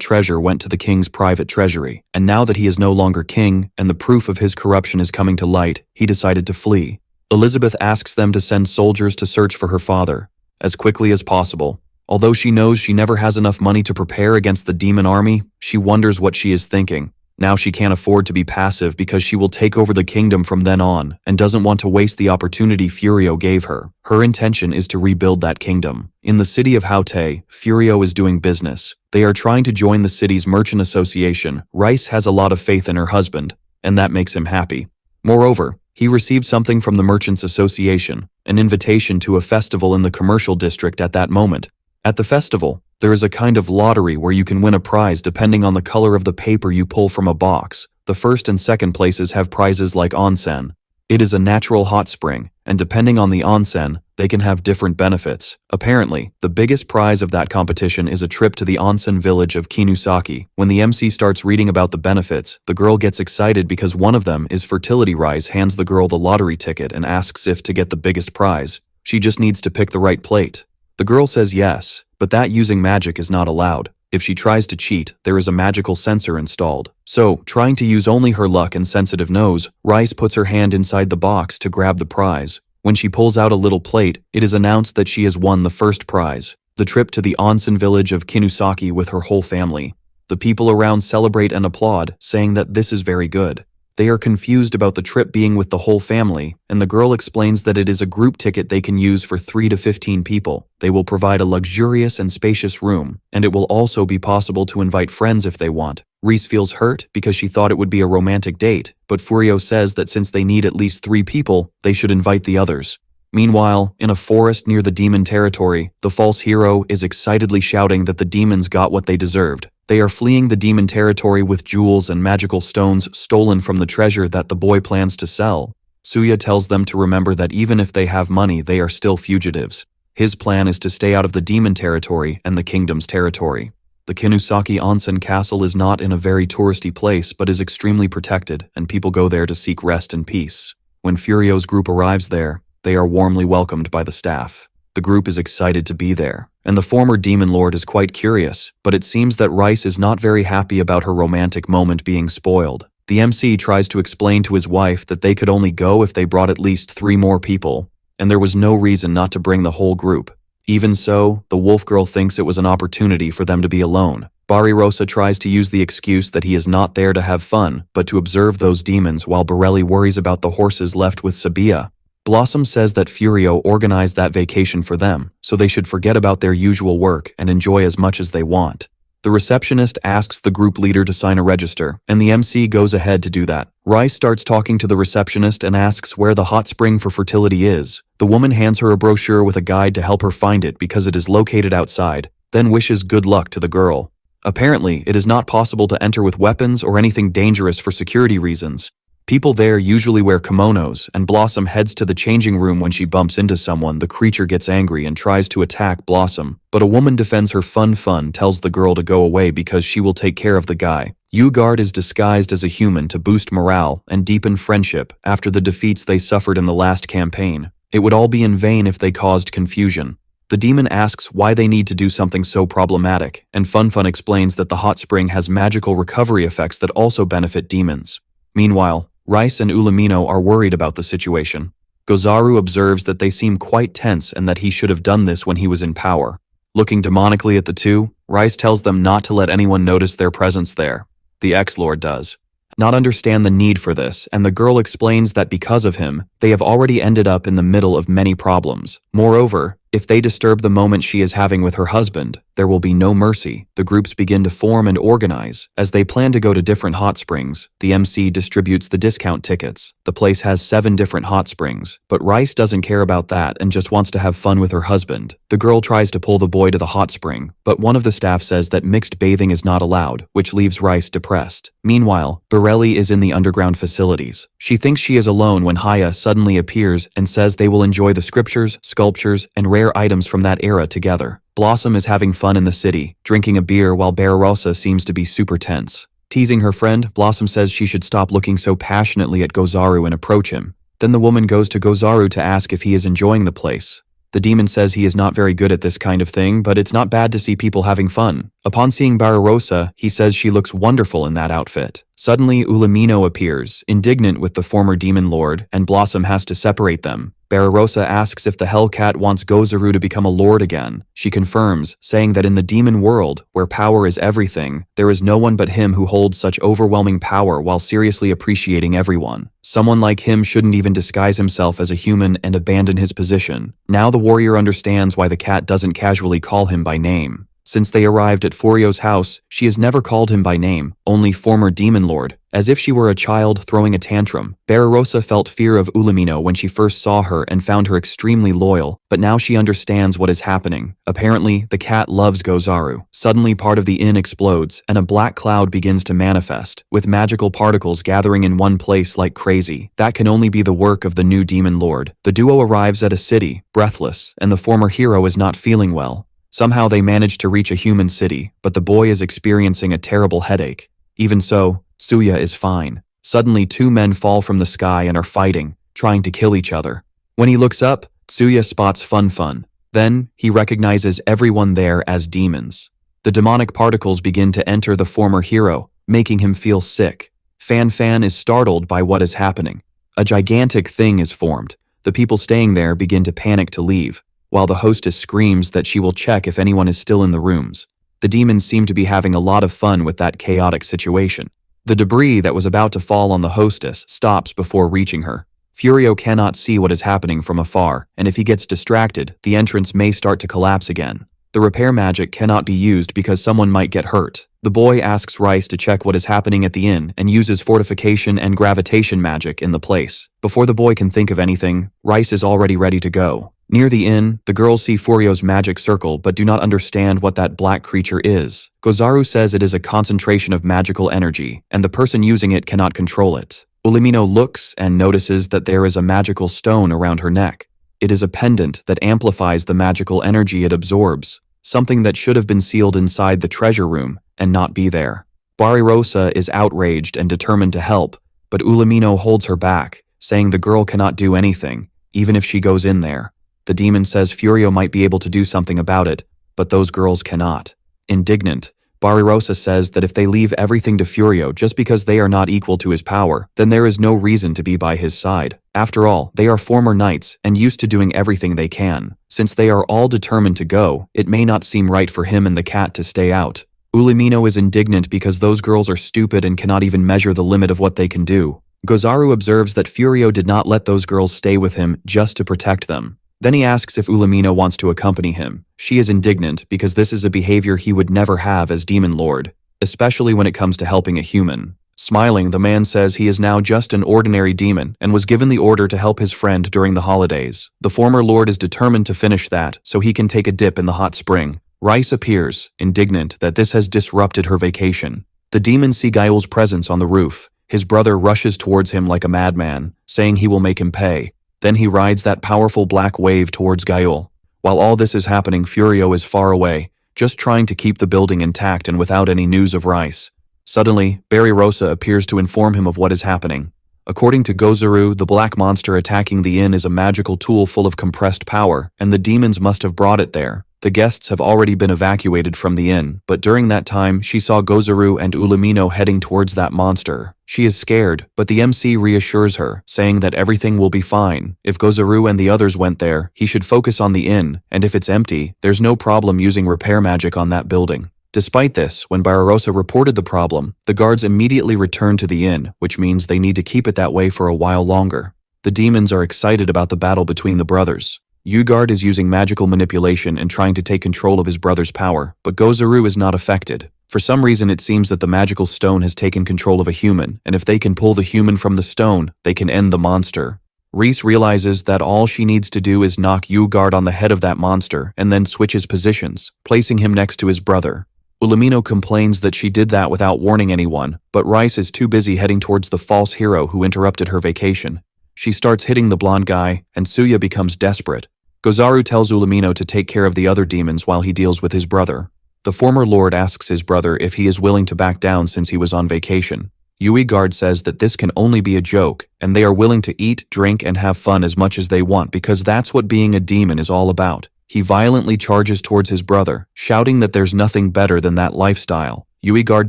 treasure went to the king's private treasury, and now that he is no longer king and the proof of his corruption is coming to light, he decided to flee. Elizabeth asks them to send soldiers to search for her father as quickly as possible. Although she knows she never has enough money to prepare against the demon army, she wonders what she is thinking. Now she can't afford to be passive because she will take over the kingdom from then on and doesn't want to waste the opportunity Furio gave her. Her intention is to rebuild that kingdom. In the city of Haute, Furio is doing business. They are trying to join the city's merchant association. Rice has a lot of faith in her husband, and that makes him happy. Moreover, he received something from the merchants association, an invitation to a festival in the commercial district at that moment. At the festival, there is a kind of lottery where you can win a prize depending on the color of the paper you pull from a box. The first and second places have prizes like onsen. It is a natural hot spring, and depending on the onsen, they can have different benefits. Apparently, the biggest prize of that competition is a trip to the onsen village of Kinusaki. When the MC starts reading about the benefits, the girl gets excited because one of them is fertility. Rise hands the girl the lottery ticket and asks if to get the biggest prize, she just needs to pick the right plate. The girl says yes, but that using magic is not allowed. If she tries to cheat, there is a magical sensor installed. So, trying to use only her luck and sensitive nose, Rice puts her hand inside the box to grab the prize. When she pulls out a little plate, it is announced that she has won the first prize, the trip to the onsen village of Kinusaki with her whole family. The people around celebrate and applaud, saying that this is very good. They are confused about the trip being with the whole family, and the girl explains that it is a group ticket they can use for 3 to 15 people. They will provide a luxurious and spacious room, and it will also be possible to invite friends if they want. Reese feels hurt because she thought it would be a romantic date, but Furio says that since they need at least 3 people, they should invite the others. Meanwhile, in a forest near the demon territory, the false hero is excitedly shouting that the demons got what they deserved. They are fleeing the demon territory with jewels and magical stones stolen from the treasure that the boy plans to sell. Suya tells them to remember that even if they have money, they are still fugitives. His plan is to stay out of the demon territory and the kingdom's territory. The Kinusaki Onsen Castle is not in a very touristy place but is extremely protected, and people go there to seek rest and peace. When Furio's group arrives there, they are warmly welcomed by the staff. The group is excited to be there, and the former demon lord is quite curious, but it seems that Rice is not very happy about her romantic moment being spoiled. The MC tries to explain to his wife that they could only go if they brought at least 3 more people, and there was no reason not to bring the whole group. Even so, the wolf girl thinks it was an opportunity for them to be alone. Barirosa tries to use the excuse that he is not there to have fun, but to observe those demons, while Borelli worries about the horses left with Sabia. Blossom says that Furio organized that vacation for them, so they should forget about their usual work and enjoy as much as they want. The receptionist asks the group leader to sign a register, and the MC goes ahead to do that. Rice starts talking to the receptionist and asks where the hot spring for fertility is. The woman hands her a brochure with a guide to help her find it because it is located outside, then wishes good luck to the girl. Apparently, it is not possible to enter with weapons or anything dangerous for security reasons. People there usually wear kimonos, and Blossom heads to the changing room. When she bumps into someone, the creature gets angry and tries to attack Blossom, but a woman defends her. Fun tells the girl to go away because she will take care of the guy. Ugard is disguised as a human to boost morale and deepen friendship after the defeats they suffered in the last campaign. It would all be in vain if they caused confusion. The demon asks why they need to do something so problematic, and Fun explains that the hot spring has magical recovery effects that also benefit demons. Meanwhile, Rice and Ulamino are worried about the situation. Gozaru observes that they seem quite tense and that he should have done this when he was in power. Looking demonically at the two, Rice tells them not to let anyone notice their presence there. The ex-lord does not understand the need for this, and the girl explains that because of him, they have already ended up in the middle of many problems. Moreover, if they disturb the moment she is having with her husband, there will be no mercy. The groups begin to form and organize. As they plan to go to different hot springs, the MC distributes the discount tickets. The place has 7 different hot springs, but Rice doesn't care about that and just wants to have fun with her husband. The girl tries to pull the boy to the hot spring, but one of the staff says that mixed bathing is not allowed, which leaves Rice depressed. Meanwhile, Borelli is in the underground facilities. She thinks she is alone when Haya suddenly appears and says they will enjoy the scriptures, sculptures, and rare items from that era together. Blossom is having fun in the city, drinking a beer while Bararosa seems to be super tense. Teasing her friend, Blossom says she should stop looking so passionately at Gozaru and approach him. Then the woman goes to Gozaru to ask if he is enjoying the place. The demon says he is not very good at this kind of thing, but it's not bad to see people having fun. Upon seeing Bararosa, he says she looks wonderful in that outfit. Suddenly, Ulamino appears, indignant with the former demon lord, and Blossom has to separate them. Bararosa asks if the Hellcat wants Gozaru to become a lord again. She confirms, saying that in the demon world, where power is everything, there is no one but him who holds such overwhelming power while seriously appreciating everyone. Someone like him shouldn't even disguise himself as a human and abandon his position. Now the warrior understands why the cat doesn't casually call him by name. Since they arrived at Furio's house, she has never called him by name, only former demon lord, As if she were a child throwing a tantrum, Barbarossa felt fear of Ulamino when she first saw her and found her extremely loyal, but now she understands what is happening. Apparently, the cat loves Gozaru. Suddenly, part of the inn explodes, and a black cloud begins to manifest, with magical particles gathering in one place like crazy. That can only be the work of the new demon lord. The duo arrives at a city, breathless, and the former hero is not feeling well. Somehow they manage to reach a human city, but the boy is experiencing a terrible headache. Even so, Tsuya is fine. Suddenly, two men fall from the sky and are fighting, trying to kill each other. When he looks up, Tsuya spots Fun. Then, he recognizes everyone there as demons. The demonic particles begin to enter the former hero, making him feel sick. Fan is startled by what is happening. A gigantic thing is formed. The people staying there begin to panic to leave, while the hostess screams that she will check if anyone is still in the rooms. The demons seem to be having a lot of fun with that chaotic situation. The debris that was about to fall on the hostess stops before reaching her. Furio cannot see what is happening from afar, and if he gets distracted, the entrance may start to collapse again. The repair magic cannot be used because someone might get hurt. The boy asks Rice to check what is happening at the inn and uses fortification and gravitation magic in the place. Before the boy can think of anything, Rice is already ready to go. Near the inn, the girls see Furio's magic circle but do not understand what that black creature is. Gozaru says it is a concentration of magical energy, and the person using it cannot control it. Ulamino looks and notices that there is a magical stone around her neck. It is a pendant that amplifies the magical energy it absorbs, something that should have been sealed inside the treasure room and not be there. Barbarossa is outraged and determined to help, but Ulamino holds her back, saying the girl cannot do anything, even if she goes in there. The demon says Furio might be able to do something about it, but those girls cannot. Indignant, Barbarossa says that if they leave everything to Furio just because they are not equal to his power, then there is no reason to be by his side. After all, they are former knights and used to doing everything they can. Since they are all determined to go, it may not seem right for him and the cat to stay out. Ulamino is indignant because those girls are stupid and cannot even measure the limit of what they can do. Gozaru observes that Furio did not let those girls stay with him just to protect them. Then he asks if Ulamino wants to accompany him. She is indignant because this is a behavior he would never have as Demon Lord, especially when it comes to helping a human. Smiling, the man says he is now just an ordinary demon and was given the order to help his friend during the holidays. The former lord is determined to finish that so he can take a dip in the hot spring. Rice appears, indignant that this has disrupted her vacation. The demons see Gael's presence on the roof. His brother rushes towards him like a madman, saying he will make him pay. Then he rides that powerful black wave towards Gael. While all this is happening, Furio is far away, just trying to keep the building intact and without any news of Rice. Suddenly, Barbarossa appears to inform him of what is happening. According to Gozaru, the black monster attacking the inn is a magical tool full of compressed power, and the demons must have brought it there. The guests have already been evacuated from the inn, but during that time, she saw Gozaru and Ulamino heading towards that monster. She is scared, but the MC reassures her, saying that everything will be fine. If Gozaru and the others went there, he should focus on the inn, and if it's empty, there's no problem using repair magic on that building. Despite this, when Barbarossa reported the problem, the guards immediately returned to the inn, which means they need to keep it that way for a while longer. The demons are excited about the battle between the brothers. Ugard is using magical manipulation and trying to take control of his brother's power, but Gozaru is not affected. For some reason it seems that the magical stone has taken control of a human, and if they can pull the human from the stone, they can end the monster. Reese realizes that all she needs to do is knock Ugard on the head of that monster and then switches positions, placing him next to his brother. Ulamino complains that she did that without warning anyone, but Rice is too busy heading towards the false hero who interrupted her vacation. She starts hitting the blonde guy, and Tsuya becomes desperate. Gozaru tells Ulamino to take care of the other demons while he deals with his brother. The former lord asks his brother if he is willing to back down since he was on vacation. Ugard says that this can only be a joke, and they are willing to eat, drink, and have fun as much as they want because that's what being a demon is all about. He violently charges towards his brother, shouting that there's nothing better than that lifestyle. Ugard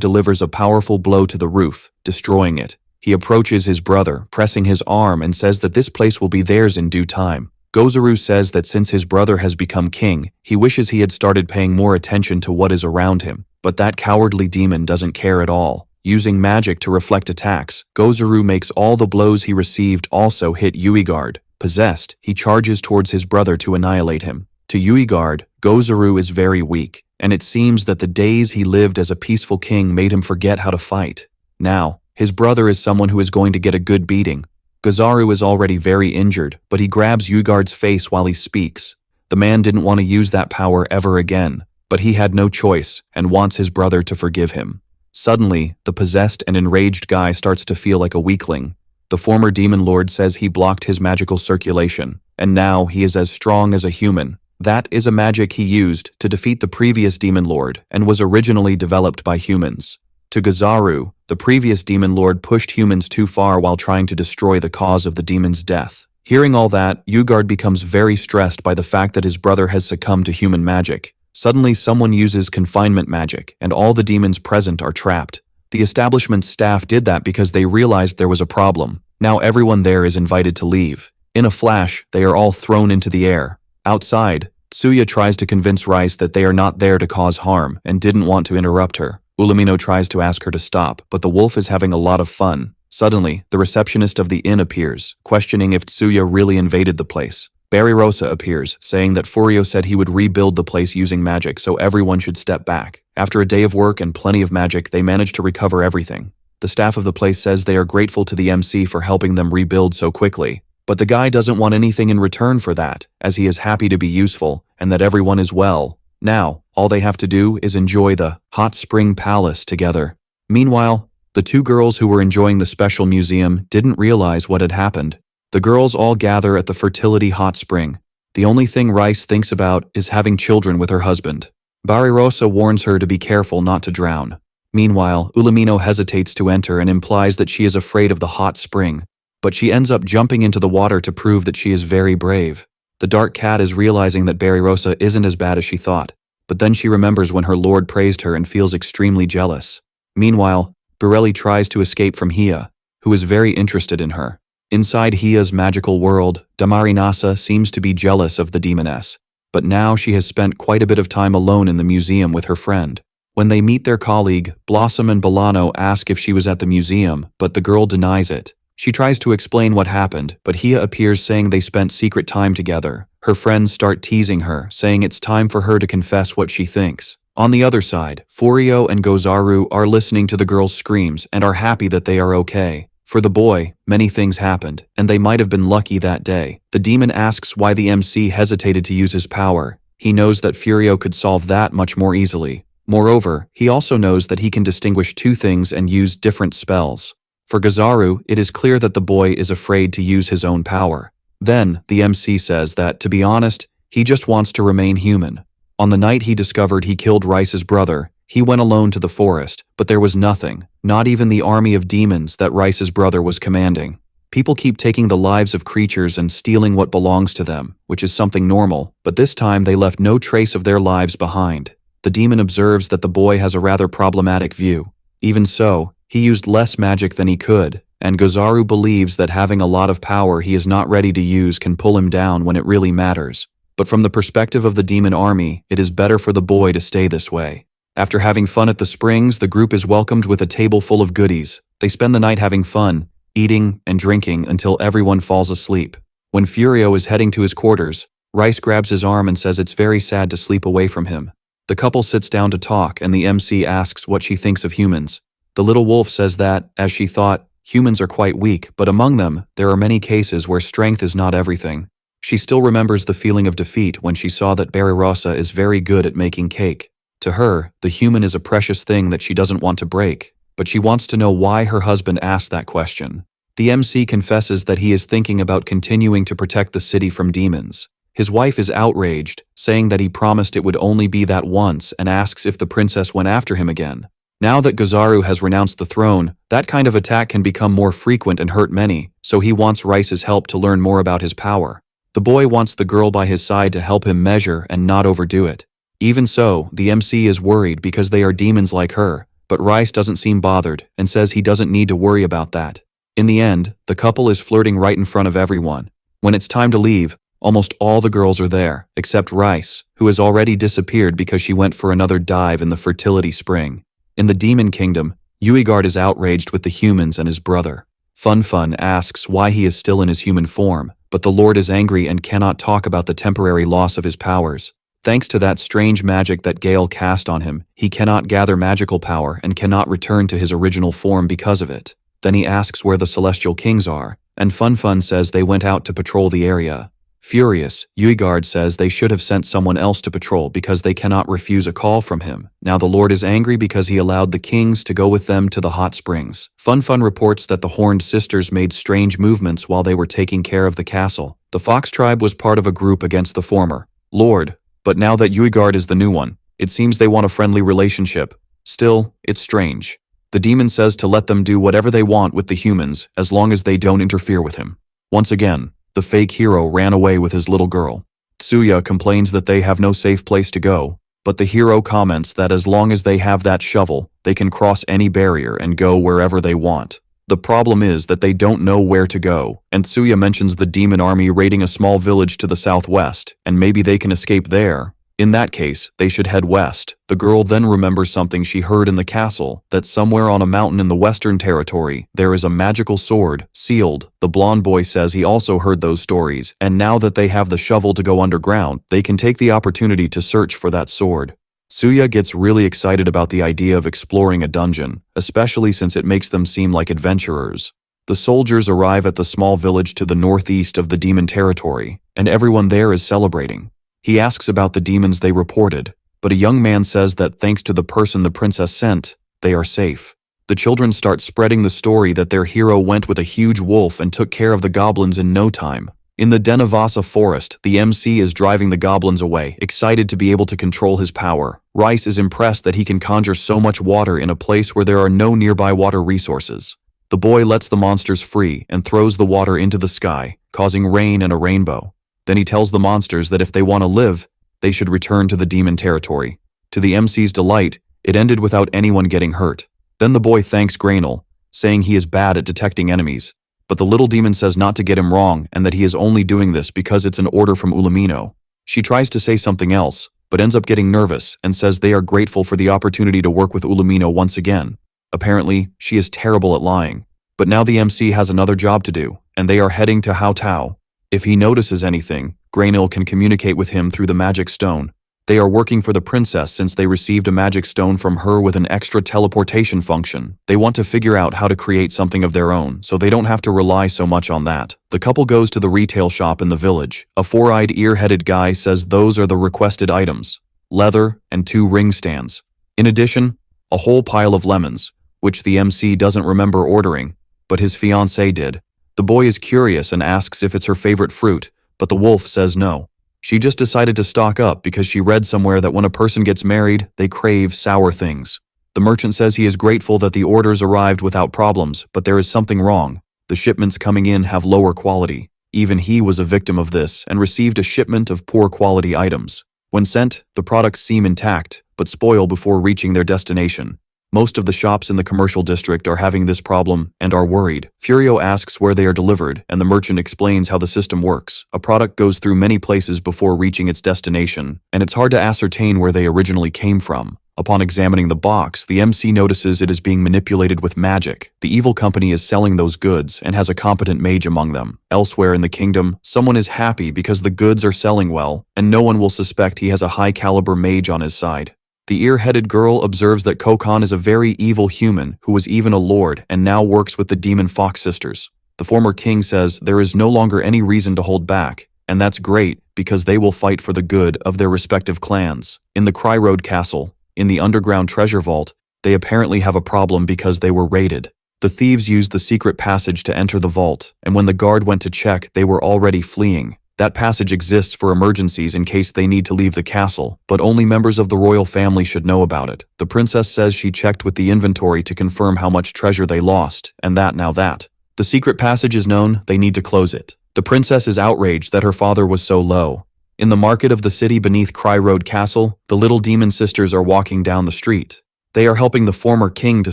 delivers a powerful blow to the roof, destroying it. He approaches his brother, pressing his arm, and says that this place will be theirs in due time. Gozaru says that since his brother has become king, he wishes he had started paying more attention to what is around him, but that cowardly demon doesn't care at all. Using magic to reflect attacks, Gozaru makes all the blows he received also hit Ugard. Possessed, he charges towards his brother to annihilate him. To Ugard, Gozaru is very weak, and it seems that the days he lived as a peaceful king made him forget how to fight. Now, His brother is someone who is going to get a good beating. Gozaru is already very injured, but he grabs Ugard's face while he speaks. The man didn't want to use that power ever again, but he had no choice and wants his brother to forgive him. Suddenly, the possessed and enraged guy starts to feel like a weakling. The former demon lord says he blocked his magical circulation, and now he is as strong as a human. That is a magic he used to defeat the previous demon lord and was originally developed by humans. To Gozaru, the previous demon lord pushed humans too far while trying to destroy the cause of the demon's death. Hearing all that, Ugard becomes very stressed by the fact that his brother has succumbed to human magic. Suddenly, someone uses confinement magic, and all the demons present are trapped. The establishment's staff did that because they realized there was a problem. Now everyone there is invited to leave. In a flash, they are all thrown into the air. Outside, Tsuya tries to convince Rice that they are not there to cause harm and didn't want to interrupt her. Ulamino tries to ask her to stop, but the wolf is having a lot of fun. Suddenly, the receptionist of the inn appears, questioning if Tsuya really invaded the place. Barryrosa appears, saying that Furio said he would rebuild the place using magic, so everyone should step back. After a day of work and plenty of magic, they manage to recover everything. The staff of the place says they are grateful to the MC for helping them rebuild so quickly. But the guy doesn't want anything in return for that, as he is happy to be useful, and that everyone is well. Now, all they have to do is enjoy the hot spring palace together. Meanwhile, the two girls who were enjoying the special museum didn't realize what had happened. The girls all gather at the fertility hot spring. The only thing Rice thinks about is having children with her husband. Barryrosa warns her to be careful not to drown. Meanwhile, Ulamino hesitates to enter and implies that she is afraid of the hot spring, but she ends up jumping into the water to prove that she is very brave. The dark cat is realizing that Barryrosa isn't as bad as she thought, but then she remembers when her lord praised her and feels extremely jealous. Meanwhile, Borelli tries to escape from Hia, who is very interested in her. Inside Hia's magical world, Damarinasa seems to be jealous of the demoness, but now she has spent quite a bit of time alone in the museum with her friend. When they meet their colleague, Blossom and Bolano ask if she was at the museum, but the girl denies it. She tries to explain what happened, but Hia appears saying they spent secret time together. Her friends start teasing her, saying it's time for her to confess what she thinks. On the other side, Furio and Gozaru are listening to the girl's screams and are happy that they are okay. For the boy, many things happened, and they might have been lucky that day. The demon asks why the MC hesitated to use his power. He knows that Furio could solve that much more easily. Moreover, he also knows that he can distinguish two things and use different spells. For Gozaru, it is clear that the boy is afraid to use his own power. Then, the MC says that, to be honest, he just wants to remain human. On the night he discovered he killed Rice's brother, he went alone to the forest, but there was nothing, not even the army of demons that Rice's brother was commanding. People keep taking the lives of creatures and stealing what belongs to them, which is something normal, but this time they left no trace of their lives behind. The demon observes that the boy has a rather problematic view. Even so, he used less magic than he could, and Gozaru believes that having a lot of power he is not ready to use can pull him down when it really matters. But from the perspective of the demon army, it is better for the boy to stay this way. After having fun at the springs, the group is welcomed with a table full of goodies. They spend the night having fun, eating and drinking until everyone falls asleep. When Furio is heading to his quarters, Rice grabs his arm and says it's very sad to sleep away from him. The couple sits down to talk and the MC asks what she thinks of humans. The little wolf says that, as she thought, humans are quite weak, but among them, there are many cases where strength is not everything. She still remembers the feeling of defeat when she saw that Barryrosa is very good at making cake. To her, the human is a precious thing that she doesn't want to break, but she wants to know why her husband asked that question. The MC confesses that he is thinking about continuing to protect the city from demons. His wife is outraged, saying that he promised it would only be that once and asks if the princess went after him again. Now that Gozaru has renounced the throne, that kind of attack can become more frequent and hurt many, so he wants Rice's help to learn more about his power. The boy wants the girl by his side to help him measure and not overdo it. Even so, the MC is worried because they are demons like her, but Rice doesn't seem bothered and says he doesn't need to worry about that. In the end, the couple is flirting right in front of everyone. When it's time to leave, almost all the girls are there, except Rice, who has already disappeared because she went for another dive in the fertility spring. In the Demon Kingdom, Uigard is outraged with the humans and his brother. Fun asks why he is still in his human form, but the Lord is angry and cannot talk about the temporary loss of his powers. Thanks to that strange magic that Gale cast on him, he cannot gather magical power and cannot return to his original form because of it. Then he asks where the Celestial Kings are, and Fun says they went out to patrol the area. Furious, Uigard says they should have sent someone else to patrol because they cannot refuse a call from him. Now the Lord is angry because he allowed the kings to go with them to the hot springs. Fun reports that the Horned Sisters made strange movements while they were taking care of the castle. The Fox tribe was part of a group against the former Lord, but now that Uigard is the new one, it seems they want a friendly relationship. Still, it's strange. The demon says to let them do whatever they want with the humans as long as they don't interfere with him. Once again, the fake hero ran away with his little girl. Tsuya complains that they have no safe place to go, but the hero comments that as long as they have that shovel, they can cross any barrier and go wherever they want. The problem is that they don't know where to go, and Tsuya mentions the demon army raiding a small village to the southwest, and maybe they can escape there. In that case, they should head west. The girl then remembers something she heard in the castle, that somewhere on a mountain in the western territory, there is a magical sword, sealed. The blonde boy says he also heard those stories, and now that they have the shovel to go underground, they can take the opportunity to search for that sword. Tsuya gets really excited about the idea of exploring a dungeon, especially since it makes them seem like adventurers. The soldiers arrive at the small village to the northeast of the demon territory, and everyone there is celebrating. He asks about the demons they reported, but a young man says that thanks to the person the princess sent, they are safe. The children start spreading the story that their hero went with a huge wolf and took care of the goblins in no time. In the Denavasa forest, the MC is driving the goblins away, excited to be able to control his power. Rice is impressed that he can conjure so much water in a place where there are no nearby water resources. The boy lets the monsters free and throws the water into the sky, causing rain and a rainbow. Then he tells the monsters that if they want to live, they should return to the demon territory. To the MC's delight, it ended without anyone getting hurt. Then the boy thanks Grainel, saying he is bad at detecting enemies. But the little demon says not to get him wrong and that he is only doing this because it's an order from Ulamino. She tries to say something else, but ends up getting nervous and says they are grateful for the opportunity to work with Ulamino once again. Apparently, she is terrible at lying. But now the MC has another job to do, and they are heading to Hao Tao. If he notices anything, Grainel can communicate with him through the magic stone. They are working for the princess since they received a magic stone from her with an extra teleportation function. They want to figure out how to create something of their own, so they don't have to rely so much on that. The couple goes to the retail shop in the village. A four-eyed, ear-headed guy says those are the requested items: leather and 2 ring stands. In addition, a whole pile of lemons, which the MC doesn't remember ordering, but his fiancée did. The boy is curious and asks if it's her favorite fruit, but the wolf says no. She just decided to stock up because she read somewhere that when a person gets married, they crave sour things. The merchant says he is grateful that the orders arrived without problems, but there is something wrong. The shipments coming in have lower quality. Even he was a victim of this and received a shipment of poor quality items. When sent, the products seem intact, but spoil before reaching their destination. Most of the shops in the commercial district are having this problem and are worried. Furio asks where they are delivered, and the merchant explains how the system works. A product goes through many places before reaching its destination, and it's hard to ascertain where they originally came from. Upon examining the box, the MC notices it is being manipulated with magic. The evil company is selling those goods and has a competent mage among them. Elsewhere in the kingdom, someone is happy because the goods are selling well, and no one will suspect he has a high-caliber mage on his side. The ear-headed girl observes that Kokon is a very evil human who was even a lord and now works with the demon Fox sisters. The former king says there is no longer any reason to hold back, and that's great because they will fight for the good of their respective clans. In the Cry Road Castle, in the underground treasure vault, they apparently have a problem because they were raided. The thieves used the secret passage to enter the vault, and when the guard went to check, they were already fleeing. That passage exists for emergencies in case they need to leave the castle, but only members of the royal family should know about it. The princess says she checked with the inventory to confirm how much treasure they lost, and now that the secret passage is known, they need to close it. The princess is outraged that her father was so low. In the market of the city beneath Cry Road Castle, the little demon sisters are walking down the street. They are helping the former king to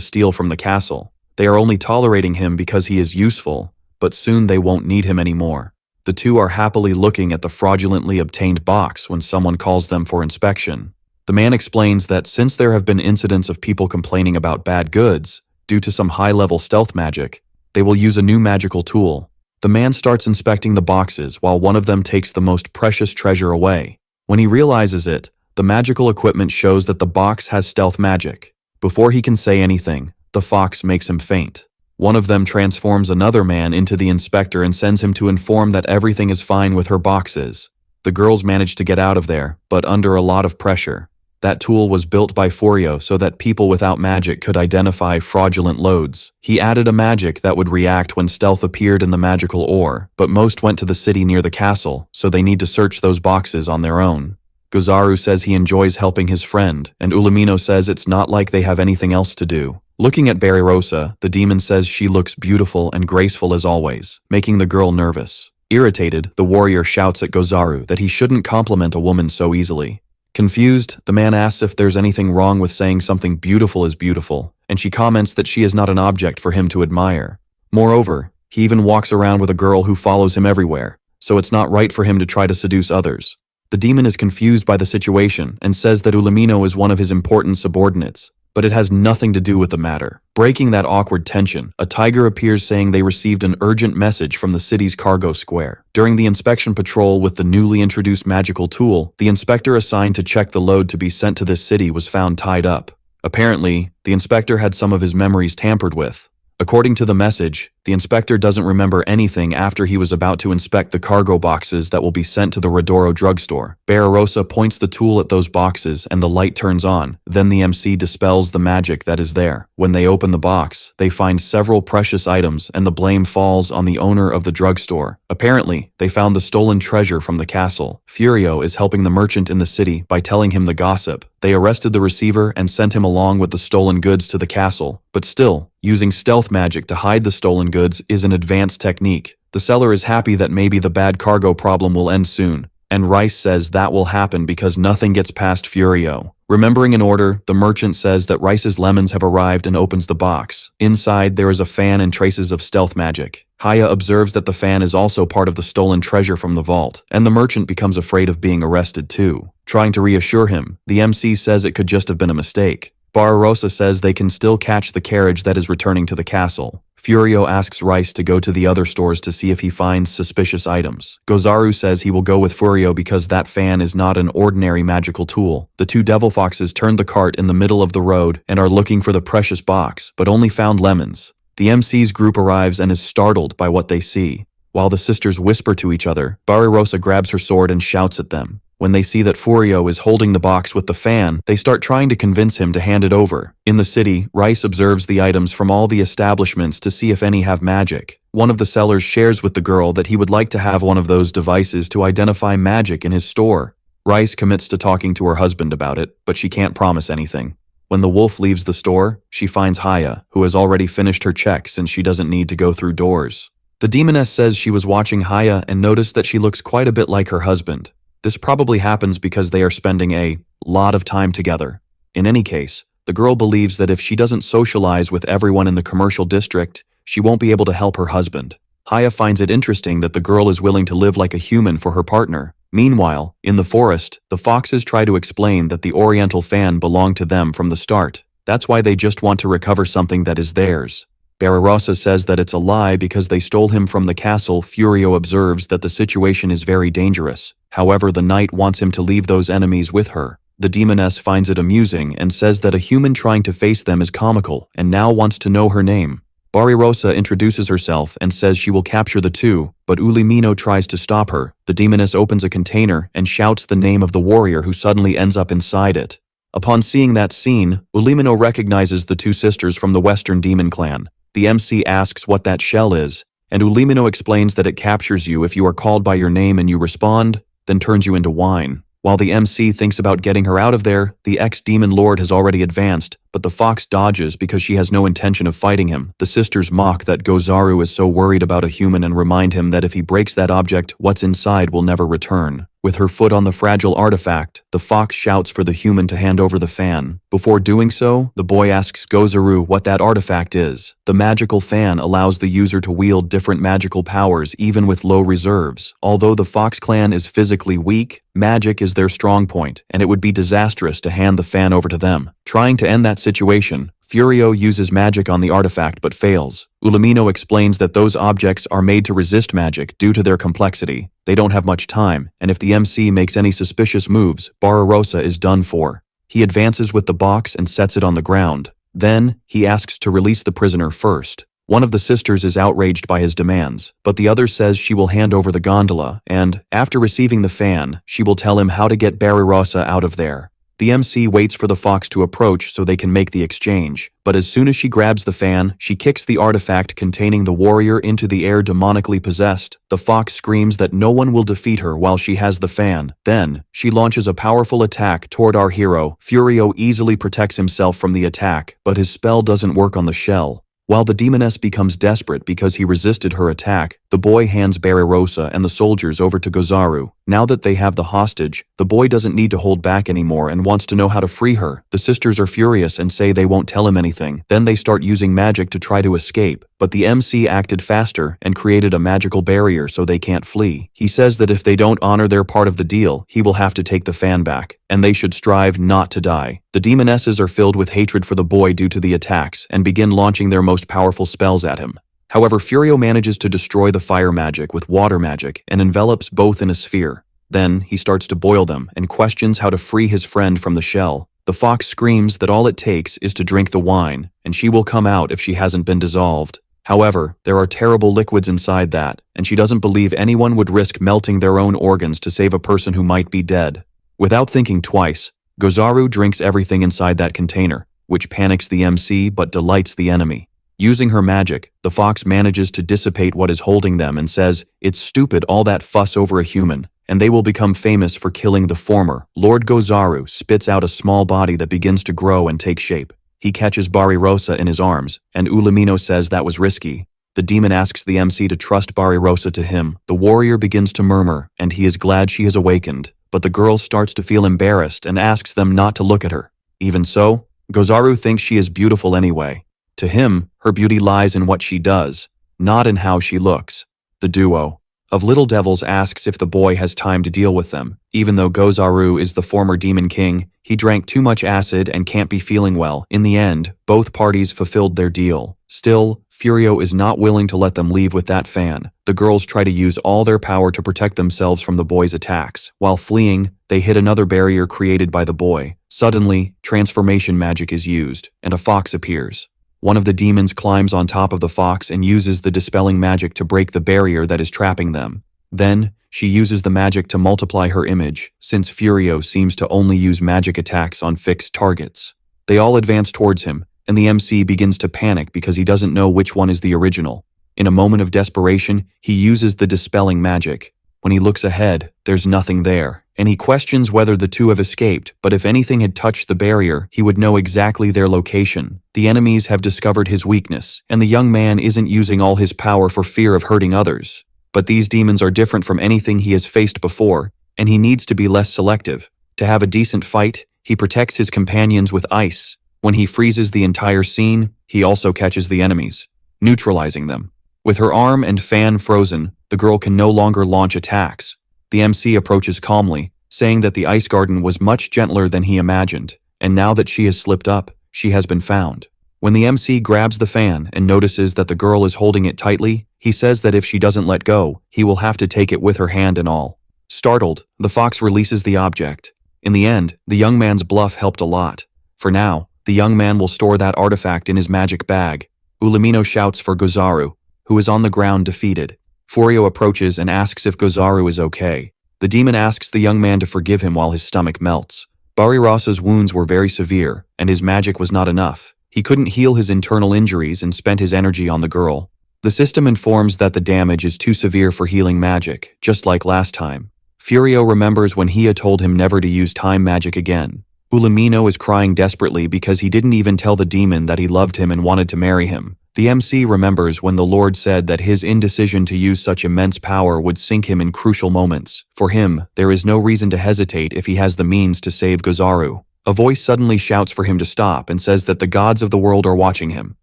steal from the castle. They are only tolerating him because he is useful, but soon they won't need him anymore. The two are happily looking at the fraudulently obtained box when someone calls them for inspection. The man explains that since there have been incidents of people complaining about bad goods, due to some high-level stealth magic, they will use a new magical tool. The man starts inspecting the boxes while one of them takes the most precious treasure away. When he realizes it, the magical equipment shows that the box has stealth magic. Before he can say anything, the fox makes him faint. One of them transforms another man into the inspector and sends him to inform that everything is fine with her boxes. The girls manage to get out of there, but under a lot of pressure. That tool was built by Furio so that people without magic could identify fraudulent loads. He added a magic that would react when stealth appeared in the magical ore, but most went to the city near the castle, so they need to search those boxes on their own. Gozaru says he enjoys helping his friend, and Ulamino says it's not like they have anything else to do. Looking at Barbarossa, the demon says she looks beautiful and graceful as always, making the girl nervous. Irritated, the warrior shouts at Gozaru that he shouldn't compliment a woman so easily. Confused, the man asks if there's anything wrong with saying something beautiful is beautiful, and she comments that she is not an object for him to admire. Moreover, he even walks around with a girl who follows him everywhere, so it's not right for him to try to seduce others. The demon is confused by the situation and says that Ulamino is one of his important subordinates, but it has nothing to do with the matter. Breaking that awkward tension, a tiger appears saying they received an urgent message from the city's cargo square. During the inspection patrol with the newly introduced magical tool, the inspector assigned to check the load to be sent to this city was found tied up. Apparently, the inspector had some of his memories tampered with. According to the message, the inspector doesn't remember anything after he was about to inspect the cargo boxes that will be sent to the Rodoro drugstore. Barbarossa points the tool at those boxes and the light turns on. Then the MC dispels the magic that is there. When they open the box, they find several precious items and the blame falls on the owner of the drugstore. Apparently, they found the stolen treasure from the castle. Furio is helping the merchant in the city by telling him the gossip. They arrested the receiver and sent him along with the stolen goods to the castle. But still, using stealth magic to hide the stolen goods is an advanced technique. The seller is happy that maybe the bad cargo problem will end soon, and Rice says that will happen because nothing gets past Furio. Remembering an order, the merchant says that Rice's lemons have arrived and opens the box. Inside, there is a fan and traces of stealth magic. Haya observes that the fan is also part of the stolen treasure from the vault, and the merchant becomes afraid of being arrested too. Trying to reassure him, the MC says it could just have been a mistake. Barbarossa says they can still catch the carriage that is returning to the castle. Furio asks Rice to go to the other stores to see if he finds suspicious items. Gozaru says he will go with Furio because that fan is not an ordinary magical tool. The two devil foxes turned the cart in the middle of the road and are looking for the precious box, but only found lemons. The MC's group arrives and is startled by what they see. While the sisters whisper to each other, Barbarossa grabs her sword and shouts at them. When they see that Furio is holding the box with the fan, they start trying to convince him to hand it over. In the city, Rice observes the items from all the establishments to see if any have magic. One of the sellers shares with the girl that he would like to have one of those devices to identify magic in his store. Rice commits to talking to her husband about it, but she can't promise anything. When the wolf leaves the store, she finds Haya, who has already finished her check since she doesn't need to go through doors. The demoness says she was watching Haya and noticed that she looks quite a bit like her husband. This probably happens because they are spending a lot of time together. In any case, the girl believes that if she doesn't socialize with everyone in the commercial district, she won't be able to help her husband. Haya finds it interesting that the girl is willing to live like a human for her partner. Meanwhile, in the forest, the foxes try to explain that the oriental fan belonged to them from the start. That's why they just want to recover something that is theirs. Barbarossa says that it's a lie because they stole him from the castle. Furio observes that the situation is very dangerous. However, the knight wants him to leave those enemies with her. The demoness finds it amusing and says that a human trying to face them is comical and now wants to know her name. Barbarossa introduces herself and says she will capture the two, but Ulamino tries to stop her. The demoness opens a container and shouts the name of the warrior who suddenly ends up inside it. Upon seeing that scene, Ulamino recognizes the two sisters from the Western Demon Clan. The MC asks what that shell is, and Ulamino explains that it captures you if you are called by your name and you respond, then turns you into wine. While the MC thinks about getting her out of there, the ex-demon lord has already advanced, but the fox dodges because she has no intention of fighting him. The sisters mock that Gozaru is so worried about a human and remind him that if he breaks that object, what's inside will never return. With her foot on the fragile artifact, the fox shouts for the human to hand over the fan. Before doing so, the boy asks Gozaru what that artifact is. The magical fan allows the user to wield different magical powers even with low reserves. Although the Fox clan is physically weak, magic is their strong point, and it would be disastrous to hand the fan over to them. Trying to end that situation, Furio uses magic on the artifact but fails. Ulamino explains that those objects are made to resist magic due to their complexity. They don't have much time, and if the MC makes any suspicious moves, Barbarossa is done for. He advances with the box and sets it on the ground. Then, he asks to release the prisoner first. One of the sisters is outraged by his demands, but the other says she will hand over the gondola and, after receiving the fan, she will tell him how to get Barbarossa out of there. The MC waits for the fox to approach so they can make the exchange, but as soon as she grabs the fan, she kicks the artifact containing the warrior into the air demonically possessed. The fox screams that no one will defeat her while she has the fan. Then, she launches a powerful attack toward our hero. Furio easily protects himself from the attack, but his spell doesn't work on the shell. While the demoness becomes desperate because he resisted her attack, the boy hands Barbarossa and the soldiers over to Gozaru. Now that they have the hostage, the boy doesn't need to hold back anymore and wants to know how to free her. The sisters are furious and say they won't tell him anything. Then they start using magic to try to escape, but the MC acted faster and created a magical barrier so they can't flee. He says that if they don't honor their part of the deal, he will have to take the fan back, and they should strive not to die. The demonesses are filled with hatred for the boy due to the attacks and begin launching their most powerful spells at him. However, Furio manages to destroy the fire magic with water magic and envelops both in a sphere. Then, he starts to boil them and questions how to free his friend from the shell. The fox screams that all it takes is to drink the wine, and she will come out if she hasn't been dissolved. However, there are terrible liquids inside that, and she doesn't believe anyone would risk melting their own organs to save a person who might be dead. Without thinking twice, Gozaru drinks everything inside that container, which panics the MC but delights the enemy. Using her magic, the fox manages to dissipate what is holding them and says, "It's stupid all that fuss over a human," and they will become famous for killing the former. Lord Gozaru spits out a small body that begins to grow and take shape. He catches Barbarossa in his arms, and Ulamino says that was risky. The demon asks the MC to trust Barbarossa to him. The warrior begins to murmur, and he is glad she has awakened, but the girl starts to feel embarrassed and asks them not to look at her. Even so, Gozaru thinks she is beautiful anyway. To him, her beauty lies in what she does, not in how she looks. The duo of Little Devils asks if the boy has time to deal with them. Even though Gozaru is the former demon king, he drank too much acid and can't be feeling well. In the end, both parties fulfilled their deal. Still, Furio is not willing to let them leave with that fan. The girls try to use all their power to protect themselves from the boy's attacks. While fleeing, they hit another barrier created by the boy. Suddenly, transformation magic is used, and a fox appears. One of the demons climbs on top of the fox and uses the dispelling magic to break the barrier that is trapping them. Then, she uses the magic to multiply her image, since Furio seems to only use magic attacks on fixed targets. They all advance towards him, and the MC begins to panic because he doesn't know which one is the original. In a moment of desperation, he uses the dispelling magic. When he looks ahead, there's nothing there, and he questions whether the two have escaped, but if anything had touched the barrier, he would know exactly their location. The enemies have discovered his weakness, and the young man isn't using all his power for fear of hurting others. But these demons are different from anything he has faced before, and he needs to be less selective. To have a decent fight, he protects his companions with ice. When he freezes the entire scene, he also catches the enemies, neutralizing them. With her arm and fan frozen, the girl can no longer launch attacks. The MC approaches calmly, saying that the ice garden was much gentler than he imagined, and now that she has slipped up, she has been found. When the MC grabs the fan and notices that the girl is holding it tightly, he says that if she doesn't let go, he will have to take it with her hand and all. Startled, the fox releases the object. In the end, the young man's bluff helped a lot. For now, the young man will store that artifact in his magic bag. Ulamino shouts for Gozaru, who is on the ground defeated. Furio approaches and asks if Gozaru is okay. The demon asks the young man to forgive him while his stomach melts. Barirossa's wounds were very severe, and his magic was not enough. He couldn't heal his internal injuries and spent his energy on the girl. The system informs that the damage is too severe for healing magic, just like last time. Furio remembers when Hia told him never to use time magic again. Ulamino is crying desperately because he didn't even tell the demon that he loved him and wanted to marry him. The MC remembers when the Lord said that his indecision to use such immense power would sink him in crucial moments. For him, there is no reason to hesitate if he has the means to save Gozaru. A voice suddenly shouts for him to stop and says that the gods of the world are watching him.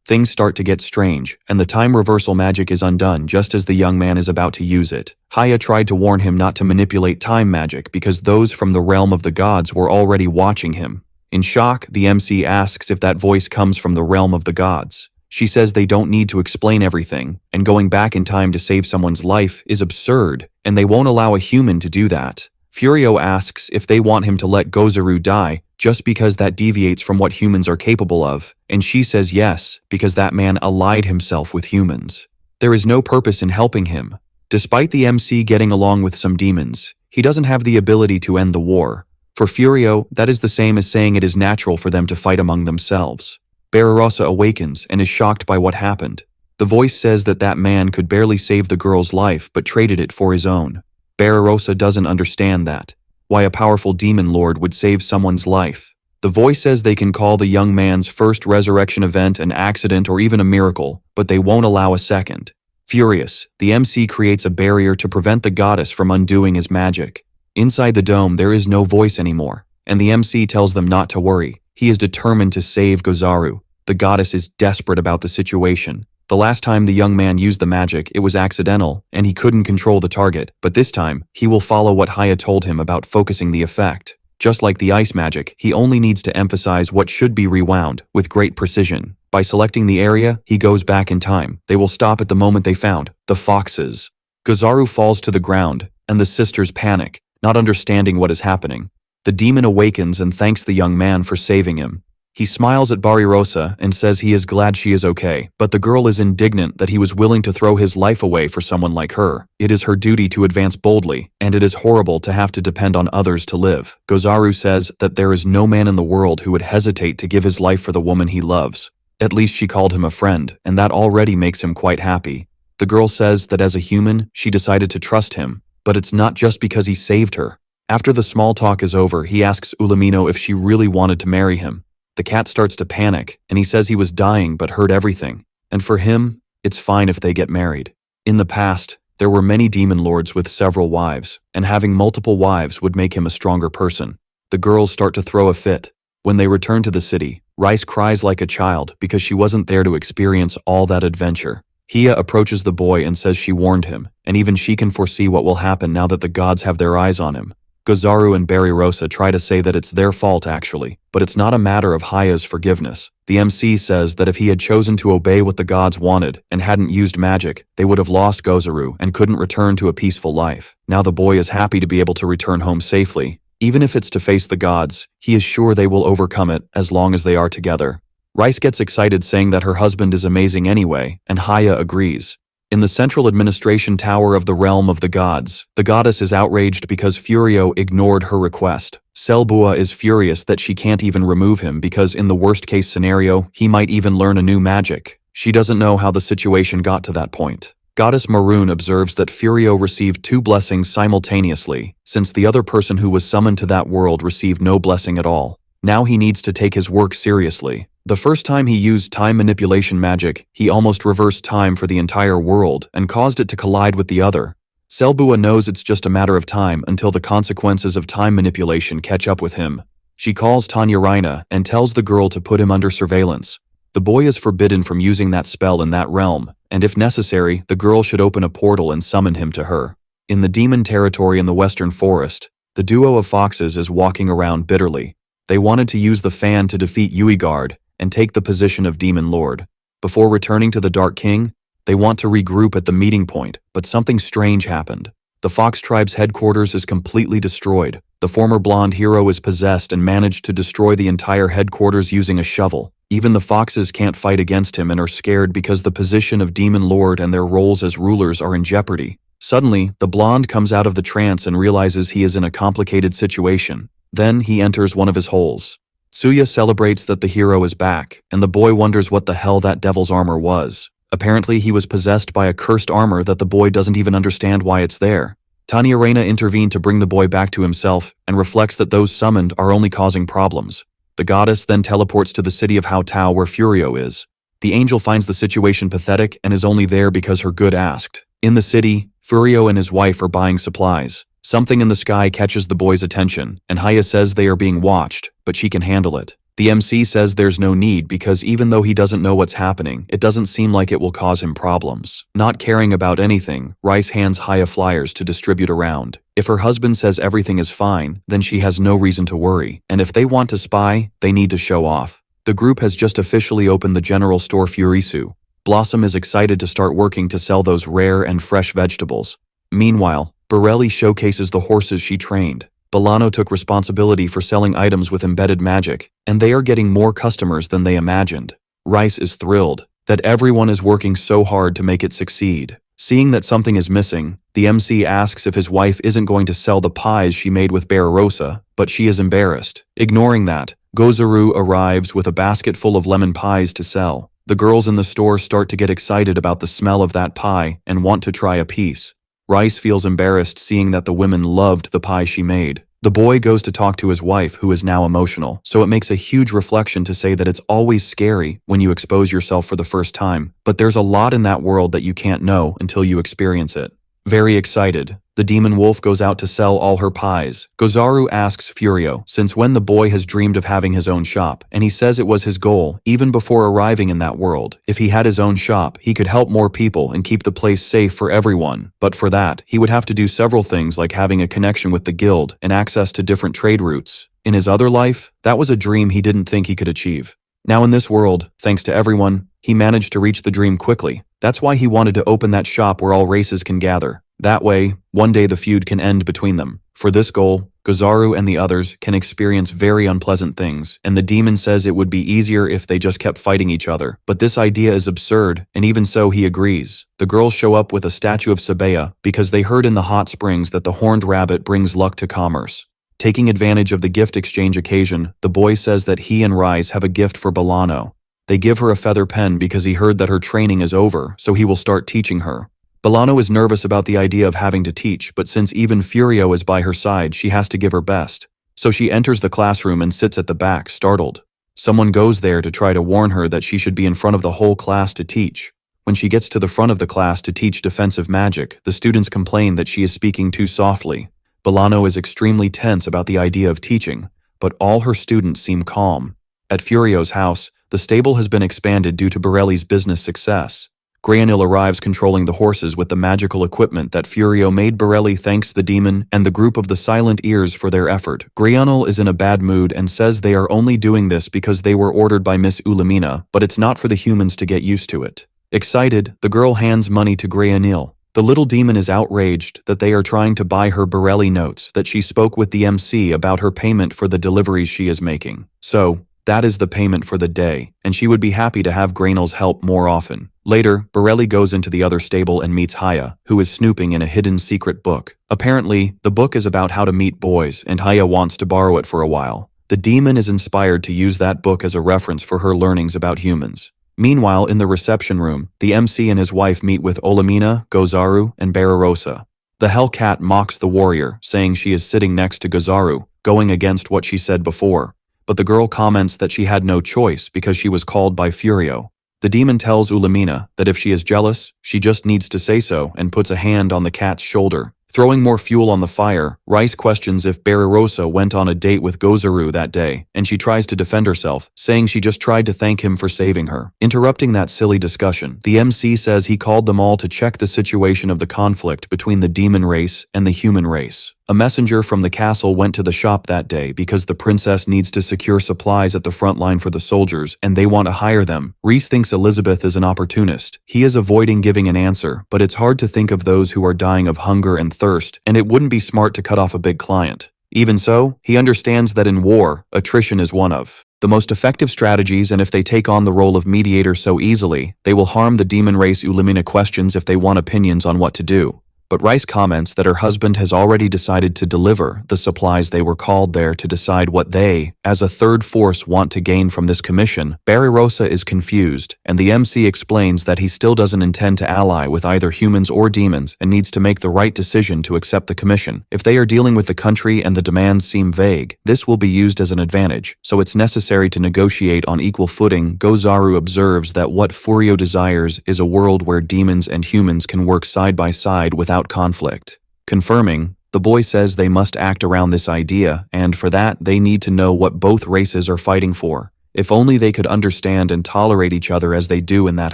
Things start to get strange, and the time reversal magic is undone just as the young man is about to use it. Haya tried to warn him not to manipulate time magic because those from the realm of the gods were already watching him. In shock, the MC asks if that voice comes from the realm of the gods. She says they don't need to explain everything, and going back in time to save someone's life is absurd, and they won't allow a human to do that. Furio asks if they want him to let Gozaru die just because that deviates from what humans are capable of, and she says yes, because that man allied himself with humans. There is no purpose in helping him. Despite the MC getting along with some demons, he doesn't have the ability to end the war. For Furio, that is the same as saying it is natural for them to fight among themselves. Barbarossa awakens and is shocked by what happened. The voice says that that man could barely save the girl's life but traded it for his own. Barbarossa doesn't understand that. Why a powerful demon lord would save someone's life. The voice says they can call the young man's first resurrection event an accident or even a miracle, but they won't allow a second. Furious, the MC creates a barrier to prevent the goddess from undoing his magic. Inside the dome, there is no voice anymore, and the MC tells them not to worry. He is determined to save Gozaru. The goddess is desperate about the situation. The last time the young man used the magic, it was accidental, and he couldn't control the target, but this time, he will follow what Haya told him about focusing the effect. Just like the ice magic, he only needs to emphasize what should be rewound, with great precision. By selecting the area, he goes back in time. They will stop at the moment they found the foxes. Gozaru falls to the ground, and the sisters panic, not understanding what is happening. The demon awakens and thanks the young man for saving him. He smiles at Barbarossa and says he is glad she is okay, but the girl is indignant that he was willing to throw his life away for someone like her. It is her duty to advance boldly, and it is horrible to have to depend on others to live. Gozaru says that there is no man in the world who would hesitate to give his life for the woman he loves. At least she called him a friend, and that already makes him quite happy. The girl says that as a human, she decided to trust him, but it's not just because he saved her. After the small talk is over, he asks Ulamino if she really wanted to marry him. The cat starts to panic, and he says he was dying but heard everything. And for him, it's fine if they get married. In the past, there were many demon lords with several wives, and having multiple wives would make him a stronger person. The girls start to throw a fit. When they return to the city, Rice cries like a child because she wasn't there to experience all that adventure. Hia approaches the boy and says she warned him, and even she can foresee what will happen now that the gods have their eyes on him. Gozaru and Barbarossa try to say that it's their fault actually, but it's not a matter of Haya's forgiveness. The MC says that if he had chosen to obey what the gods wanted and hadn't used magic, they would have lost Gozaru and couldn't return to a peaceful life. Now the boy is happy to be able to return home safely. Even if it's to face the gods, he is sure they will overcome it as long as they are together. Rice gets excited saying that her husband is amazing anyway, and Haya agrees. In the central administration tower of the realm of the gods, the goddess is outraged because Furio ignored her request. Selbua is furious that she can't even remove him because in the worst-case scenario, he might even learn a new magic. She doesn't know how the situation got to that point. Goddess Maroon observes that Furio received 2 blessings simultaneously, since the other person who was summoned to that world received no blessing at all. Now he needs to take his work seriously. The first time he used time manipulation magic, he almost reversed time for the entire world and caused it to collide with the other. Selbua knows it's just a matter of time until the consequences of time manipulation catch up with him. She calls Tanya Reina and tells the girl to put him under surveillance. The boy is forbidden from using that spell in that realm, and if necessary, the girl should open a portal and summon him to her. In the demon territory in the western forest, the duo of foxes is walking around bitterly. They wanted to use the fan to defeat Uigard and take the position of Demon Lord. Before returning to the Dark King, they want to regroup at the meeting point, but something strange happened. The Fox Tribe's headquarters is completely destroyed. The former blonde hero is possessed and managed to destroy the entire headquarters using a shovel. Even the foxes can't fight against him and are scared because the position of Demon Lord and their roles as rulers are in jeopardy. Suddenly, the blonde comes out of the trance and realizes he is in a complicated situation. Then he enters one of his holes. Tsuya celebrates that the hero is back, and the boy wonders what the hell that devil's armor was. Apparently he was possessed by a cursed armor that the boy doesn't even understand why it's there. Tanya Reina intervened to bring the boy back to himself and reflects that those summoned are only causing problems. The goddess then teleports to the city of Haotao where Furio is. The angel finds the situation pathetic and is only there because her good asked. In the city, Furio and his wife are buying supplies. Something in the sky catches the boy's attention, and Haya says they are being watched, but she can handle it. The MC says there's no need because even though he doesn't know what's happening, it doesn't seem like it will cause him problems. Not caring about anything, Rice hands Haya flyers to distribute around. If her husband says everything is fine, then she has no reason to worry, and if they want to spy, they need to show off. The group has just officially opened the general store Furisu. Blossom is excited to start working to sell those rare and fresh vegetables. Meanwhile, Borelli showcases the horses she trained. Bolano took responsibility for selling items with embedded magic, and they are getting more customers than they imagined. Rice is thrilled that everyone is working so hard to make it succeed. Seeing that something is missing, the MC asks if his wife isn't going to sell the pies she made with Barbarossa, but she is embarrassed. Ignoring that, Gozaru arrives with a basket full of lemon pies to sell. The girls in the store start to get excited about the smell of that pie and want to try a piece. Rice feels embarrassed seeing that the women loved the pie she made. The boy goes to talk to his wife, who is now emotional, so it makes a huge reflection to say that it's always scary when you expose yourself for the first time, but there's a lot in that world that you can't know until you experience it. Very excited, the demon wolf goes out to sell all her pies. Gozaru asks Furio since when the boy has dreamed of having his own shop, and he says it was his goal, even before arriving in that world. If he had his own shop, he could help more people and keep the place safe for everyone, but for that, he would have to do several things like having a connection with the guild and access to different trade routes. In his other life, that was a dream he didn't think he could achieve. Now in this world, thanks to everyone, he managed to reach the dream quickly. That's why he wanted to open that shop where all races can gather. That way, one day the feud can end between them. For this goal, Gozaru and the others can experience very unpleasant things, and the demon says it would be easier if they just kept fighting each other. But this idea is absurd, and even so he agrees. The girls show up with a statue of Sabea because they heard in the hot springs that the horned rabbit brings luck to commerce. Taking advantage of the gift exchange occasion, the boy says that he and Rice have a gift for Bolano. They give her a feather pen because he heard that her training is over, so he will start teaching her. Bolano is nervous about the idea of having to teach, but since even Furio is by her side, she has to give her best. So she enters the classroom and sits at the back, startled. Someone goes there to try to warn her that she should be in front of the whole class to teach. When she gets to the front of the class to teach defensive magic, the students complain that she is speaking too softly. Bolano is extremely tense about the idea of teaching, but all her students seem calm. At Furio's house, the stable has been expanded due to Borelli's business success. Grayanil arrives controlling the horses with the magical equipment that Furio made. Borelli thanks the demon and the group of the Silent Ears for their effort. Grayanil is in a bad mood and says they are only doing this because they were ordered by Miss Ulamina, but it's not for the humans to get used to it. Excited, the girl hands money to Grayanil. The little demon is outraged that they are trying to buy her. Borelli notes that she spoke with the MC about her payment for the deliveries she is making. So, that is the payment for the day, and she would be happy to have Graynel's help more often. Later, Borelli goes into the other stable and meets Haya, who is snooping in a hidden secret book. Apparently, the book is about how to meet boys, and Haya wants to borrow it for a while. The demon is inspired to use that book as a reference for her learnings about humans. Meanwhile, in the reception room, the MC and his wife meet with Olamina, Gozaru, and Barbarossa. The Hellcat mocks the warrior, saying she is sitting next to Gozaru, going against what she said before. But the girl comments that she had no choice because she was called by Furio. The demon tells Ulamina that if she is jealous, she just needs to say so and puts a hand on the cat's shoulder. Throwing more fuel on the fire, Rice questions if Barbarossa went on a date with Gozaru that day, and she tries to defend herself, saying she just tried to thank him for saving her. Interrupting that silly discussion, the MC says he called them all to check the situation of the conflict between the demon race and the human race. A messenger from the castle went to the shop that day because the princess needs to secure supplies at the front line for the soldiers, and they want to hire them. Reese thinks Elizabeth is an opportunist. He is avoiding giving an answer, but it's hard to think of those who are dying of hunger and thirst, and it wouldn't be smart to cut off a big client. Even so, he understands that in war, attrition is one of the most effective strategies, and if they take on the role of mediator so easily, they will harm the demon race. Ulamina questions if they want opinions on what to do. But Rice comments that her husband has already decided to deliver the supplies. They were called there to decide what they, as a third force, want to gain from this commission. Barbarossa is confused, and the MC explains that he still doesn't intend to ally with either humans or demons and needs to make the right decision to accept the commission. If they are dealing with the country and the demands seem vague, this will be used as an advantage, so it's necessary to negotiate on equal footing. Gozaru observes that what Furio desires is a world where demons and humans can work side by side without conflict. Confirming, the boy says they must act around this idea, and for that they need to know what both races are fighting for. If only they could understand and tolerate each other as they do in that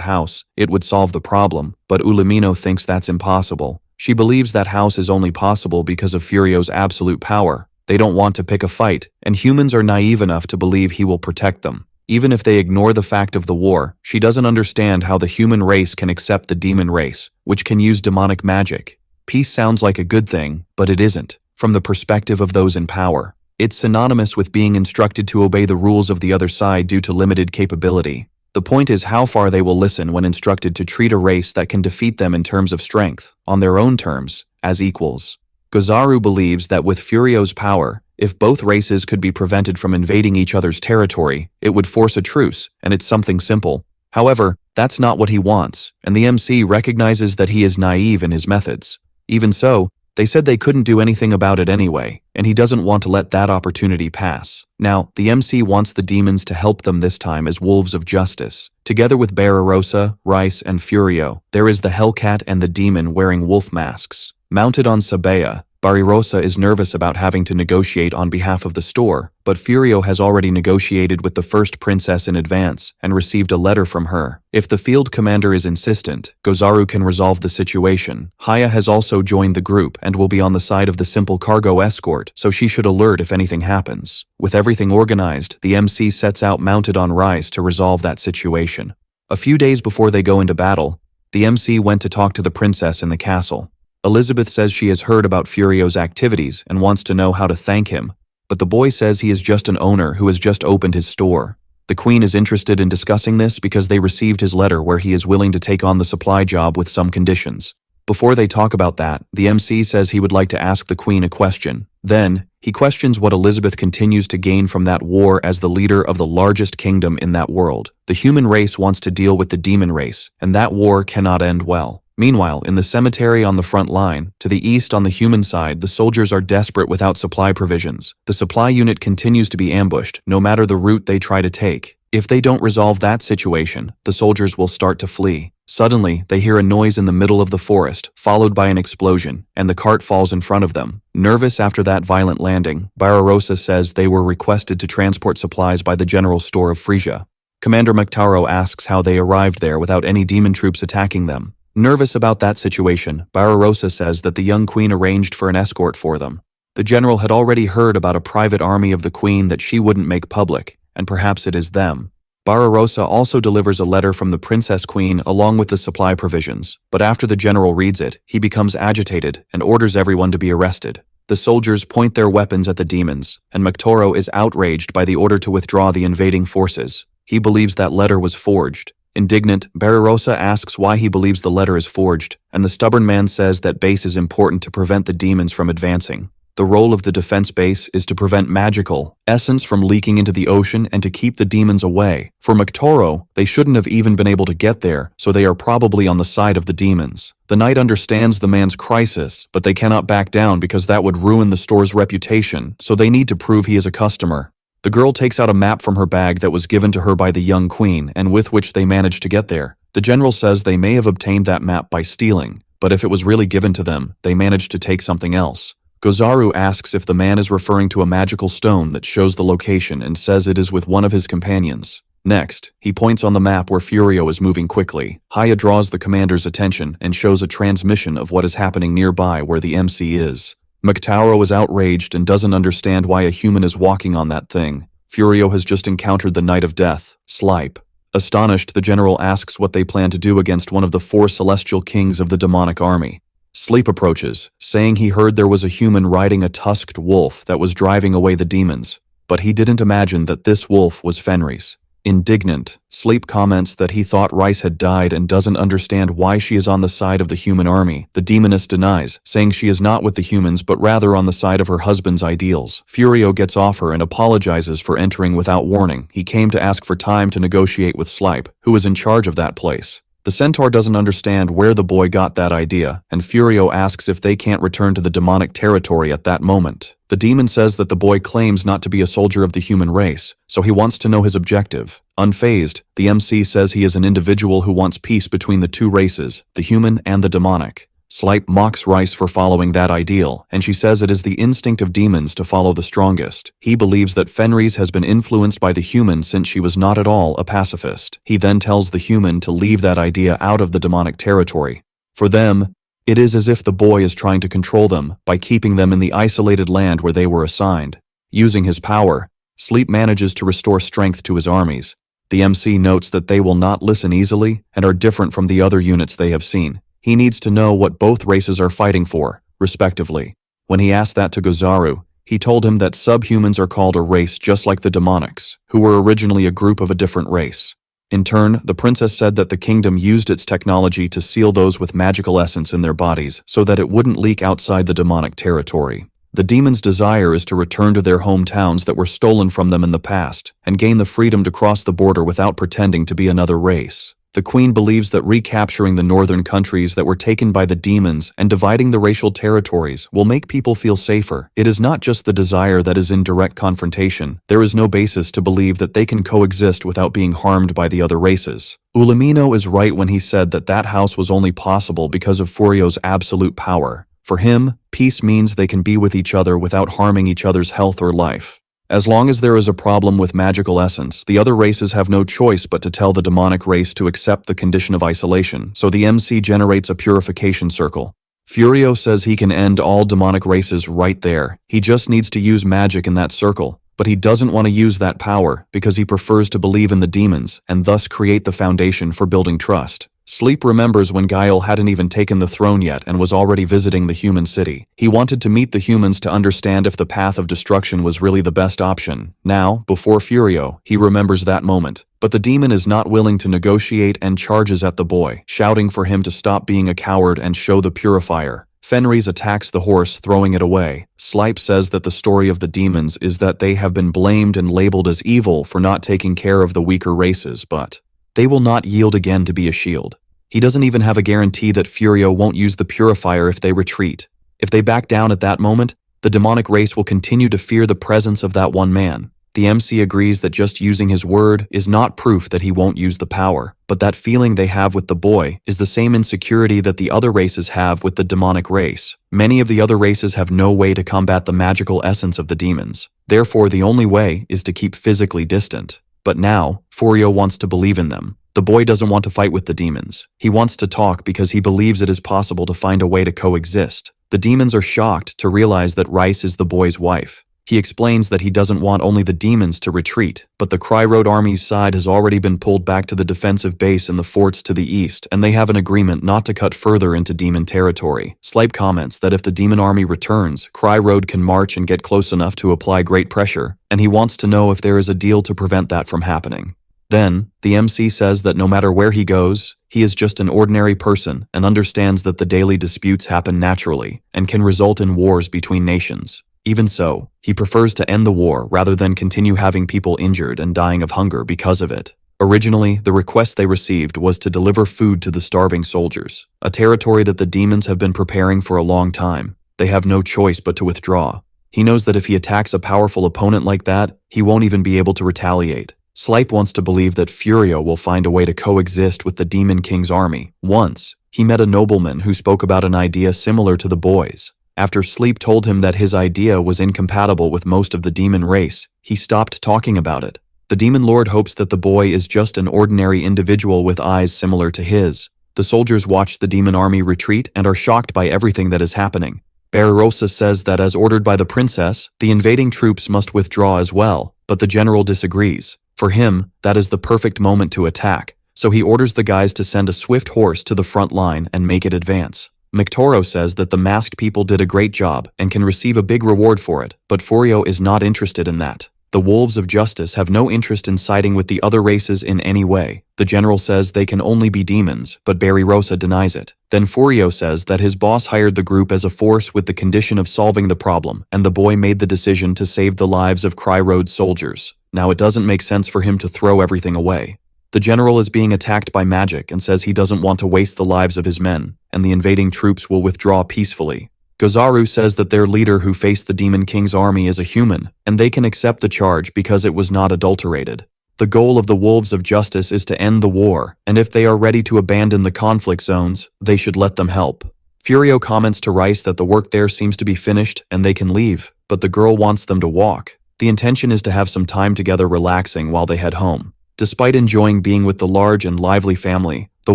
house, it would solve the problem, but Ulamino thinks that's impossible. She believes that house is only possible because of Furio's absolute power. They don't want to pick a fight, and humans are naive enough to believe he will protect them. Even if they ignore the fact of the war, she doesn't understand how the human race can accept the demon race, which can use demonic magic. Peace sounds like a good thing, but it isn't, from the perspective of those in power. It's synonymous with being instructed to obey the rules of the other side due to limited capability. The point is how far they will listen when instructed to treat a race that can defeat them in terms of strength, on their own terms, as equals. Gozaru believes that with Furio's power, if both races could be prevented from invading each other's territory, it would force a truce, and it's something simple. However, that's not what he wants, and the MC recognizes that he is naive in his methods. Even so, they said they couldn't do anything about it anyway, and he doesn't want to let that opportunity pass. Now, the MC wants the demons to help them this time as wolves of justice. Together with Barbarossa, Rice, and Furio, there is the Hellcat and the demon wearing wolf masks. Mounted on Sabea, Barbarossa is nervous about having to negotiate on behalf of the store, but Furio has already negotiated with the first princess in advance and received a letter from her. If the field commander is insistent, Gozaru can resolve the situation. Haya has also joined the group and will be on the side of the simple cargo escort, so she should alert if anything happens. With everything organized, the MC sets out mounted on Rice to resolve that situation. A few days before they go into battle, the MC went to talk to the princess in the castle. Elizabeth says she has heard about Furio's activities and wants to know how to thank him, but the boy says he is just an owner who has just opened his store. The queen is interested in discussing this because they received his letter where he is willing to take on the supply job with some conditions. Before they talk about that, the MC says he would like to ask the queen a question. Then, he questions what Elizabeth continues to gain from that war as the leader of the largest kingdom in that world. The human race wants to deal with the demon race, and that war cannot end well. Meanwhile, in the cemetery on the front line, to the east on the human side, the soldiers are desperate without supply provisions. The supply unit continues to be ambushed, no matter the route they try to take. If they don't resolve that situation, the soldiers will start to flee. Suddenly, they hear a noise in the middle of the forest, followed by an explosion, and the cart falls in front of them. Nervous after that violent landing, Barbarossa says they were requested to transport supplies by the general store of Frisia. Commander Muktaro asks how they arrived there without any demon troops attacking them. Nervous about that situation, Barbarossa says that the young queen arranged for an escort for them. The general had already heard about a private army of the queen that she wouldn't make public, and perhaps it is them. Barbarossa also delivers a letter from the princess queen along with the supply provisions, but after the general reads it, he becomes agitated and orders everyone to be arrested. The soldiers point their weapons at the demons, and Muktaro is outraged by the order to withdraw the invading forces. He believes that letter was forged. Indignant, Barbarossa asks why he believes the letter is forged, and the stubborn man says that base is important to prevent the demons from advancing. The role of the defense base is to prevent magical essence from leaking into the ocean and to keep the demons away. For Muktaro, they shouldn't have even been able to get there, so they are probably on the side of the demons. The knight understands the man's crisis, but they cannot back down because that would ruin the store's reputation, so they need to prove he is a customer. The girl takes out a map from her bag that was given to her by the young queen and with which they managed to get there. The general says they may have obtained that map by stealing, but if it was really given to them, they managed to take something else. Gozaru asks if the man is referring to a magical stone that shows the location and says it is with one of his companions. Next, he points on the map where Furio is moving quickly. Haya draws the commander's attention and shows a transmission of what is happening nearby where the MC is. Muktaro is outraged and doesn't understand why a human is walking on that thing. Furio has just encountered the Knight of Death, Slipe. Astonished, the general asks what they plan to do against one of the 4 celestial kings of the demonic army. Sleep approaches, saying he heard there was a human riding a tusked wolf that was driving away the demons, but he didn't imagine that this wolf was Fenris. Indignant, Sleep comments that he thought Rice had died and doesn't understand why she is on the side of the human army. The demoness denies, saying she is not with the humans but rather on the side of her husband's ideals. Furio gets off her and apologizes for entering without warning. He came to ask for time to negotiate with Slipe, who is in charge of that place. The centaur doesn't understand where the boy got that idea, and Furio asks if they can't return to the demonic territory at that moment. The demon says that the boy claims not to be a soldier of the human race, so he wants to know his objective. Unfazed, the MC says he is an individual who wants peace between the 2 races, the human and the demonic. Slipe mocks Rice for following that ideal, and she says it is the instinct of demons to follow the strongest. He believes that Fenris has been influenced by the human since she was not at all a pacifist. He then tells the human to leave that idea out of the demonic territory. For them, it is as if the boy is trying to control them by keeping them in the isolated land where they were assigned. Using his power, Sleep manages to restore strength to his armies. The MC notes that they will not listen easily and are different from the other units they have seen. He needs to know what both races are fighting for, respectively. When he asked that to Gozaru, he told him that subhumans are called a race just like the demonics, who were originally a group of a different race. In turn, the princess said that the kingdom used its technology to seal those with magical essence in their bodies so that it wouldn't leak outside the demonic territory. The demons' desire is to return to their hometowns that were stolen from them in the past and gain the freedom to cross the border without pretending to be another race. The queen believes that recapturing the northern countries that were taken by the demons and dividing the racial territories will make people feel safer. It is not just the desire that is in direct confrontation. There is no basis to believe that they can coexist without being harmed by the other races. Ulamino is right when he said that that house was only possible because of Furio's absolute power. For him, peace means they can be with each other without harming each other's health or life. As long as there is a problem with magical essence, the other races have no choice but to tell the demonic race to accept the condition of isolation, so the MC generates a purification circle. Furio says he can end all demonic races right there. He just needs to use magic in that circle, but he doesn't want to use that power because he prefers to believe in the demons and thus create the foundation for building trust. Sleep remembers when Guile hadn't even taken the throne yet and was already visiting the human city. He wanted to meet the humans to understand if the path of destruction was really the best option. Now, before Furio, he remembers that moment. But the demon is not willing to negotiate and charges at the boy, shouting for him to stop being a coward and show the purifier. Fenris attacks the horse, throwing it away. Slipe says that the story of the demons is that they have been blamed and labeled as evil for not taking care of the weaker races, but they will not yield again to be a shield. He doesn't even have a guarantee that Furio won't use the purifier if they retreat. If they back down at that moment, the demonic race will continue to fear the presence of that one man. The MC agrees that just using his word is not proof that he won't use the power, but that feeling they have with the boy is the same insecurity that the other races have with the demonic race. Many of the other races have no way to combat the magical essence of the demons. Therefore, the only way is to keep physically distant. But now, Furio wants to believe in them. The boy doesn't want to fight with the demons. He wants to talk because he believes it is possible to find a way to coexist. The demons are shocked to realize that Rice is the boy's wife. He explains that he doesn't want only the demons to retreat, but the Cry Road army's side has already been pulled back to the defensive base in the forts to the east, and they have an agreement not to cut further into demon territory. Slipe comments that if the demon army returns, Cry Road can march and get close enough to apply great pressure, and he wants to know if there is a deal to prevent that from happening. Then, the MC says that no matter where he goes, he is just an ordinary person and understands that the daily disputes happen naturally and can result in wars between nations. Even so, he prefers to end the war rather than continue having people injured and dying of hunger because of it. Originally, the request they received was to deliver food to the starving soldiers, a territory that the demons have been preparing for a long time. They have no choice but to withdraw. He knows that if he attacks a powerful opponent like that, he won't even be able to retaliate. Slipe wants to believe that Furio will find a way to coexist with the Demon King's army. Once, he met a nobleman who spoke about an idea similar to the boys. After Sleep told him that his idea was incompatible with most of the demon race, he stopped talking about it. The Demon Lord hopes that the boy is just an ordinary individual with eyes similar to his. The soldiers watch the demon army retreat and are shocked by everything that is happening. Barbarossa says that as ordered by the princess, the invading troops must withdraw as well, but the general disagrees. For him, that is the perfect moment to attack, so he orders the guys to send a swift horse to the front line and make it advance. Mictoro says that the masked people did a great job and can receive a big reward for it, but Furio is not interested in that. The Wolves of Justice have no interest in siding with the other races in any way. The general says they can only be demons, but Barbarossa denies it. Then Furio says that his boss hired the group as a force with the condition of solving the problem, and the boy made the decision to save the lives of Cry Road soldiers. Now it doesn't make sense for him to throw everything away. The general is being attacked by magic and says he doesn't want to waste the lives of his men, and the invading troops will withdraw peacefully. Gozaru says that their leader who faced the Demon King's army is a human, and they can accept the charge because it was not adulterated. The goal of the Wolves of Justice is to end the war, and if they are ready to abandon the conflict zones, they should let them help. Furio comments to Rice that the work there seems to be finished and they can leave, but the girl wants them to walk. The intention is to have some time together relaxing while they head home. Despite enjoying being with the large and lively family, the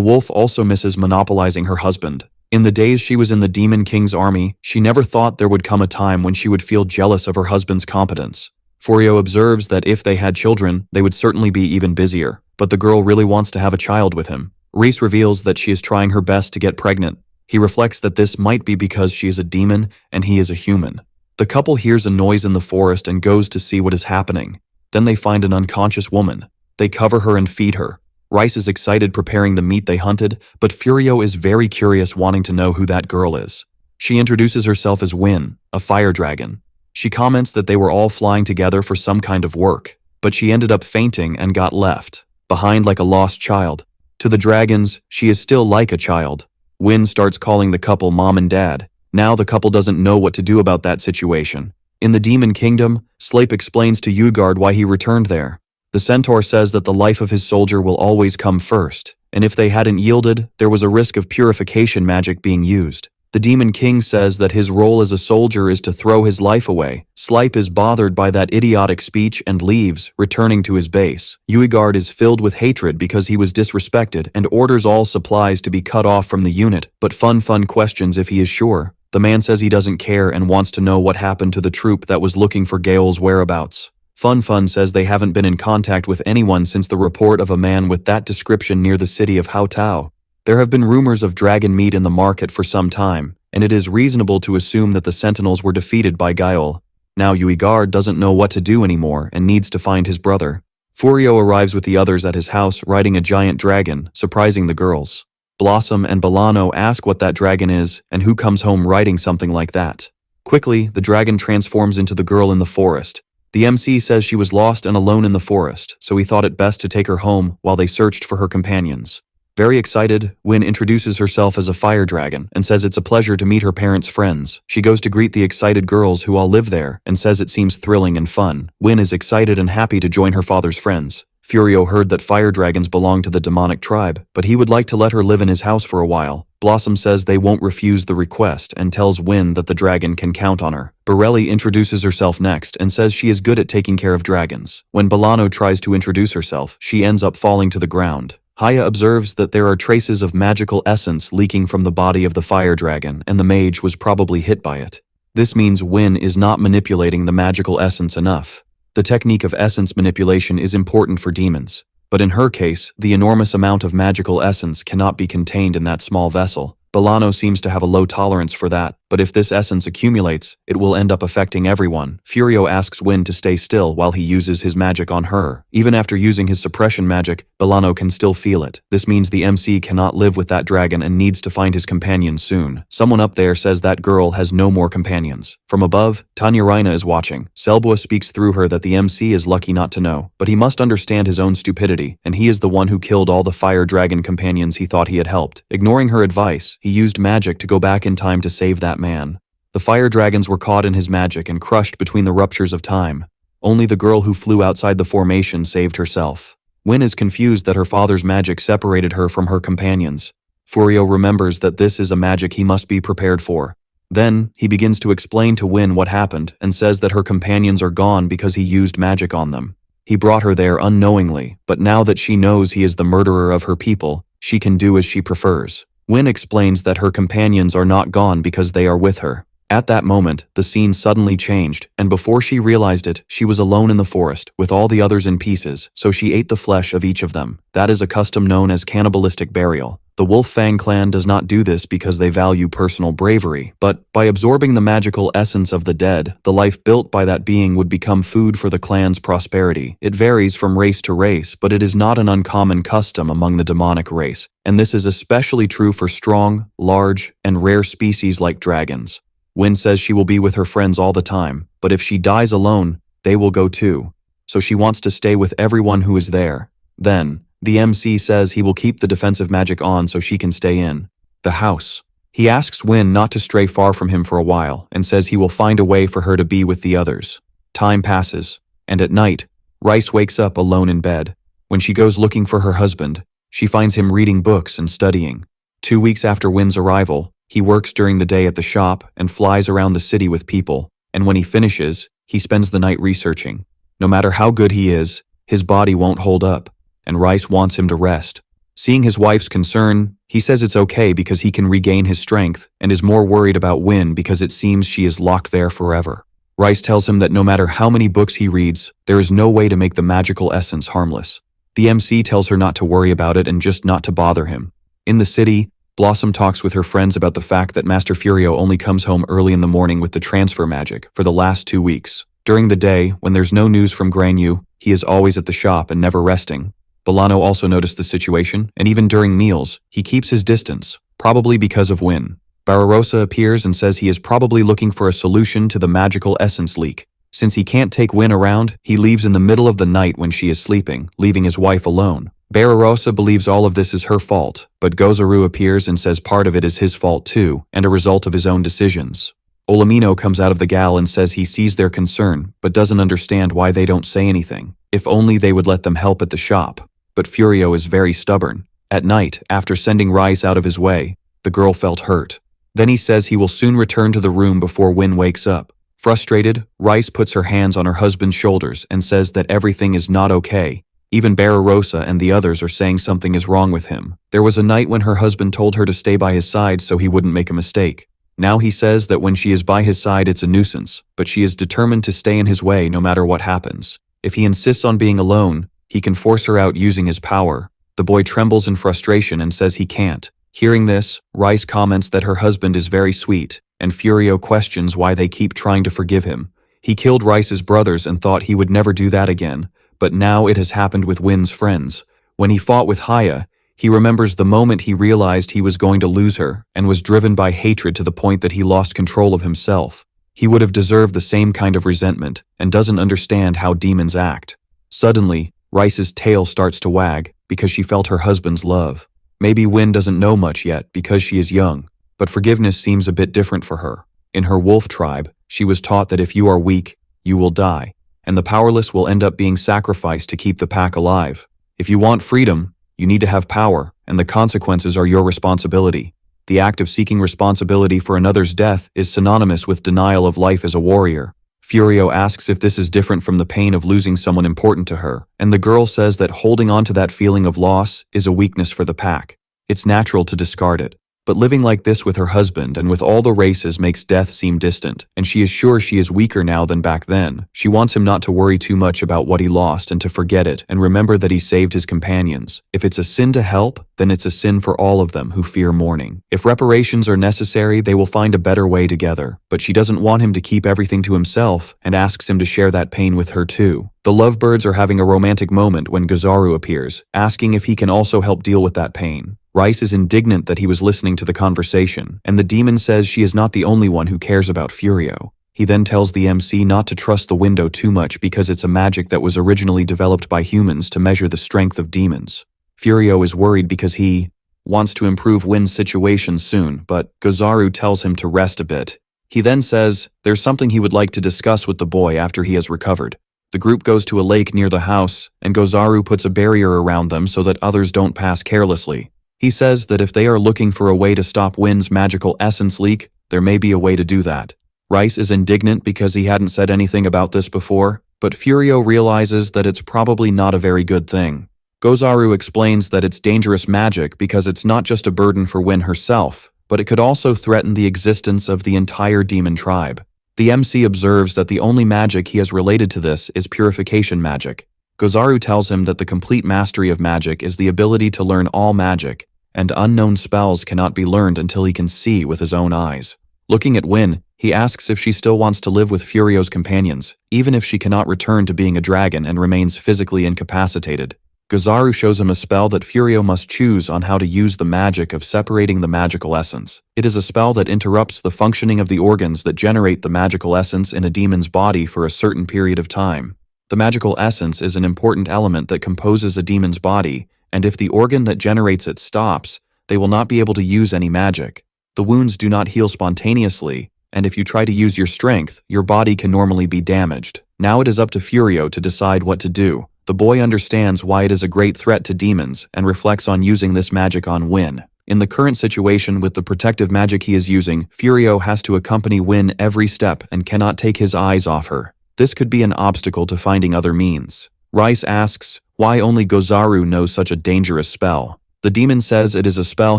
wolf also misses monopolizing her husband. In the days she was in the Demon King's army, she never thought there would come a time when she would feel jealous of her husband's competence. Furio observes that if they had children, they would certainly be even busier, but the girl really wants to have a child with him. Reese reveals that she is trying her best to get pregnant, He reflects that this might be because she is a demon and he is a human. The couple hears a noise in the forest and goes to see what is happening. Then they find an unconscious woman. They cover her and feed her. Rice is excited preparing the meat they hunted, but Furio is very curious, wanting to know who that girl is. She introduces herself as Win, a fire dragon. She comments that they were all flying together for some kind of work, but she ended up fainting and got left behind like a lost child. To the dragons, she is still like a child. Win starts calling the couple mom and dad. Now the couple doesn't know what to do about that situation. In the Demon Kingdom, Slape explains to Ugard why he returned there. The centaur says that the life of his soldier will always come first, and if they hadn't yielded, there was a risk of purification magic being used. The Demon King says that his role as a soldier is to throw his life away. Slape is bothered by that idiotic speech and leaves, returning to his base. Ugard is filled with hatred because he was disrespected and orders all supplies to be cut off from the unit, but Fun questions if he is sure. The man says he doesn't care and wants to know what happened to the troop that was looking for Gale's whereabouts. Fun says they haven't been in contact with anyone since the report of a man with that description near the city of Haotao. There have been rumors of dragon meat in the market for some time, and it is reasonable to assume that the Sentinels were defeated by Gael. Now Ugard doesn't know what to do anymore and needs to find his brother. Furio arrives with the others at his house riding a giant dragon, surprising the girls. Blossom and Bolano ask what that dragon is and who comes home riding something like that. Quickly, the dragon transforms into the girl in the forest. The MC says she was lost and alone in the forest, so he thought it best to take her home while they searched for her companions. Very excited, Win introduces herself as a fire dragon and says it's a pleasure to meet her parents' friends. She goes to greet the excited girls who all live there and says it seems thrilling and fun. Win is excited and happy to join her father's friends. Furio heard that fire dragons belong to the demonic tribe, but he would like to let her live in his house for a while. Blossom says they won't refuse the request and tells Win that the dragon can count on her. Borelli introduces herself next and says she is good at taking care of dragons. When Bolano tries to introduce herself, she ends up falling to the ground. Haya observes that there are traces of magical essence leaking from the body of the fire dragon, and the mage was probably hit by it. This means Win is not manipulating the magical essence enough. The technique of essence manipulation is important for demons, but in her case, the enormous amount of magical essence cannot be contained in that small vessel. Bolano seems to have a low tolerance for that, but if this essence accumulates, it will end up affecting everyone. Furio asks Win to stay still while he uses his magic on her. Even after using his suppression magic, Bolano can still feel it. This means the MC cannot live with that dragon and needs to find his companion soon. Someone up there says that girl has no more companions. From above, Tanya Reina is watching. Selbua speaks through her that the MC is lucky not to know, but he must understand his own stupidity, and he is the one who killed all the fire dragon companions he thought he had helped. Ignoring her advice, he used magic to go back in time to save that man. The fire dragons were caught in his magic and crushed between the ruptures of time. Only the girl who flew outside the formation saved herself. Win is confused that her father's magic separated her from her companions. Furio remembers that this is a magic he must be prepared for. Then, he begins to explain to Win what happened and says that her companions are gone because he used magic on them. He brought her there unknowingly, but now that she knows he is the murderer of her people, she can do as she prefers. Win explains that her companions are not gone because they are with her. At that moment, the scene suddenly changed, and before she realized it, she was alone in the forest, with all the others in pieces, so she ate the flesh of each of them. That is a custom known as cannibalistic burial. The Wolf Fang clan does not do this because they value personal bravery, but by absorbing the magical essence of the dead, the life built by that being would become food for the clan's prosperity. It varies from race to race, but it is not an uncommon custom among the demonic race, and this is especially true for strong, large, and rare species like dragons. Win says she will be with her friends all the time, but if she dies alone, they will go too. So she wants to stay with everyone who is there. Then, the MC says he will keep the defensive magic on so she can stay in the house. He asks Win not to stray far from him for a while and says he will find a way for her to be with the others. Time passes, and at night, Rice wakes up alone in bed. When she goes looking for her husband, she finds him reading books and studying. 2 weeks after Win's arrival, he works during the day at the shop and flies around the city with people, and when he finishes, he spends the night researching. No matter how good he is, his body won't hold up, and Rice wants him to rest. Seeing his wife's concern, he says it's okay because he can regain his strength and is more worried about Win because it seems she is locked there forever. Rice tells him that no matter how many books he reads, there is no way to make the magical essence harmless. The MC tells her not to worry about it and just not to bother him. In the city, Blossom talks with her friends about the fact that Master Furio only comes home early in the morning with the transfer magic for the last 2 weeks. During the day, when there's no news from Granyu, he is always at the shop and never resting. Bolano also noticed the situation, and even during meals, he keeps his distance, probably because of Win. Barbarossa appears and says he is probably looking for a solution to the magical essence leak. Since he can't take Win around, he leaves in the middle of the night when she is sleeping, leaving his wife alone. Barbarossa believes all of this is her fault, but Gozaru appears and says part of it is his fault too, and a result of his own decisions. Olamino comes out of the gal and says he sees their concern, but doesn't understand why they don't say anything. If only they would let them help at the shop. But Furio is very stubborn. At night, after sending Rice out of his way, the girl felt hurt. Then he says he will soon return to the room before Win wakes up. Frustrated, Rice puts her hands on her husband's shoulders and says that everything is not okay. Even Barbarossa and the others are saying something is wrong with him. There was a night when her husband told her to stay by his side so he wouldn't make a mistake. Now he says that when she is by his side it's a nuisance, but she is determined to stay in his way no matter what happens. If he insists on being alone, he can force her out using his power. The boy trembles in frustration and says he can't. Hearing this, Rice comments that her husband is very sweet, and Furio questions why they keep trying to forgive him. He killed Rice's brothers and thought he would never do that again, but now it has happened with Win's friends. When he fought with Haya, he remembers the moment he realized he was going to lose her and was driven by hatred to the point that he lost control of himself. He would have deserved the same kind of resentment and doesn't understand how demons act. Suddenly, Rice's tail starts to wag because she felt her husband's love. Maybe Win doesn't know much yet because she is young, but forgiveness seems a bit different for her. In her wolf tribe, she was taught that if you are weak, you will die, and the powerless will end up being sacrificed to keep the pack alive. If you want freedom, you need to have power, and the consequences are your responsibility. The act of seeking responsibility for another's death is synonymous with denial of life as a warrior. Furio asks if this is different from the pain of losing someone important to her, and the girl says that holding on to that feeling of loss is a weakness for the pack. It's natural to discard it. But living like this with her husband and with all the races makes death seem distant, and she is sure she is weaker now than back then. She wants him not to worry too much about what he lost and to forget it and remember that he saved his companions. If it's a sin to help, then it's a sin for all of them who fear mourning. If reparations are necessary, they will find a better way together. But she doesn't want him to keep everything to himself and asks him to share that pain with her too. The lovebirds are having a romantic moment when Gozaru appears, asking if he can also help deal with that pain. Rice is indignant that he was listening to the conversation, and the demon says she is not the only one who cares about Furio. He then tells the MC not to trust the window too much because it's a magic that was originally developed by humans to measure the strength of demons. Furio is worried because he wants to improve Win's situation soon, but Gozaru tells him to rest a bit. He then says there's something he would like to discuss with the boy after he has recovered. The group goes to a lake near the house, and Gozaru puts a barrier around them so that others don't pass carelessly. He says that if they are looking for a way to stop Win's magical essence leak, there may be a way to do that. Rice is indignant because he hadn't said anything about this before, but Furio realizes that it's probably not a very good thing. Gozaru explains that it's dangerous magic because it's not just a burden for Win herself, but it could also threaten the existence of the entire demon tribe. The MC observes that the only magic he has related to this is purification magic. Gozaru tells him that the complete mastery of magic is the ability to learn all magic, and unknown spells cannot be learned until he can see with his own eyes. Looking at Win, he asks if she still wants to live with Furio's companions, even if she cannot return to being a dragon and remains physically incapacitated. Gozaru shows him a spell that Furio must choose on how to use the magic of separating the magical essence. It is a spell that interrupts the functioning of the organs that generate the magical essence in a demon's body for a certain period of time. The magical essence is an important element that composes a demon's body, and if the organ that generates it stops, they will not be able to use any magic. The wounds do not heal spontaneously, and if you try to use your strength, your body can normally be damaged. Now it is up to Furio to decide what to do. The boy understands why it is a great threat to demons and reflects on using this magic on Win. In the current situation with the protective magic he is using, Furio has to accompany Win every step and cannot take his eyes off her. This could be an obstacle to finding other means. Rice asks why only Gozaru knows such a dangerous spell. The demon says it is a spell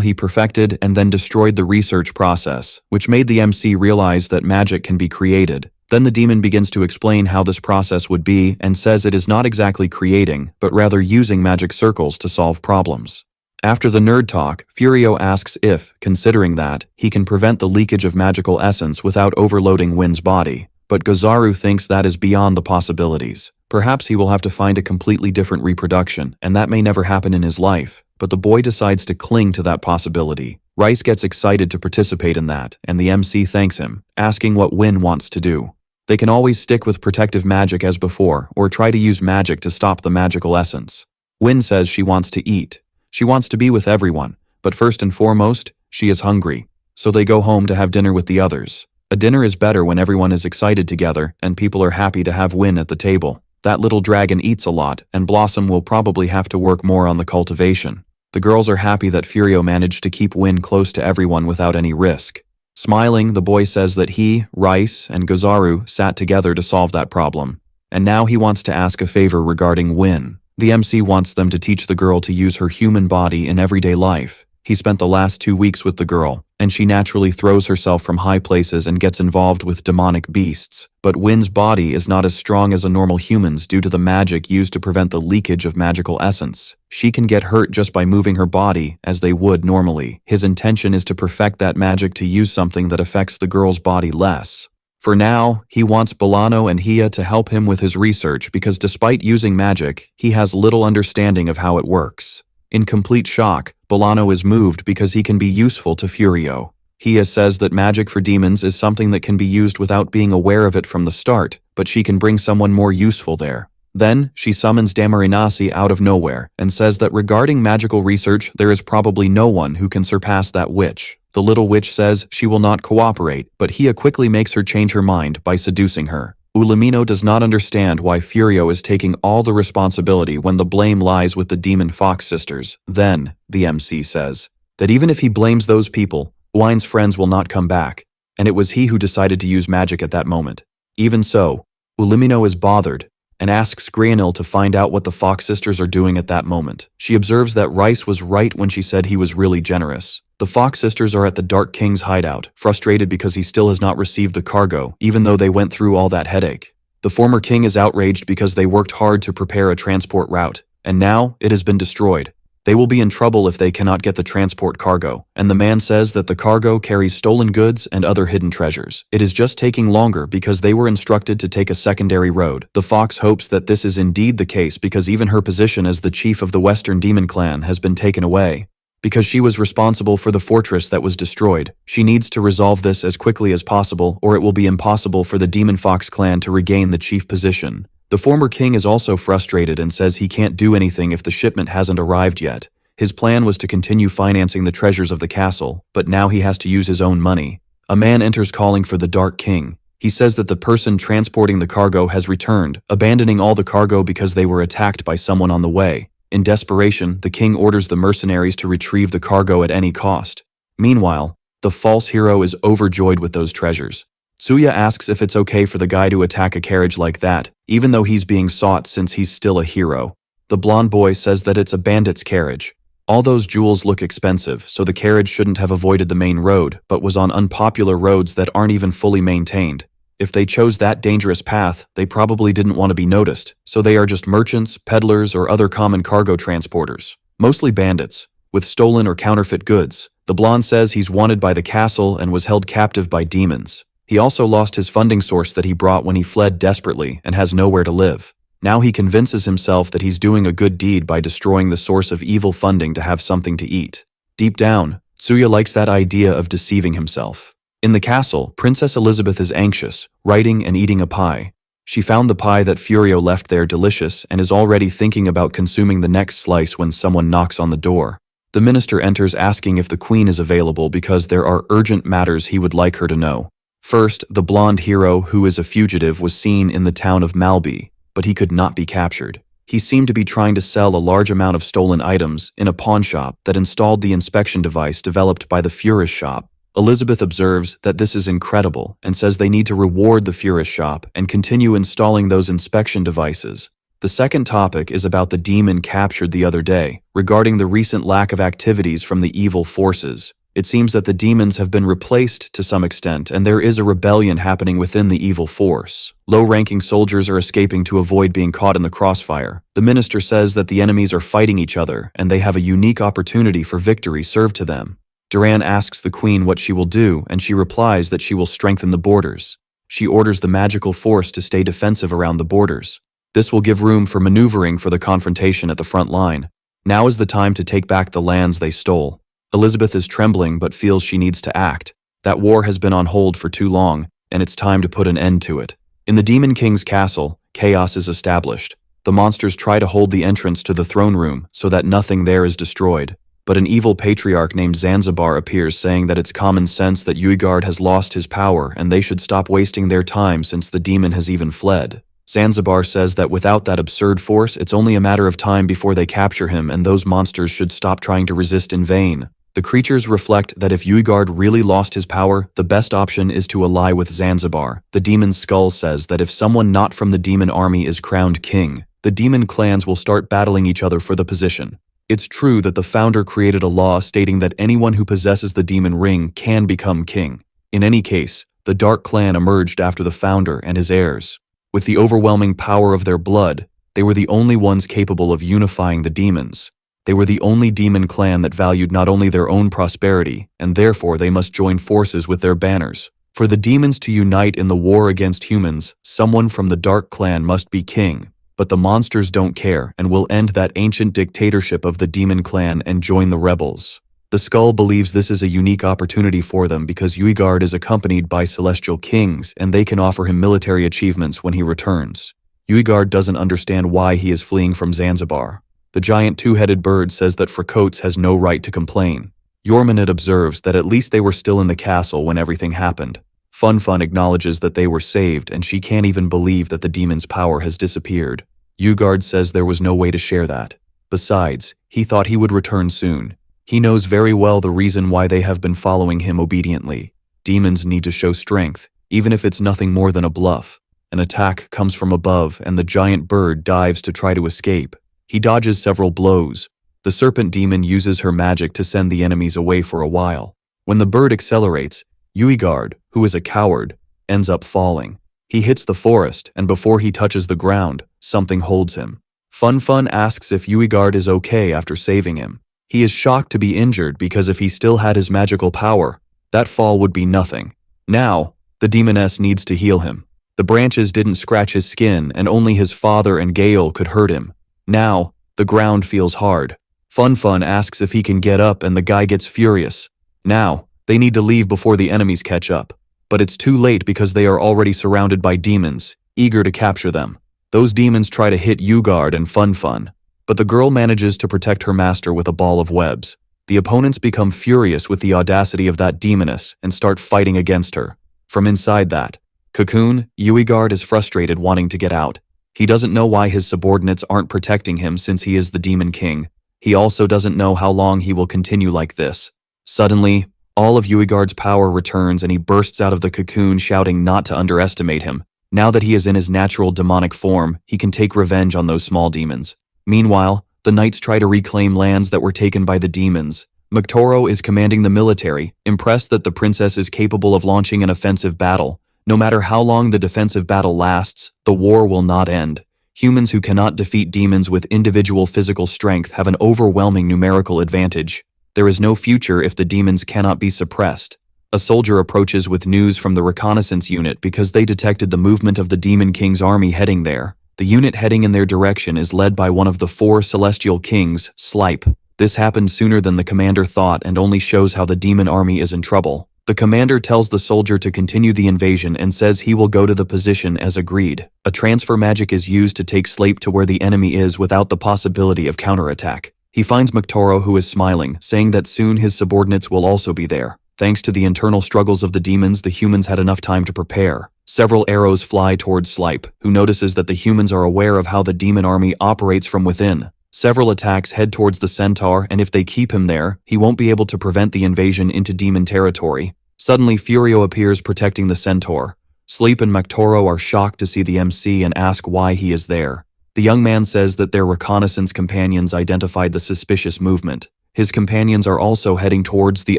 he perfected and then destroyed the research process, which made the MC realize that magic can be created. Then the demon begins to explain how this process would be and says it is not exactly creating, but rather using magic circles to solve problems. After the nerd talk, Furio asks if, considering that, he can prevent the leakage of magical essence without overloading Win's body. But Gozaru thinks that is beyond the possibilities. Perhaps he will have to find a completely different reproduction, and that may never happen in his life. But the boy decides to cling to that possibility. Rice gets excited to participate in that, and the MC thanks him, asking what Win wants to do. They can always stick with protective magic as before, or try to use magic to stop the magical essence. Win says she wants to eat. She wants to be with everyone, but first and foremost, she is hungry. So they go home to have dinner with the others. A dinner is better when everyone is excited together and people are happy to have Win at the table. That little dragon eats a lot, and Blossom will probably have to work more on the cultivation. The girls are happy that Furio managed to keep Win close to everyone without any risk. Smiling, the boy says that he, Rice, and Gozaru sat together to solve that problem. And now he wants to ask a favor regarding Win. The MC wants them to teach the girl to use her human body in everyday life. He spent the last 2 weeks with the girl, and she naturally throws herself from high places and gets involved with demonic beasts. But Win's body is not as strong as a normal human's due to the magic used to prevent the leakage of magical essence. She can get hurt just by moving her body, as they would normally. His intention is to perfect that magic to use something that affects the girl's body less. For now, he wants Bolano and Hia to help him with his research because despite using magic, he has little understanding of how it works. In complete shock, Bolano is moved because he can be useful to Furio. Hia says that magic for demons is something that can be used without being aware of it from the start, but she can bring someone more useful there. Then, she summons Damarinasi out of nowhere and says that regarding magical research, there is probably no one who can surpass that witch. The little witch says she will not cooperate, but Hia quickly makes her change her mind by seducing her. Ulamino does not understand why Furio is taking all the responsibility when the blame lies with the demon fox sisters. Then, the MC says, that even if he blames those people, Wine's friends will not come back, and it was he who decided to use magic at that moment. Even so, Ulamino is bothered, and asks Grianil to find out what the Fox sisters are doing at that moment. She observes that Rice was right when she said he was really generous. The Fox sisters are at the Dark King's hideout, frustrated because he still has not received the cargo, even though they went through all that headache. The former king is outraged because they worked hard to prepare a transport route, and now it has been destroyed. They will be in trouble if they cannot get the transport cargo, and the man says that the cargo carries stolen goods and other hidden treasures. It is just taking longer because they were instructed to take a secondary road. The fox hopes that this is indeed the case because even her position as the chief of the Western Demon Clan has been taken away. Because she was responsible for the fortress that was destroyed, she needs to resolve this as quickly as possible or it will be impossible for the Demon Fox clan to regain the chief position. The former king is also frustrated and says he can't do anything if the shipment hasn't arrived yet. His plan was to continue financing the treasures of the castle, but now he has to use his own money. A man enters calling for the Dark King. He says that the person transporting the cargo has returned, abandoning all the cargo because they were attacked by someone on the way. In desperation, the king orders the mercenaries to retrieve the cargo at any cost. Meanwhile, the false hero is overjoyed with those treasures. Tsuya asks if it's okay for the guy to attack a carriage like that, even though he's being sought since he's still a hero. The blonde boy says that it's a bandit's carriage. All those jewels look expensive, so the carriage shouldn't have avoided the main road, but was on unpopular roads that aren't even fully maintained. If they chose that dangerous path, they probably didn't want to be noticed, so they are just merchants, peddlers, or other common cargo transporters. Mostly bandits, with stolen or counterfeit goods. The blonde says he's wanted by the castle and was held captive by demons. He also lost his funding source that he brought when he fled desperately and has nowhere to live. Now he convinces himself that he's doing a good deed by destroying the source of evil funding to have something to eat. Deep down, Tsuya likes that idea of deceiving himself. In the castle, Princess Elizabeth is anxious, writing and eating a pie. She found the pie that Furio left there delicious and is already thinking about consuming the next slice when someone knocks on the door. The minister enters asking if the queen is available because there are urgent matters he would like her to know. First, the blonde hero, who is a fugitive, was seen in the town of Malby, but he could not be captured. He seemed to be trying to sell a large amount of stolen items in a pawn shop that installed the inspection device developed by the Furis shop. Elizabeth observes that this is incredible and says they need to reward the Furis shop and continue installing those inspection devices. The second topic is about the demon captured the other day, regarding the recent lack of activities from the evil forces. It seems that the demons have been replaced to some extent, and there is a rebellion happening within the evil force. Low-ranking soldiers are escaping to avoid being caught in the crossfire. The minister says that the enemies are fighting each other, and they have a unique opportunity for victory served to them. Duran asks the queen what she will do, and she replies that she will strengthen the borders. She orders the magical force to stay defensive around the borders. This will give room for maneuvering for the confrontation at the front line. Now is the time to take back the lands they stole. Elizabeth is trembling but feels she needs to act. That war has been on hold for too long, and it's time to put an end to it. In the Demon King's castle, chaos is established. The monsters try to hold the entrance to the throne room so that nothing there is destroyed. But an evil patriarch named Zanzibar appears, saying that it's common sense that Uigard has lost his power and they should stop wasting their time since the demon has even fled. Zanzibar says that without that absurd force, it's only a matter of time before they capture him, and those monsters should stop trying to resist in vain. The creatures reflect that if Uigard really lost his power, the best option is to ally with Zanzibar. The demon's skull says that if someone not from the demon army is crowned king, the demon clans will start battling each other for the position. It's true that the founder created a law stating that anyone who possesses the demon ring can become king. In any case, the Dark Clan emerged after the founder and his heirs. With the overwhelming power of their blood, they were the only ones capable of unifying the demons. They were the only demon clan that valued not only their own prosperity, and therefore they must join forces with their banners. For the demons to unite in the war against humans, someone from the Dark Clan must be king. But the monsters don't care and will end that ancient dictatorship of the demon clan and join the rebels. The skull believes this is a unique opportunity for them because Uigard is accompanied by celestial kings and they can offer him military achievements when he returns. Uigard doesn't understand why he is fleeing from Zanzibar. The giant two-headed bird says that Fracotes has no right to complain. Yormanit observes that at least they were still in the castle when everything happened. Fun acknowledges that they were saved and she can't even believe that the demon's power has disappeared. Uigard says there was no way to share that. Besides, he thought he would return soon. He knows very well the reason why they have been following him obediently. Demons need to show strength, even if it's nothing more than a bluff. An attack comes from above and the giant bird dives to try to escape. He dodges several blows. The serpent demon uses her magic to send the enemies away for a while. When the bird accelerates, Uigard, who is a coward, ends up falling. He hits the forest, and before he touches the ground, something holds him. Fun asks if Uigard is okay after saving him. He is shocked to be injured because if he still had his magical power, that fall would be nothing. Now, the demoness needs to heal him. The branches didn't scratch his skin, and only his father and Gale could hurt him. Now, the ground feels hard. Fun asks if he can get up, and the guy gets furious. Now, they need to leave before the enemies catch up. But it's too late because they are already surrounded by demons, eager to capture them. Those demons try to hit Uigard and Fun, but the girl manages to protect her master with a ball of webs. The opponents become furious with the audacity of that demoness and start fighting against her. From inside that cocoon, Uigard is frustrated, wanting to get out. He doesn't know why his subordinates aren't protecting him since he is the Demon King. He also doesn't know how long he will continue like this. Suddenly, all of Uigard's power returns and he bursts out of the cocoon shouting not to underestimate him. Now that he is in his natural demonic form, he can take revenge on those small demons. Meanwhile, the knights try to reclaim lands that were taken by the demons. Mctoro is commanding the military, impressed that the princess is capable of launching an offensive battle. No matter how long the defensive battle lasts, the war will not end. Humans who cannot defeat demons with individual physical strength have an overwhelming numerical advantage. There is no future if the demons cannot be suppressed. A soldier approaches with news from the reconnaissance unit because they detected the movement of the Demon King's army heading there. The unit heading in their direction is led by one of the 4 celestial kings, Slipe. This happened sooner than the commander thought and only shows how the demon army is in trouble. The commander tells the soldier to continue the invasion and says he will go to the position as agreed. A transfer magic is used to take Slipe to where the enemy is without the possibility of counterattack. He finds Mctoro, who is smiling, saying that soon his subordinates will also be there. Thanks to the internal struggles of the demons, the humans had enough time to prepare. Several arrows fly towards Slipe, who notices that the humans are aware of how the demon army operates from within. Several attacks head towards the centaur, and if they keep him there, he won't be able to prevent the invasion into demon territory. Suddenly, Furio appears protecting the centaur. Slipe and Mctoro are shocked to see the MC and ask why he is there. The young man says that their reconnaissance companions identified the suspicious movement. His companions are also heading towards the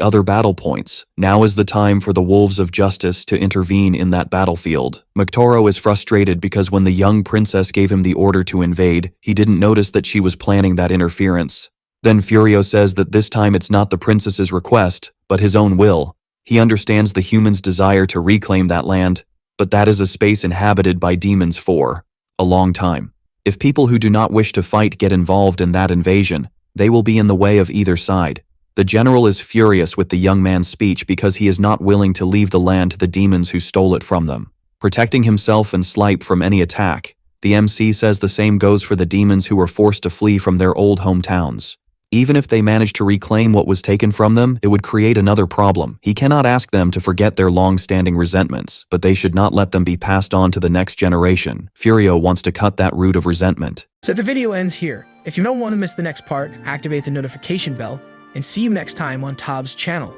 other battle points. Now is the time for the Wolves of Justice to intervene in that battlefield. McToro is frustrated because when the young princess gave him the order to invade, he didn't notice that she was planning that interference. Then Furio says that this time it's not the princess's request, but his own will. He understands the humans' desire to reclaim that land, but that is a space inhabited by demons for a long time. If people who do not wish to fight get involved in that invasion, they will be in the way of either side. The general is furious with the young man's speech because he is not willing to leave the land to the demons who stole it from them. Protecting himself and Slipe from any attack, the MC says the same goes for the demons who were forced to flee from their old hometowns. Even if they manage to reclaim what was taken from them, it would create another problem. He cannot ask them to forget their long-standing resentments, but they should not let them be passed on to the next generation. Furio wants to cut that root of resentment.
So the video ends here. If you don't want to miss the next part, activate the notification bell, and see you next time on Tob's channel.